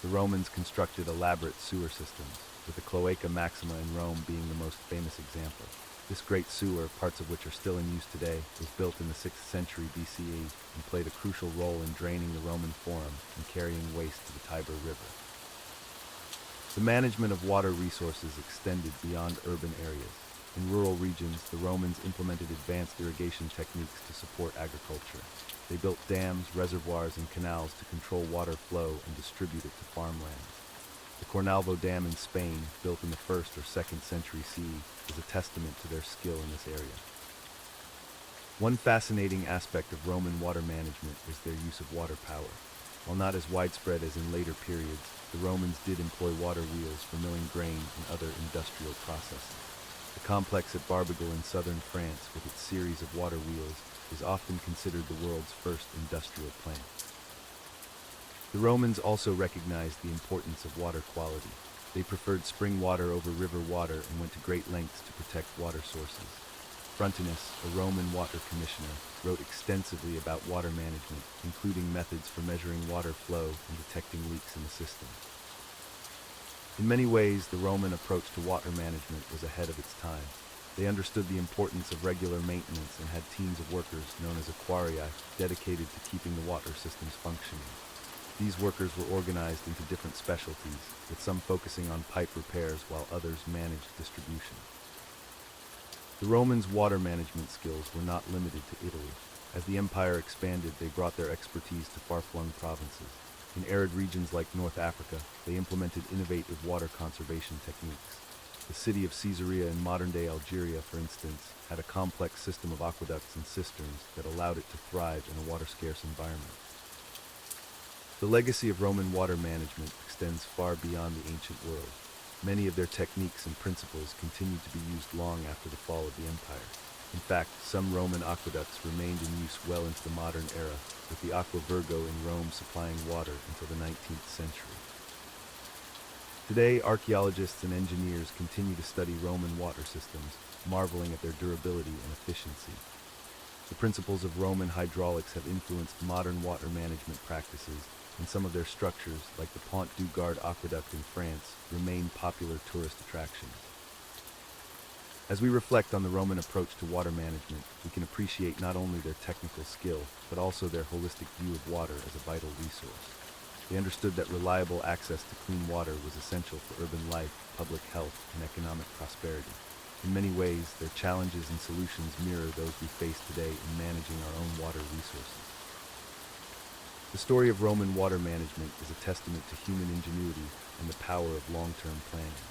The Romans constructed elaborate sewer systems, with the Cloaca Maxima in Rome being the most famous example. This great sewer, parts of which are still in use today, was built in the 6th century BCE and played a crucial role in draining the Roman Forum and carrying waste to the Tiber River. The management of water resources extended beyond urban areas. In rural regions, the Romans implemented advanced irrigation techniques to support agriculture. They built dams, reservoirs, and canals to control water flow and distribute it to farmlands. The Cornalvo Dam in Spain, built in the 1st or 2nd century CE, is a testament to their skill in this area. One fascinating aspect of Roman water management was their use of water power. While not as widespread as in later periods, the Romans did employ water wheels for milling grain and other industrial processes. The complex at Barbegal in southern France, with its series of water wheels, is often considered the world's first industrial plant. The Romans also recognized the importance of water quality. They preferred spring water over river water and went to great lengths to protect water sources. Frontinus, a Roman water commissioner, wrote extensively about water management, including methods for measuring water flow and detecting leaks in the system. In many ways, the Roman approach to water management was ahead of its time. They understood the importance of regular maintenance and had teams of workers, known as aquarii, dedicated to keeping the water systems functioning. These workers were organized into different specialties, with some focusing on pipe repairs while others managed distribution. The Romans' water management skills were not limited to Italy. As the empire expanded, they brought their expertise to far-flung provinces. In arid regions like North Africa, they implemented innovative water conservation techniques. The city of Caesarea in modern-day Algeria, for instance, had a complex system of aqueducts and cisterns that allowed it to thrive in a water-scarce environment. The legacy of Roman water management extends far beyond the ancient world. Many of their techniques and principles continued to be used long after the fall of the empire. In fact, some Roman aqueducts remained in use well into the modern era, with the Aqua Virgo in Rome supplying water until the 19th century. Today, archaeologists and engineers continue to study Roman water systems, marveling at their durability and efficiency. The principles of Roman hydraulics have influenced modern water management practices, and some of their structures, like the Pont du Gard aqueduct in France, remain popular tourist attractions. As we reflect on the Roman approach to water management, we can appreciate not only their technical skill, but also their holistic view of water as a vital resource. They understood that reliable access to clean water was essential for urban life, public health, and economic prosperity. In many ways, their challenges and solutions mirror those we face today in managing our own water resources. The story of Roman water management is a testament to human ingenuity and the power of long-term planning.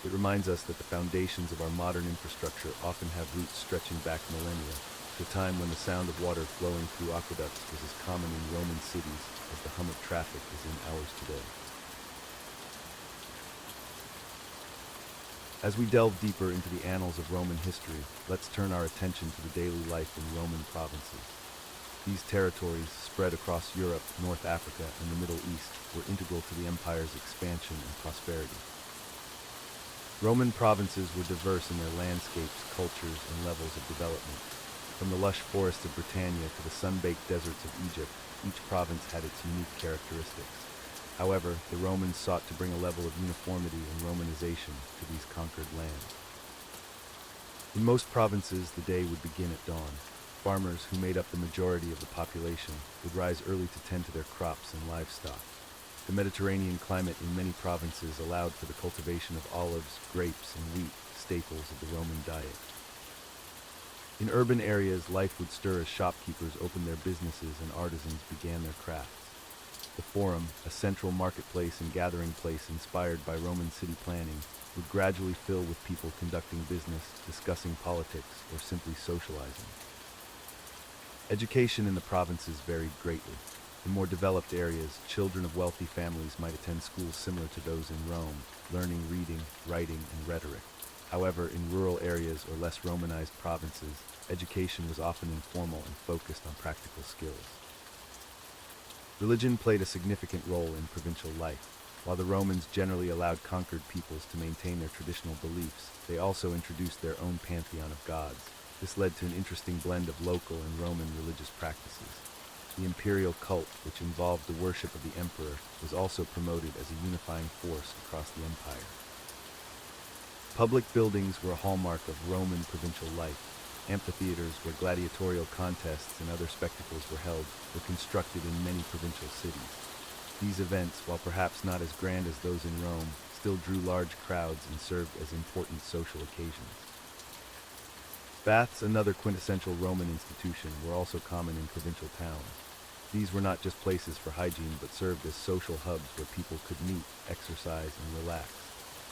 It reminds us that the foundations of our modern infrastructure often have roots stretching back millennia, to a time when the sound of water flowing through aqueducts was as common in Roman cities as the hum of traffic is in ours today. As we delve deeper into the annals of Roman history, let's turn our attention to the daily life in Roman provinces. These territories, spread across Europe, North Africa, and the Middle East, were integral to the empire's expansion and prosperity. Roman provinces were diverse in their landscapes, cultures, and levels of development. From the lush forests of Britannia to the sun-baked deserts of Egypt, each province had its unique characteristics. However, the Romans sought to bring a level of uniformity and Romanization to these conquered lands. In most provinces, the day would begin at dawn. Farmers, who made up the majority of the population, would rise early to tend to their crops and livestock. The Mediterranean climate in many provinces allowed for the cultivation of olives, grapes, and wheat, staples of the Roman diet. In urban areas, life would stir as shopkeepers opened their businesses and artisans began their crafts. The Forum, a central marketplace and gathering place inspired by Roman city planning, would gradually fill with people conducting business, discussing politics, or simply socializing. Education in the provinces varied greatly. In more developed areas, children of wealthy families might attend schools similar to those in Rome, learning reading, writing, and rhetoric. However, in rural areas or less Romanized provinces, education was often informal and focused on practical skills. Religion played a significant role in provincial life. While the Romans generally allowed conquered peoples to maintain their traditional beliefs, they also introduced their own pantheon of gods. This led to an interesting blend of local and Roman religious practices. The imperial cult, which involved the worship of the emperor, was also promoted as a unifying force across the empire. Public buildings were a hallmark of Roman provincial life. Amphitheaters, where gladiatorial contests and other spectacles were held, were constructed in many provincial cities. These events, while perhaps not as grand as those in Rome, still drew large crowds and served as important social occasions. Baths, another quintessential Roman institution, were also common in provincial towns. These were not just places for hygiene, but served as social hubs where people could meet, exercise, and relax.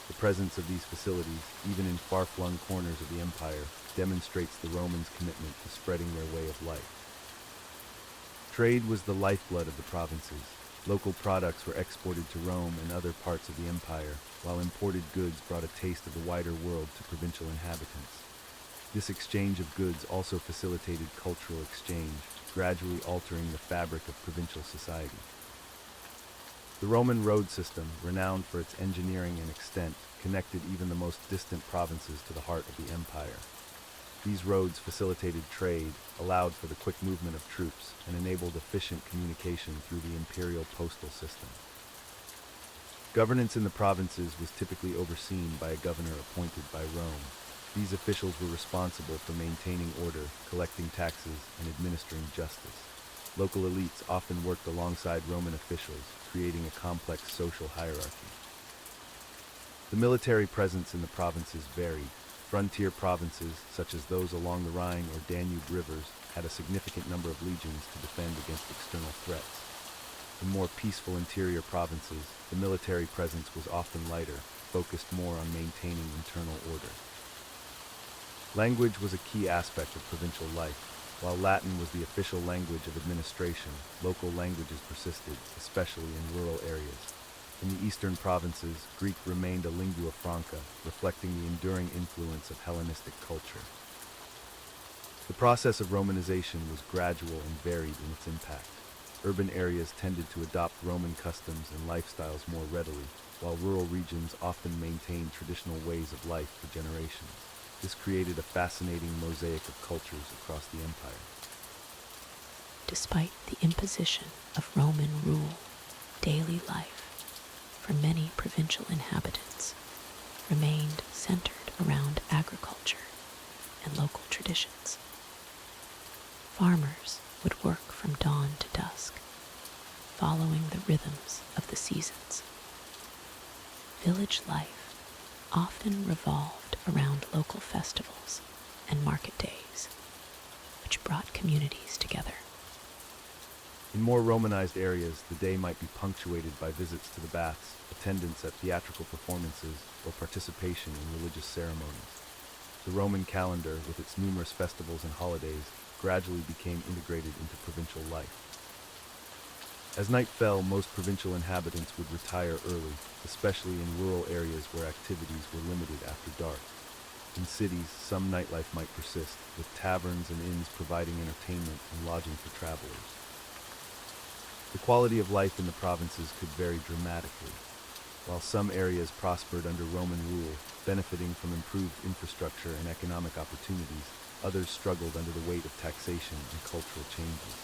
The presence of these facilities, even in far-flung corners of the empire, demonstrates the Romans' commitment to spreading their way of life. Trade was the lifeblood of the provinces. Local products were exported to Rome and other parts of the empire, while imported goods brought a taste of the wider world to provincial inhabitants. This exchange of goods also facilitated cultural exchange, gradually altering the fabric of provincial society. The Roman road system, renowned for its engineering and extent, connected even the most distant provinces to the heart of the empire. These roads facilitated trade, allowed for the quick movement of troops, and enabled efficient communication through the imperial postal system. Governance in the provinces was typically overseen by a governor appointed by Rome. These officials were responsible for maintaining order, collecting taxes, and administering justice. Local elites often worked alongside Roman officials, creating a complex social hierarchy. The military presence in the provinces varied. Frontier provinces, such as those along the Rhine or Danube rivers, had a significant number of legions to defend against external threats. In more peaceful interior provinces, the military presence was often lighter, focused more on maintaining internal order. Language was a key aspect of provincial life. While Latin was the official language of administration, local languages persisted, especially in rural areas. In the eastern provinces, Greek remained a lingua franca, reflecting the enduring influence of Hellenistic culture. The process of Romanization was gradual and varied in its impact. Urban areas tended to adopt Roman customs and lifestyles more readily, while rural regions often maintained traditional ways of life for generations. This created a fascinating mosaic of cultures across the empire. Despite the imposition of Roman rule, daily life for many provincial inhabitants remained centered around agriculture and local traditions. Farmers would work from dawn to dusk, following the rhythms of the seasons. Village life often revolved around local festivals and market days, which brought communities together. In more Romanized areas, the day might be punctuated by visits to the baths, attendance at theatrical performances, or participation in religious ceremonies. The Roman calendar, with its numerous festivals and holidays, gradually became integrated into provincial life. As night fell, most provincial inhabitants would retire early, especially in rural areas where activities were limited after dark. In cities, some nightlife might persist, with taverns and inns providing entertainment and lodging for travelers. The quality of life in the provinces could vary dramatically. While some areas prospered under Roman rule, benefiting from improved infrastructure and economic opportunities, others struggled under the weight of taxation and cultural changes.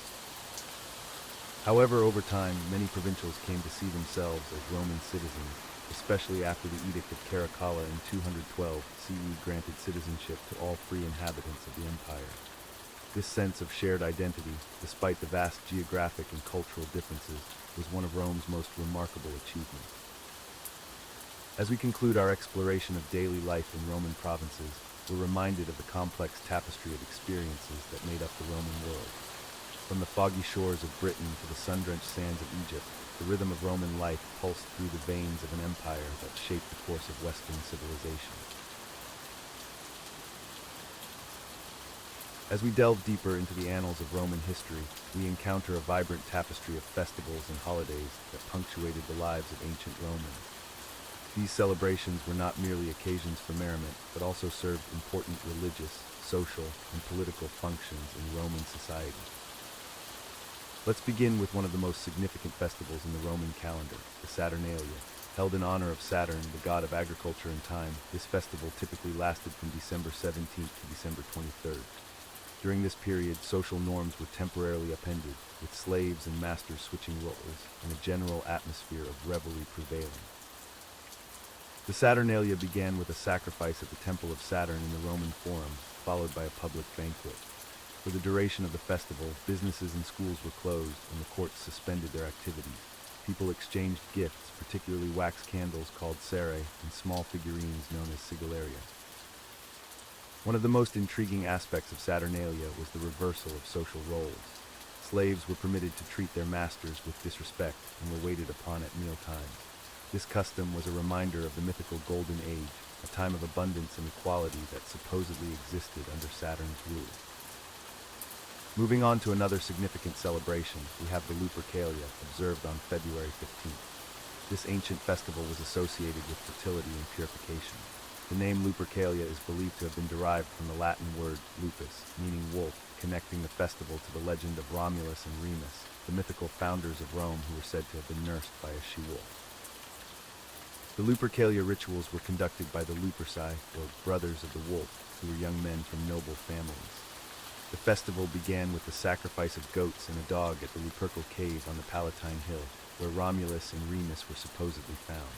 However, over time, many provincials came to see themselves as Roman citizens, especially after the Edict of Caracalla in 212 CE granted citizenship to all free inhabitants of the empire. This sense of shared identity, despite the vast geographic and cultural differences, was one of Rome's most remarkable achievements. As we conclude our exploration of daily life in Roman provinces, we're reminded of the complex tapestry of experiences that made up the Roman world. From the foggy shores of Britain to the sun-drenched sands of Egypt, the rhythm of Roman life pulsed through the veins of an empire that shaped the course of Western civilization. As we delve deeper into the annals of Roman history, we encounter a vibrant tapestry of festivals and holidays that punctuated the lives of ancient Romans. These celebrations were not merely occasions for merriment, but also served important religious, social, and political functions in Roman society. Let's begin with one of the most significant festivals in the Roman calendar, the Saturnalia. Held in honor of Saturn, the god of agriculture and time, this festival typically lasted from December 17th to December 23rd. During this period, social norms were temporarily upended, with slaves and masters switching roles, and a general atmosphere of revelry prevailing. The Saturnalia began with a sacrifice at the Temple of Saturn in the Roman Forum, followed by a public banquet. For the duration of the festival, businesses and schools were closed, and the courts suspended their activities. People exchanged gifts, particularly wax candles called cerae, and small figurines known as sigillaria. One of the most intriguing aspects of Saturnalia was the reversal of social roles. Slaves were permitted to treat their masters with disrespect and were waited upon at mealtimes. This custom was a reminder of the mythical Golden Age, a time of abundance and equality that supposedly existed under Saturn's rule. Moving on to another significant celebration, we have the Lupercalia, observed on February 15th. This ancient festival was associated with fertility and purification. The name Lupercalia is believed to have been derived from the Latin word lupus, meaning wolf, connecting the festival to the legend of Romulus and Remus, the mythical founders of Rome who were said to have been nursed by a she-wolf. The Lupercalia rituals were conducted by the Luperci, or brothers of the wolf, who were young men from noble families. The festival began with the sacrifice of goats and a dog at the Lupercal cave on the Palatine Hill, where Romulus and Remus were supposedly found.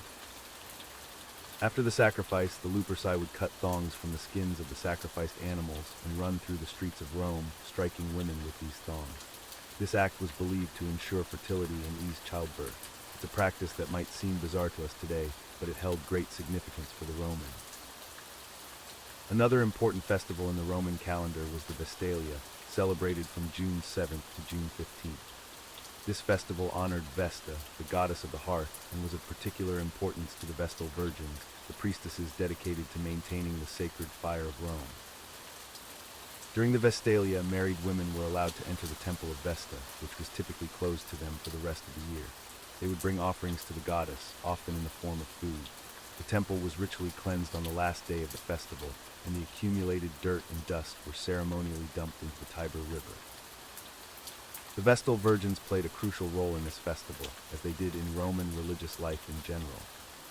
After the sacrifice, the Luperci would cut thongs from the skins of the sacrificed animals and run through the streets of Rome, striking women with these thongs. This act was believed to ensure fertility and ease childbirth. It's a practice that might seem bizarre to us today, but it held great significance for the Romans. Another important festival in the Roman calendar was the Vestalia, celebrated from June 7th to June 15th. This festival honored Vesta, the goddess of the hearth, and was of particular importance to the Vestal Virgins, the priestesses dedicated to maintaining the sacred fire of Rome. During the Vestalia, married women were allowed to enter the temple of Vesta, which was typically closed to them for the rest of the year. They would bring offerings to the goddess, often in the form of food. The temple was ritually cleansed on the last day of the festival, and the accumulated dirt and dust were ceremonially dumped into the Tiber River. The Vestal Virgins played a crucial role in this festival, as they did in Roman religious life in general.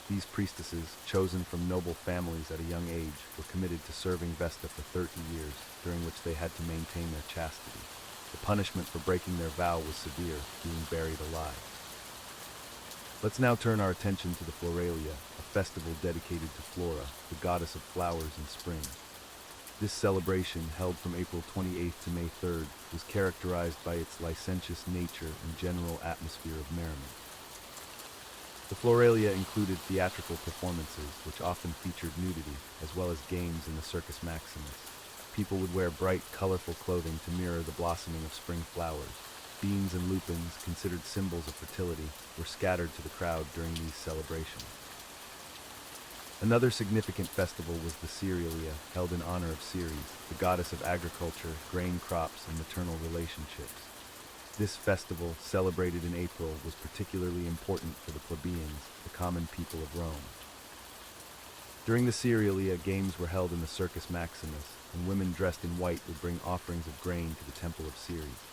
These priestesses, chosen from noble families at a young age, were committed to serving Vesta for 30 years, during which they had to maintain their chastity. The punishment for breaking their vow was severe, being buried alive. Let's now turn our attention to the Floralia, a festival dedicated to Flora, the goddess of flowers and spring. This celebration, held from April 28th to May 3rd, was characterized by its licentious nature and general atmosphere of merriment. The Floralia included theatrical performances, which often featured nudity, as well as games in the Circus Maximus. People would wear bright, colorful clothing to mirror the blossoming of spring flowers. Beans and lupins, considered symbols of fertility, were scattered to the crowd during these celebrations. Another significant festival was the Cerealia, held in honor of Ceres, the goddess of agriculture, grain crops, and maternal relationships. This festival, celebrated in April, was particularly important for the plebeians, the common people of Rome. During the Cerealia, games were held in the Circus Maximus, and women dressed in white would bring offerings of grain to the temple of Ceres.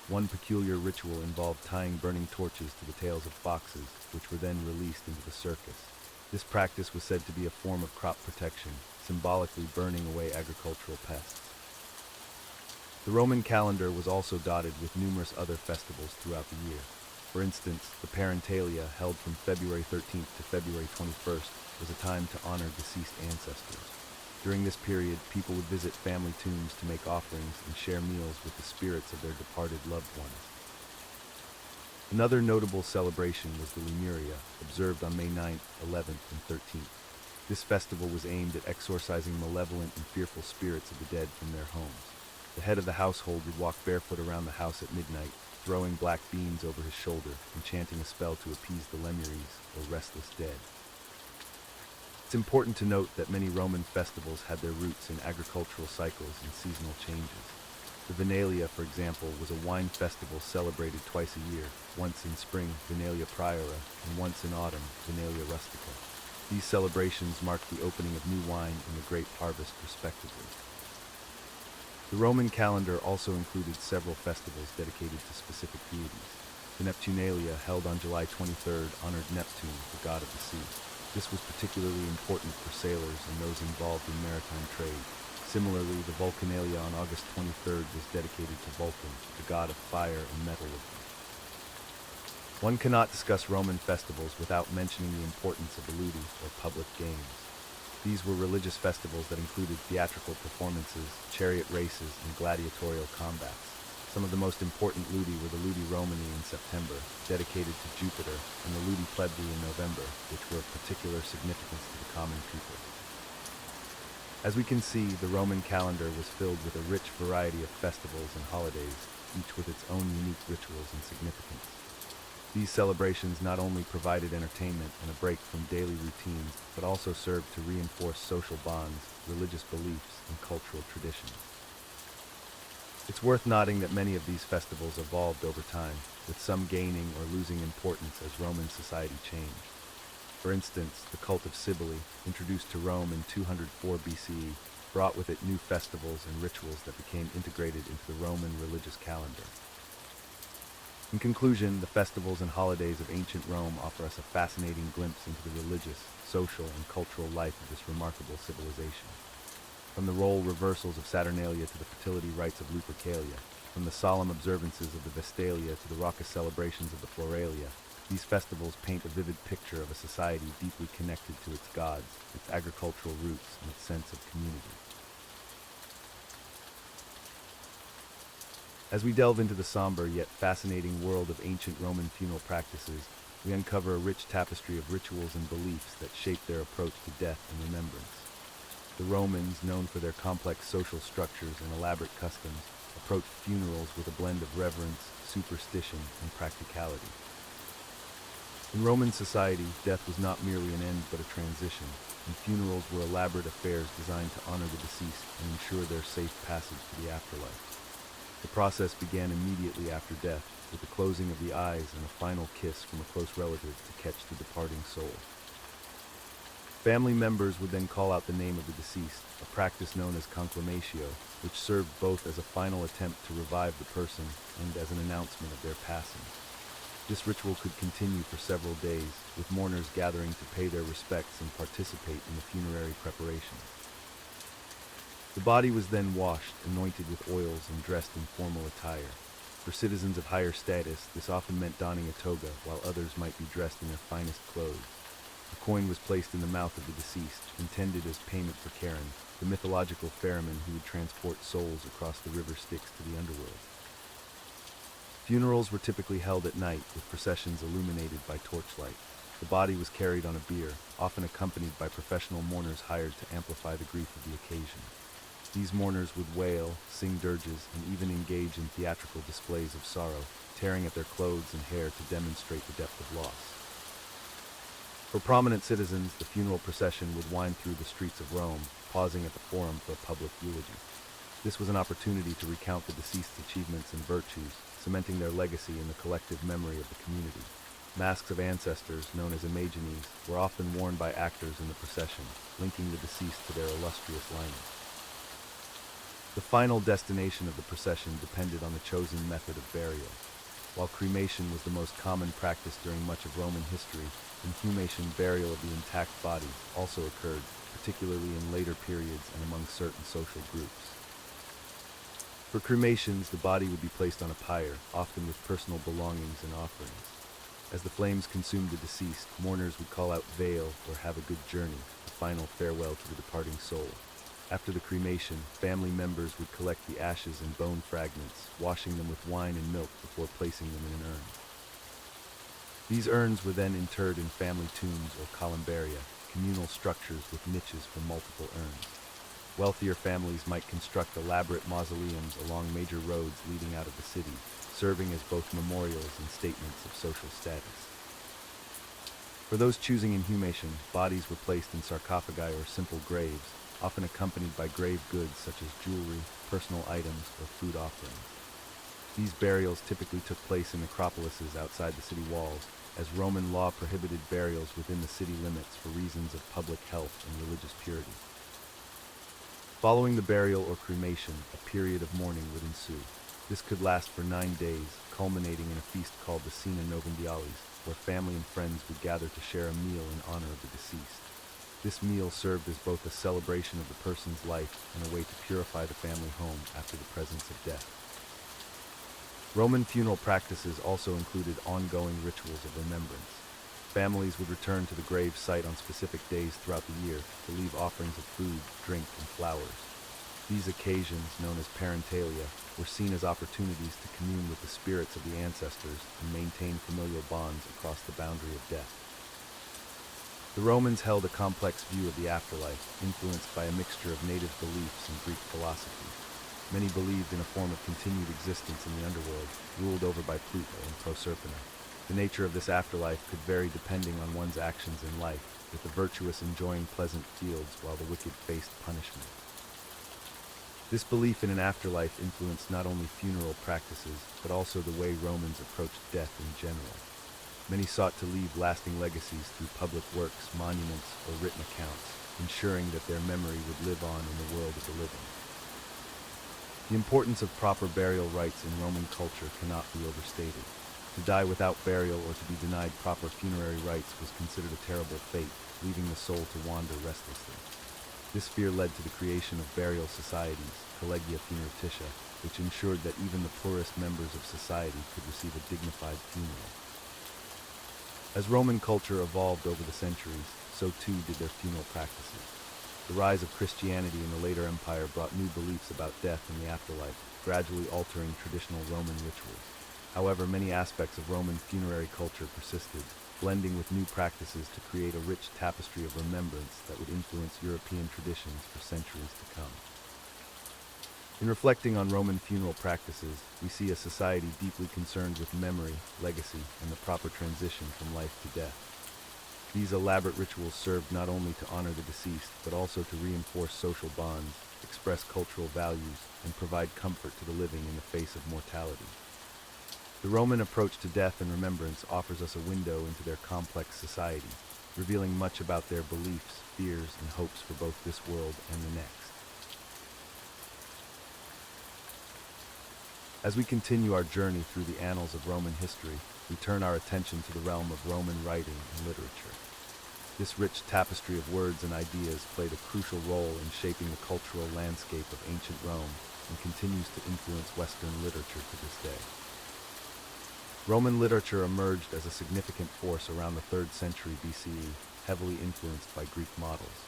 One peculiar ritual involved tying burning torches to the tails of foxes, which were then released into the circus. This practice was said to be a form of crop protection, symbolically burning away agricultural pests. The Roman calendar was also dotted with numerous other festivals throughout the year. For instance, the Parentalia, held from February 13th to February 21st, was a time to honor deceased ancestors. During this period, people would visit family tombs to make offerings and share meals with the spirits of their departed loved ones. Another notable celebration was the Lemuria, observed on May 9th, 11th, and 13th. This festival was aimed at exorcising malevolent and fearful spirits of the dead from their homes. The head of the household would walk barefoot around the house at midnight, throwing black beans over his shoulder and chanting a spell to appease the Lemures, or restless dead. It's important to note that many Roman festivals had their roots in agricultural cycles and seasonal changes. The Venalia, for example, was a wine festival celebrated twice a year, once in spring, Venalia Priora, and once in autumn, Venalia Rustica. These celebrations marked the opening of new wine and the grape harvest respectively. The Roman calendar also included several festivals dedicated to specific deities. The Neptunalia, held on July 23rd, honored Neptune, the god of the sea. This was particularly important for sailors and those involved in maritime trade. Similarly, the Vulcanalia on August 23rd was dedicated to Vulcan, the god of fire and metalworking. One cannot discuss Roman festivals without mentioning the importance of the ludi, or public games. These were religious festivals that included theatrical performances, chariot races, and gladiatorial combats. Some of the most important ludi were the Ludi Romani in September, dedicated to Jupiter, and the Ludi Plebei in November, which were of particular significance to the common people. As we can see, the Roman calendar was filled with a rich variety of festivals and holidays, each with its own unique rituals and significance. These celebrations not only provided entertainment and a break from daily routines, but also served to reinforce social bonds, religious beliefs, and cultural traditions. It's worth noting that many of these festivals evolved over time, with some gaining or losing importance as Roman society changed. For instance, the cult of Cybele, introduced to Rome in 204 BCE, brought with it new festivals and rituals that became integrated into the Roman religious calendar. In conclusion, the festivals and holidays of ancient Rome offer us a fascinating glimpse into the religious, social, and cultural life of this remarkable civilization. From the role reversals of Saturnalia to the fertility rites of Lupercalia, from the solemn observances of the Vestalia to the raucous celebrations of the Floralia, these festivals paint a vivid picture of a society deeply connected to its gods, its agricultural roots, and its sense of community. As we delve into the somber yet fascinating world of ancient Roman funeral practices, we uncover a rich tapestry of rituals and beliefs that shape their approach to death and remembrance. The Romans, known for their complex social structures and elaborate customs, approached funerals with a blend of reverence, superstition, and practicality. In Roman society, death was not merely an end but a transition, and funerals were elaborate affairs designed to honor the deceased and ensure their safe passage to the afterlife. The process began immediately after death, with the closing of the eyes and a final kiss from a close relative to catch the departing soul. Family members would then call out the name of the deceased, a practice known as conclamatio, which served both as a final attempt to revive the person and as an announcement of their passing. This ritual could continue for several days, with mourners gathering to pay their respects and participate in the funerary preparations. The body was then washed, anointed with oils, and dressed in formal attire. For citizens of higher status, this often meant donning a toga, while others might be dressed in their finest clothes. A coin was placed in the mouth of the deceased, intended as payment for Charon, the mythological ferryman who would transport souls across the river Styx to the underworld. Funerals were typically held at night, with processions illuminated by torchlight. The body was carried on a bier, often accompanied by professional mourners hired to amplify the grief of the occasion. These mourners would wail, sing dirges, and even engage in theatrical displays of sorrow, tearing at their clothes and hair to demonstrate the depth of loss. For prominent citizens, the funeral procession would wind through the streets of Rome, pausing at the Forum for a public eulogy. This was an opportunity to recount the deceased's achievements and virtues, cementing their legacy in the collective memory of the community. Masks of ancestors, known as imagines, were often worn by actors in the procession, linking the deceased to their illustrious lineage. The final destination of the procession depended on the chosen method of burial. While cremation was the most common practice during much of Roman history, inhumation, burial of the intact body, also occurred, particularly in later periods and among certain social groups. For cremations, the body would be placed on a pyre, often with personal belongings and offerings. As the flames consumed the deceased, mourners would call out "Veil" or "Have a good journey," a final farewell to the departing soul. After the cremation, family members would collect the ashes and bone fragments, washing them with wine and milk before placing them in an urn. These urns were then interred in family tombs or columbaria, communal structures with niches for multiple urns. Wealthier families might construct elaborate mausoleums along major roads leading out of the city, serving as both memorials and statements of social status. For those choosing inhumation, bodies were placed in sarcophagi or simple graves, often accompanied by grave goods such as jewelry, personal items, or food offerings. These burials typically took place in necropolises outside the city walls, as Roman law prohibited burials within the city limits for reasons of public health and religious purity. Following the burial or cremation, a period of mourning would ensue. This could last for 9 days, culminating in a feast called the Cena Novendialis, where family and friends would gather to share a meal in honor of the deceased. This meal served as both a celebration of the person's life and a way to purify the family home after the presence of death. Roman funeral practices also included ongoing rituals of remembrance. Families would return to the grave site on specific days throughout the year to leave offerings of food, drink, and flowers. These occasions, known as parentalia, were seen as opportunities to commune with the spirits of the ancestors and maintain familial bonds across the boundary of death. The Romans held a complex view of the afterlife, influenced by a mixture of native beliefs and Greek philosophy. Many believed in a form of continued existence in the underworld, ruled over by Pluto and Proserpina. The nature of this afterlife could vary depending on one's actions in life, with the virtuous enjoying pleasant fields while the wicked faced punishment. This belief in an afterlife influenced not only funeral practices, but also the way Romans approached death in general. Many sought to leave lasting legacies through public works, monuments, or written accounts, ensuring that their memory would live on in the world of the living. The importance of proper burial rites in Roman culture cannot be overstated. To die without burial or to be denied proper funerary rites was considered a terrible fate, leaving the soul to wander restlessly. This fear led to the creation of burial societies, collegia funertitia, which ensured that even the poorest members of society could receive a dignified funeral. As Roman culture evolved over the centuries, so too did their funeral practices. The rise of Christianity in the later empire brought new beliefs about death and the afterlife, gradually altering traditional Roman rituals. However, many aspects of Roman funerary culture persisted, blending with new practices to create a rich tapestry of remembrance that would influence European traditions for centuries to come. In reflecting on Roman funeral practices, we see a society deeply concerned with memory, legacy, and the proper transition from life to death. These elaborate rituals served not only to honor the deceased, but also to reinforce social bonds, express cultural values, and provide comfort to the living in the face of mortality. The Roman approach to death and remembrance offers us a window into their complex society, revealing much about their beliefs, fears, and hopes for both this world and the next. As we continue our journey through the annals of Roman history, we turn our attention to the realm of Roman writing and literature. This rich tapestry of words and ideas played a crucial role in shaping the cultural landscape of ancient Rome and continues to influence Western literature to this day. Roman literature emerged as a significant force around the 3rd century BCE, heavily influenced by Greek models.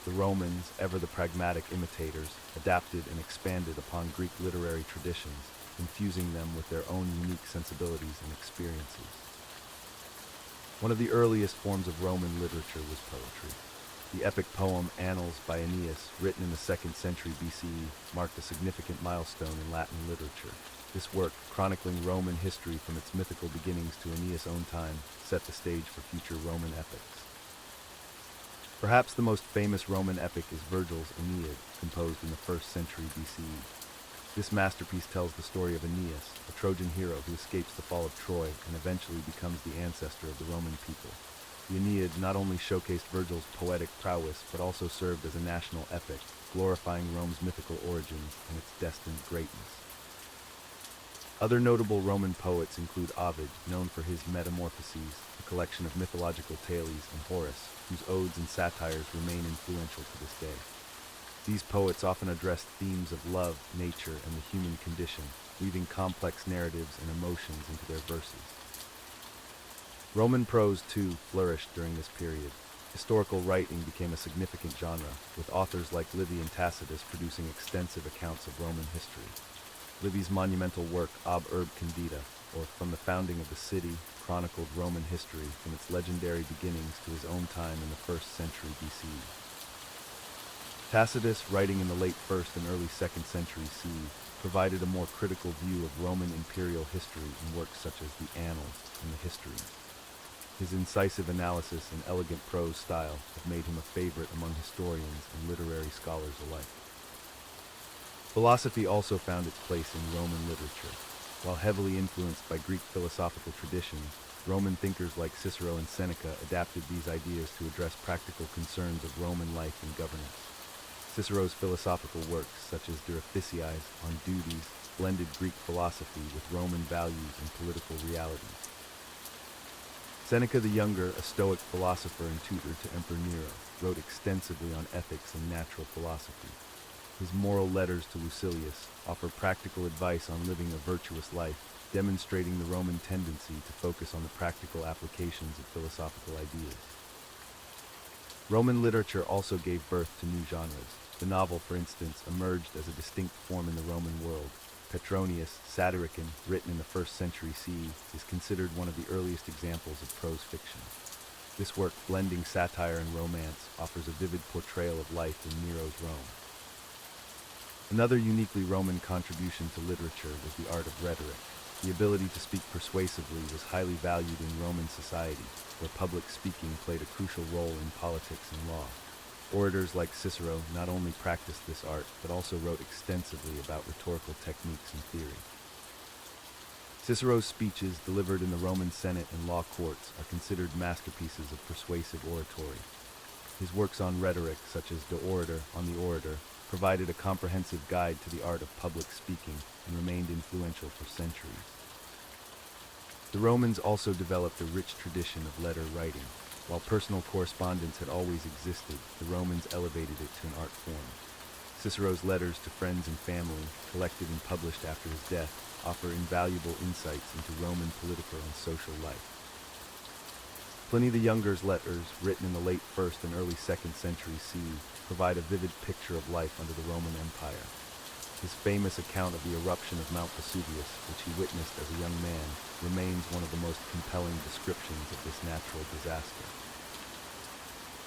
The Romans, ever the pragmatic imitators, adapted and expanded upon Greek literary traditions, infusing them with their own unique sensibilities and experiences. One of the earliest forms of Roman literature was poetry. The epic poem Annals by Aeneas, written in the 2nd century BCE, marked a significant milestone in Latin literature. This work, chronicling Roman history from its mythical beginnings to Aeneas' own time, set the stage for future Roman epics. Perhaps the most famous Roman epic is Virgil's Aeneid, composed in the 1st century BCE. This masterpiece tells the story of Aeneas, a Trojan hero who escapes the fall of Troy and eventually becomes the ancestor of the Roman people. The Aeneid not only showcased Virgil's poetic prowess, but also served as a national epic, glorifying Rome's mythical origins and its destined greatness. Other notable Roman poets include Ovid, known for his Metamorphoses, a collection of mythological tales, and Horace, whose odes and satires remain influential to this day. These poets often addressed themes of love, nature, and the human condition, weaving complex narratives and emotions into their verses. Roman prose, too, flourished during this period. Historical writing became a significant genre, with authors like Livy and Tacitus producing extensive accounts of Roman history. Livy's monumental work, Ob Urb Condita, or From the Founding of the City, chronicled Roman history from its legendary beginnings to his own time in the 1st century BCE. Tacitus, writing in the late 1st and early 2nd century CE, provided a more critical view of Roman imperial history in works such as the Annals and the Histories. His incisive analysis and elegant prose style have made him a favorite among historians and literary scholars alike. Philosophy also found its place in Roman literature. While heavily influenced by Greek philosophical traditions, Roman thinkers like Cicero and Seneca adapted these ideas to address practical concerns of Roman life and governance. Cicero's philosophical works, such as De Officiis on duties, blended Greek philosophy with Roman values and political realities. Seneca the Younger, a Stoic philosopher and tutor to Emperor Nero, wrote extensively on ethics and natural philosophy. His moral letters to Lucilius offer practical advice on living a virtuous life, demonstrating the Roman tendency to focus on the practical applications of philosophical ideas. Roman literature also gave birth to new genres. The novel, for instance, emerged as a distinct form in the Roman world. Petronius, Satyricon, written in the 1st century CE, is considered one of the earliest examples of prose fiction. This work, blending satire and romance, offers a vivid portrayal of life in Nero's Rome. Another uniquely Roman contribution to literature was the art of rhetoric. The ability to speak persuasively was highly valued in Roman society, where public speaking played a crucial role in politics and law. Orators like Cicero not only practiced this art, but also wrote extensively about rhetorical techniques and theory. Cicero's speeches, delivered in the Roman Senate and law courts, are considered masterpieces of persuasive oratory. His works on rhetoric, such as De Orator on the Orator, provided a comprehensive guide to the art of public speaking and remained influential for centuries. The Romans also developed a rich tradition of letter writing. While personal correspondence had always existed, the Romans elevated it to an art form. Cicero's letters to friends and family, collected and published after his death, offer invaluable insights into Roman political and social life. Pliny the Younger's letters, written in the late 1st and early 2nd century CE, provide a vivid picture of life under the Roman Empire. His famous account of the eruption of Mount Vesuvius, which he witnessed as a young man, remains one of the most compelling descriptions of this natural disaster.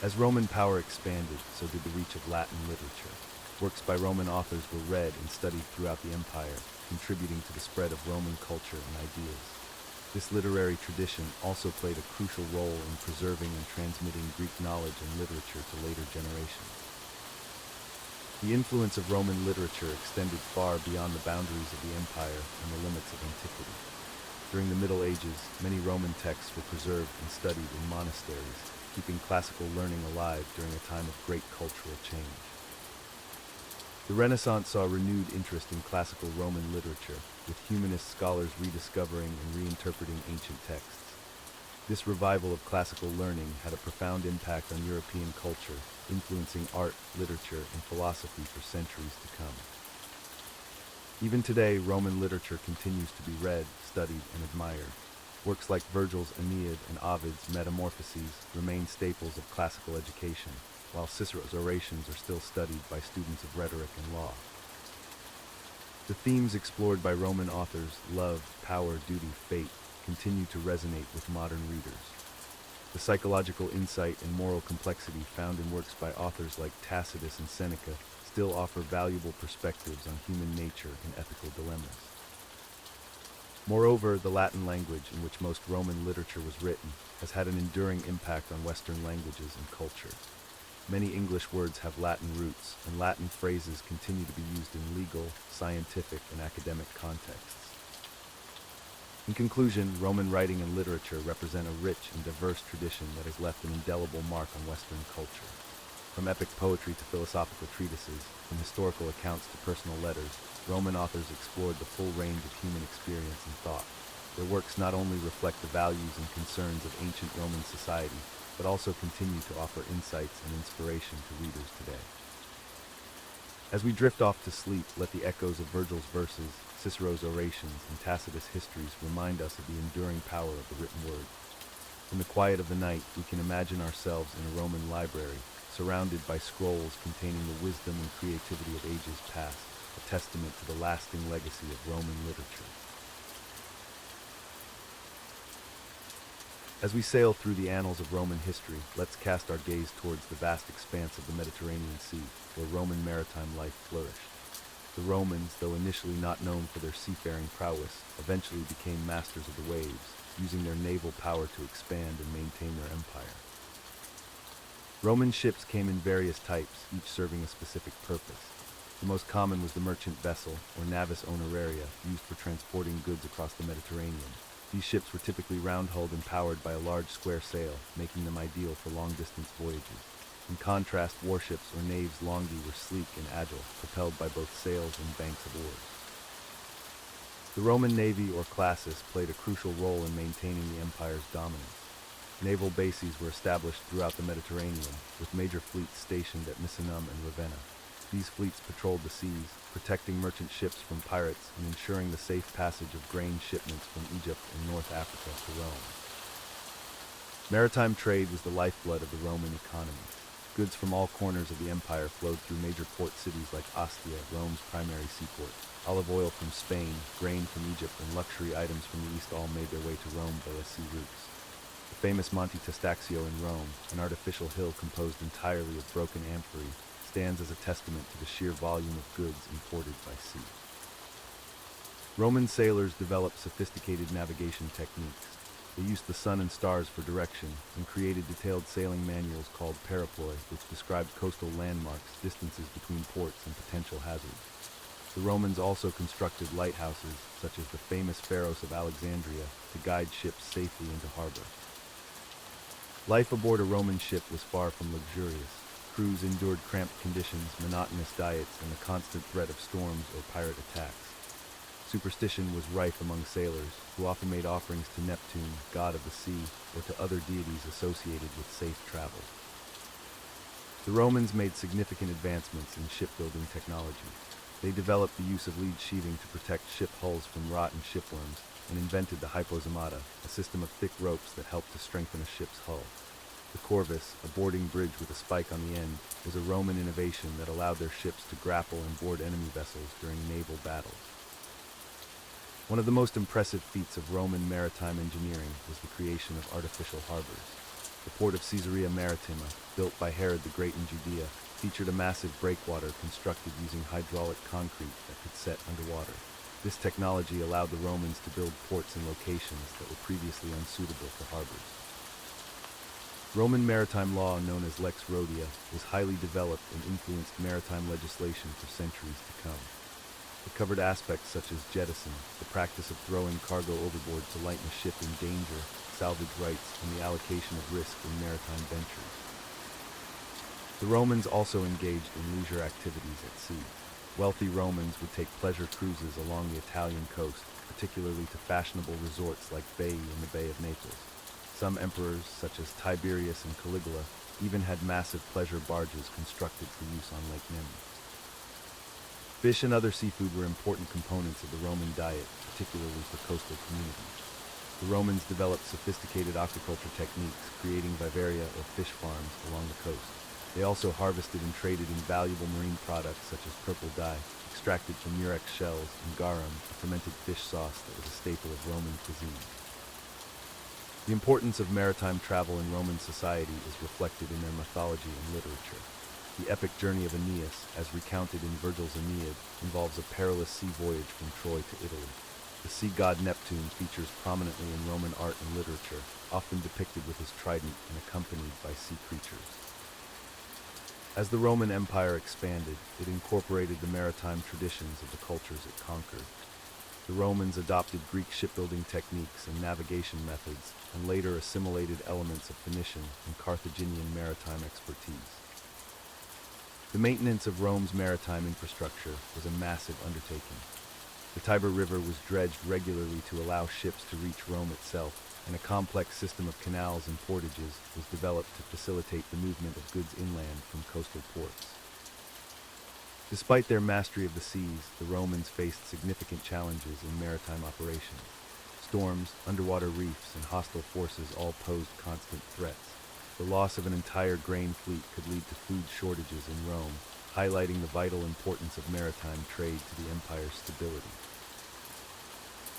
As Roman power expanded, so did the reach of Latin literature. Works by Roman authors were read and studied throughout the empire, contributing to the spread of Roman culture and ideas. This literary tradition also played a crucial role in preserving and transmitting Greek knowledge and literature to later generations. The influence of Roman literature extended far beyond the boundaries of the empire and the limits of antiquity. During the Middle Ages, many Roman texts were preserved and studied in monasteries, keeping classical learning alive during a time of great cultural change. The Renaissance saw renewed interest in classical Roman literature, with humanist scholars rediscovering and reinterpreting ancient texts. This revival of classical learning had a profound impact on European culture, influencing art, literature, and philosophy for centuries to come. Even today, Roman literature continues to be read, studied, and admired. Works like Virgil's Aeneid and Ovid's Metamorphoses remain staples of classical education, while Cicero's orations are still studied by students of rhetoric and law. The themes explored by Roman authors, love, power, duty, fate, continue to resonate with modern readers. The psychological insight and moral complexity found in works by authors like Tacitus and Seneca still offer valuable perspectives on human nature and ethical dilemmas. Moreover, the Latin language in which most Roman literature was written has had an enduring impact on Western languages and culture. Many English words have Latin roots, and Latin phrases continue to be used in legal, scientific, and academic contexts. In conclusion, Roman writing and literature represent a rich and diverse tradition that has left an indelible mark on Western culture. From epic poetry to philosophical treatises, from historical accounts to personal letters, Roman authors explored the full range of human experience and thought. Their works not only reflect the values and concerns of ancient Roman society, but also continue to offer insights and inspiration to readers today. As we drift off to sleep, let the echoes of Virgil's verses, Cicero's orations, and Tacitus' histories remind us of the enduring power of the written word. In the quiet of the night, we can imagine ourselves in a Roman library, surrounded by scrolls containing the wisdom and creativity of ages past, a testament to the lasting legacy of Roman literature. As we sail through the annals of Roman history, let's cast our gaze towards the vast expanse of the Mediterranean Sea, where Roman maritime life flourished. The Romans, though initially not known for their seafaring prowess, eventually became masters of the waves, using their naval power to expand and maintain their empire. Roman ships came in various types, each serving a specific purpose. The most common was the merchant vessel, or navis honoraria, used for transporting goods across the Mediterranean. These ships were typically round-hulled and powered by a large square sail, making them ideal for long-distance voyages. In contrast, warships or naves longi were sleek and agile, propelled by both sails and banks of oars. The Roman navy, or classis, played a crucial role in maintaining the empire's dominance. Naval bases were established throughout the Mediterranean, with major fleets stationed at Misenum and Ravenna. These fleets patrolled the seas, protecting merchant ships from pirates and ensuring the safe passage of grain shipments from Egypt and North Africa to Rome. Maritime trade was the lifeblood of the Roman economy. Goods from all corners of the empire flowed through major port cities like Ostia, Rome's primary seaport. Olive oil from Spain, grain from Egypt, and luxury items from the East all made their way to Rome via sea routes. The famous Monte Testaccio in Rome, an artificial hill composed entirely of broken amphorae, stands as a testament to the sheer volume of goods imported by sea. Roman sailors developed sophisticated navigation techniques. They used the sun and stars for direction and created detailed sailing manuals called periploi, which described coastal landmarks, distances between ports, and potential hazards. The Romans also constructed lighthouses, such as the famous Pharos of Alexandria, to guide ships safely into harbor. Life aboard a Roman ship was far from luxurious. Crews endured cramped conditions, monotonous diets, and the constant threat of storms or pirate attacks. Superstition was rife among sailors, who often made offerings to Neptune, god of the sea, or to other deities associated with safe travel. The Romans made significant advancements in shipbuilding technology. They developed the use of lead sheathing to protect ship hulls from rot and shipworms, and invented the hyposamata, a system of thick ropes that helped to strengthen a ship's hull. The corvus, a boarding bridge with a spike on the end, was a Roman innovation that allowed their ships to grapple and board enemy vessels during naval battles. One of the most impressive feats of Roman maritime engineering was the creation of artificial harbors. The port of Caesarea Maritima, built by Herod the Great in Judea, featured a massive breakwater constructed using hydraulic concrete that could set underwater. This technology allowed the Romans to build ports in locations that were previously unsuitable for harbors. Roman maritime law, known as lex rodia, was highly developed and influenced maritime legislation for centuries to come. It covered aspects such as jettison, the practice of throwing cargo overboard to lighten a ship in danger, salvage rights, and the allocation of risk in maritime ventures. The Romans also engaged in leisure activities at sea. Wealthy Romans would take pleasure cruises along the Italian coast, particularly to fashionable resorts like Baiae in the Bay of Naples. Some emperors, such as Tiberius and Caligula, even had massive pleasure barges constructed for use on Lake Nemi. Fish and other seafood were important components of the Roman diet, particularly for coastal communities. The Romans developed sophisticated aquaculture techniques, creating vivaria or fish farms along the coast. They also harvested and traded in valuable marine products such as purple dye, extracted from murex shells, and garum, a fermented fish sauce that was a staple of Roman cuisine. The importance of maritime travel in Roman society is reflected in their mythology and literature. The epic journey of Aeneas, as recounted in Virgil's Aeneid, involves a perilous sea voyage from Troy to Italy. The sea god Neptune features prominently in Roman art and literature, often depicted with his trident and accompanied by sea creatures. As the Roman Empire expanded, it incorporated the maritime traditions of the cultures it conquered. The Romans adopted Greek shipbuilding techniques and navigation methods, and later assimilated elements of Phoenician and Carthaginian maritime expertise. The maintenance of Rome's maritime infrastructure was a massive undertaking. The Tiber River was dredged regularly to allow ships to reach Rome itself, and a complex system of canals and portages was developed to facilitate the movement of goods inland from coastal ports. Despite their mastery of the seas, the Romans faced significant challenges in maritime operations. Storms, underwater reefs, and hostile forces all posed constant threats. The loss of an entire grain fleet could lead to food shortages in Rome, highlighting the vital importance of maritime trade to the empire's stability.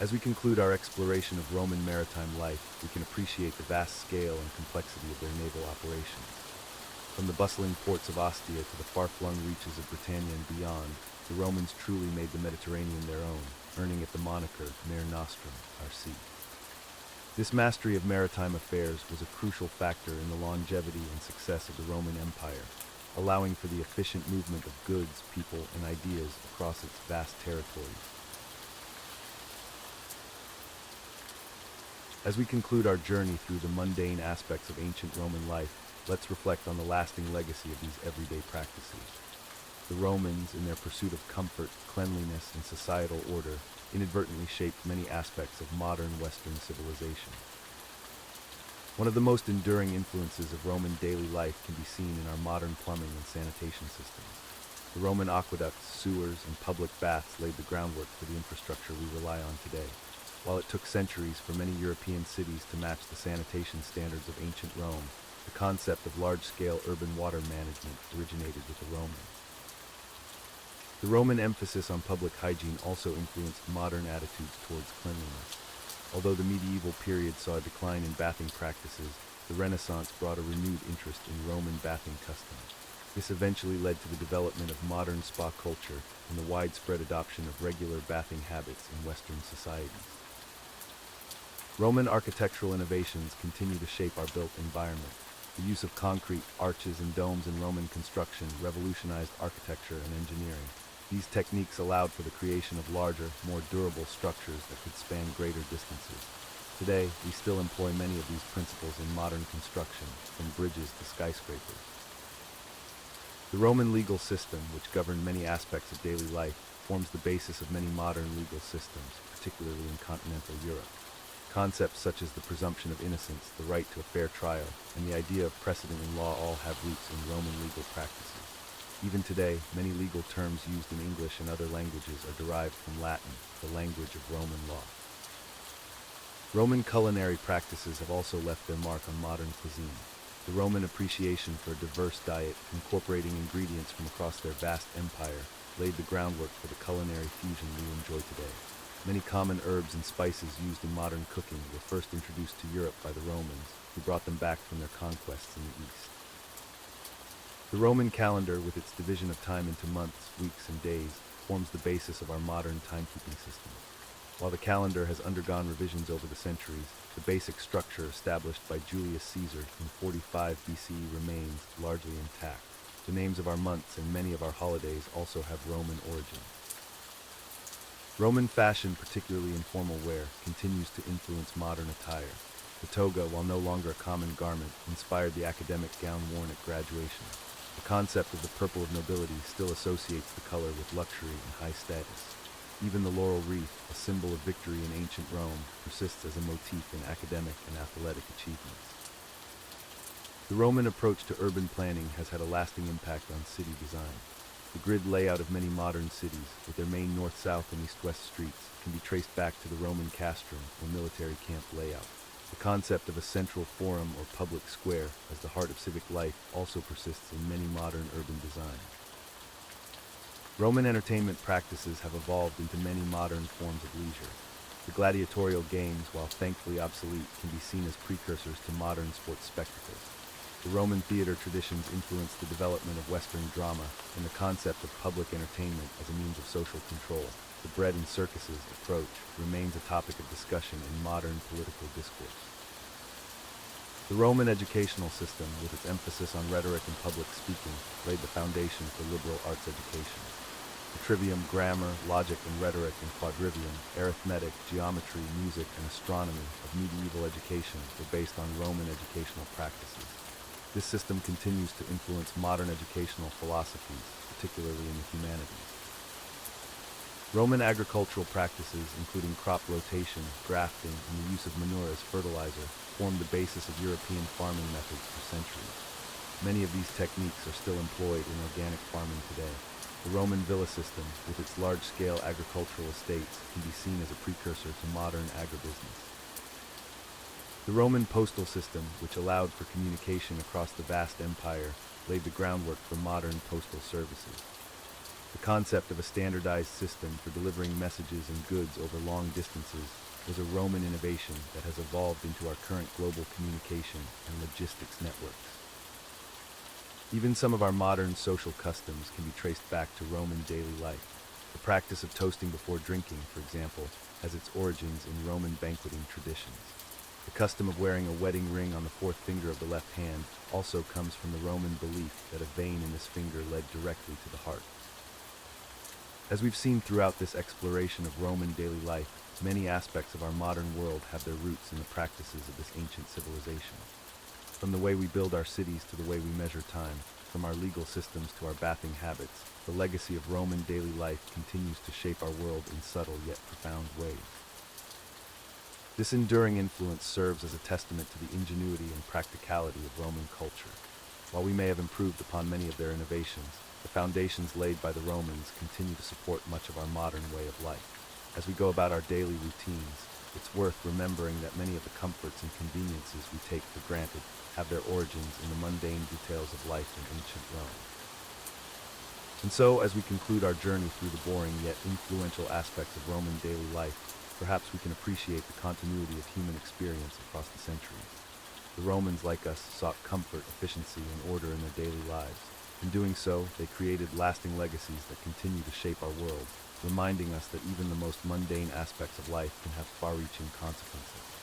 As we conclude our exploration of Roman maritime life, we can appreciate the vast scale and complexity of their naval operations. From the bustling ports of Ostia to the far-flung reaches of Britannia and beyond, the Romans truly made the Mediterranean their own, earning it the moniker Mare Nostrum, our sea. This mastery of maritime affairs was a crucial factor in the longevity and success of the Roman Empire, allowing for the efficient movement of goods, people, and ideas across its vast territories. As we conclude our journey through the mundane aspects of ancient Roman life, let's reflect on the lasting legacy of these everyday practices. The Romans, in their pursuit of comfort, cleanliness, and societal order, inadvertently shaped many aspects of modern Western civilization. One of the most enduring influences of Roman daily life can be seen in our modern plumbing and sanitation systems. The Roman aqueducts, sewers, and public baths laid the groundwork for the infrastructure we rely on today. While it took centuries for many European cities to match the sanitation standards of ancient Rome, the concept of large-scale urban water management originated with the Romans. The Roman emphasis on public hygiene also influenced modern attitudes towards cleanliness. Although the medieval period saw a decline in bathing practices, the Renaissance brought a renewed interest in Roman bathing customs. This eventually led to the development of modern spa culture and the widespread adoption of regular bathing habits in Western societies. Roman architectural innovations continue to shape our built environment. The use of concrete, arches, and domes in Roman construction revolutionized architecture and engineering. These techniques allowed for the creation of larger, more durable structures that could span greater distances. Today, we still employ many of these principles in modern construction, from bridges to skyscrapers. The Roman legal system, which governed many aspects of daily life, forms the basis of many modern legal systems, particularly in continental Europe. Concepts such as the presumption of innocence, the right to a fair trial, and the idea of precedent in law all have roots in Roman legal practices. Even today, many legal terms used in English and other languages are derived from Latin, the language of Roman law. Roman culinary practices have also left their mark on modern cuisine. The Roman appreciation for a diverse diet, incorporating ingredients from across their vast empire, laid the groundwork for the culinary fusion we enjoy today. Many common herbs and spices used in modern cooking were first introduced to Europe by the Romans, who brought them back from their conquests in the East. The Roman calendar, with its division of time into months, weeks, and days, forms the basis of our modern timekeeping system. While the calendar has undergone revisions over the centuries, the basic structure established by Julius Caesar in 45 BCE remains largely intact. The names of our months and many of our holidays also have Roman origins. Roman fashion, particularly in formal wear, continues to influence modern attire. The toga, while no longer a common garment, inspired the academic gown worn at graduation. The concept of the purple of nobility still associates the color with luxury and high status. Even the laurel wreath, a symbol of victory in ancient Rome, persists as a motif in academic and athletic achievements. The Roman approach to urban planning has had a lasting impact on city design. The grid layout of many modern cities, with their main north-south and east-west streets, can be traced back to the Roman castrum or military camp layout. The concept of a central forum or public square as the heart of civic life also persists in many modern urban designs. Roman entertainment practices have evolved into many modern forms of leisure. The gladiatorial games, while thankfully obsolete, can be seen as precursors to modern sports spectacles. The Roman theater traditions influenced the development of Western drama and the concept of public entertainment as a means of social control. The bread and circuses approach remains a topic of discussion in modern political discourse. The Roman educational system, with its emphasis on rhetoric and public speaking, laid the foundation for liberal arts education. The trivium, grammar, logic and rhetoric, and quadrivium, arithmetic, geometry, music, and astronomy of medieval education were based on Roman educational practices. This system continues to influence modern educational philosophies, particularly in the humanities. Roman agricultural practices, including crop rotation, grafting, and the use of manure as fertilizer, formed the basis of European farming methods for centuries. Many of these techniques are still employed in organic farming today. The Roman villa system, with its large-scale agricultural estates, can be seen as a precursor to modern agribusiness. The Roman postal system, which allowed for communication across the vast empire, laid the groundwork for modern postal services. The concept of a standardized system for delivering messages and goods over long distances was a Roman innovation that has evolved into our current global communication and logistics networks. Even some of our modern social customs can be traced back to Roman daily life. The practice of toasting before drinking, for example, has its origins in Roman banqueting traditions. The custom of wearing a wedding ring on the fourth finger of the left hand also comes from the Roman belief that a vein in this finger led directly to the heart. As we've seen throughout this exploration of Roman daily life, many aspects of our modern world have their roots in the practices of this ancient civilization. From the way we build our cities to the way we measure time, from our legal systems to our bathing habits, the legacy of Roman daily life continues to shape our world in subtle yet profound ways. This enduring influence serves as a testament to the ingenuity and practicality of Roman culture. While we may have improved upon many of their innovations, the foundations laid by the Romans continue to support much of our modern way of life. As we go about our daily routines, it's worth remembering that many of the comforts and conveniences we take for granted have their origins in the mundane details of life in ancient Rome. And so, as we conclude our journey through the boring yet influential aspects of Roman daily life, perhaps we can appreciate the continuity of human experience across the centuries. The Romans, like us, sought comfort, efficiency, and order in their daily lives. In doing so, they created lasting legacies that continue to shape our world, reminding us that even the most mundane aspects of life can have far-reaching consequences.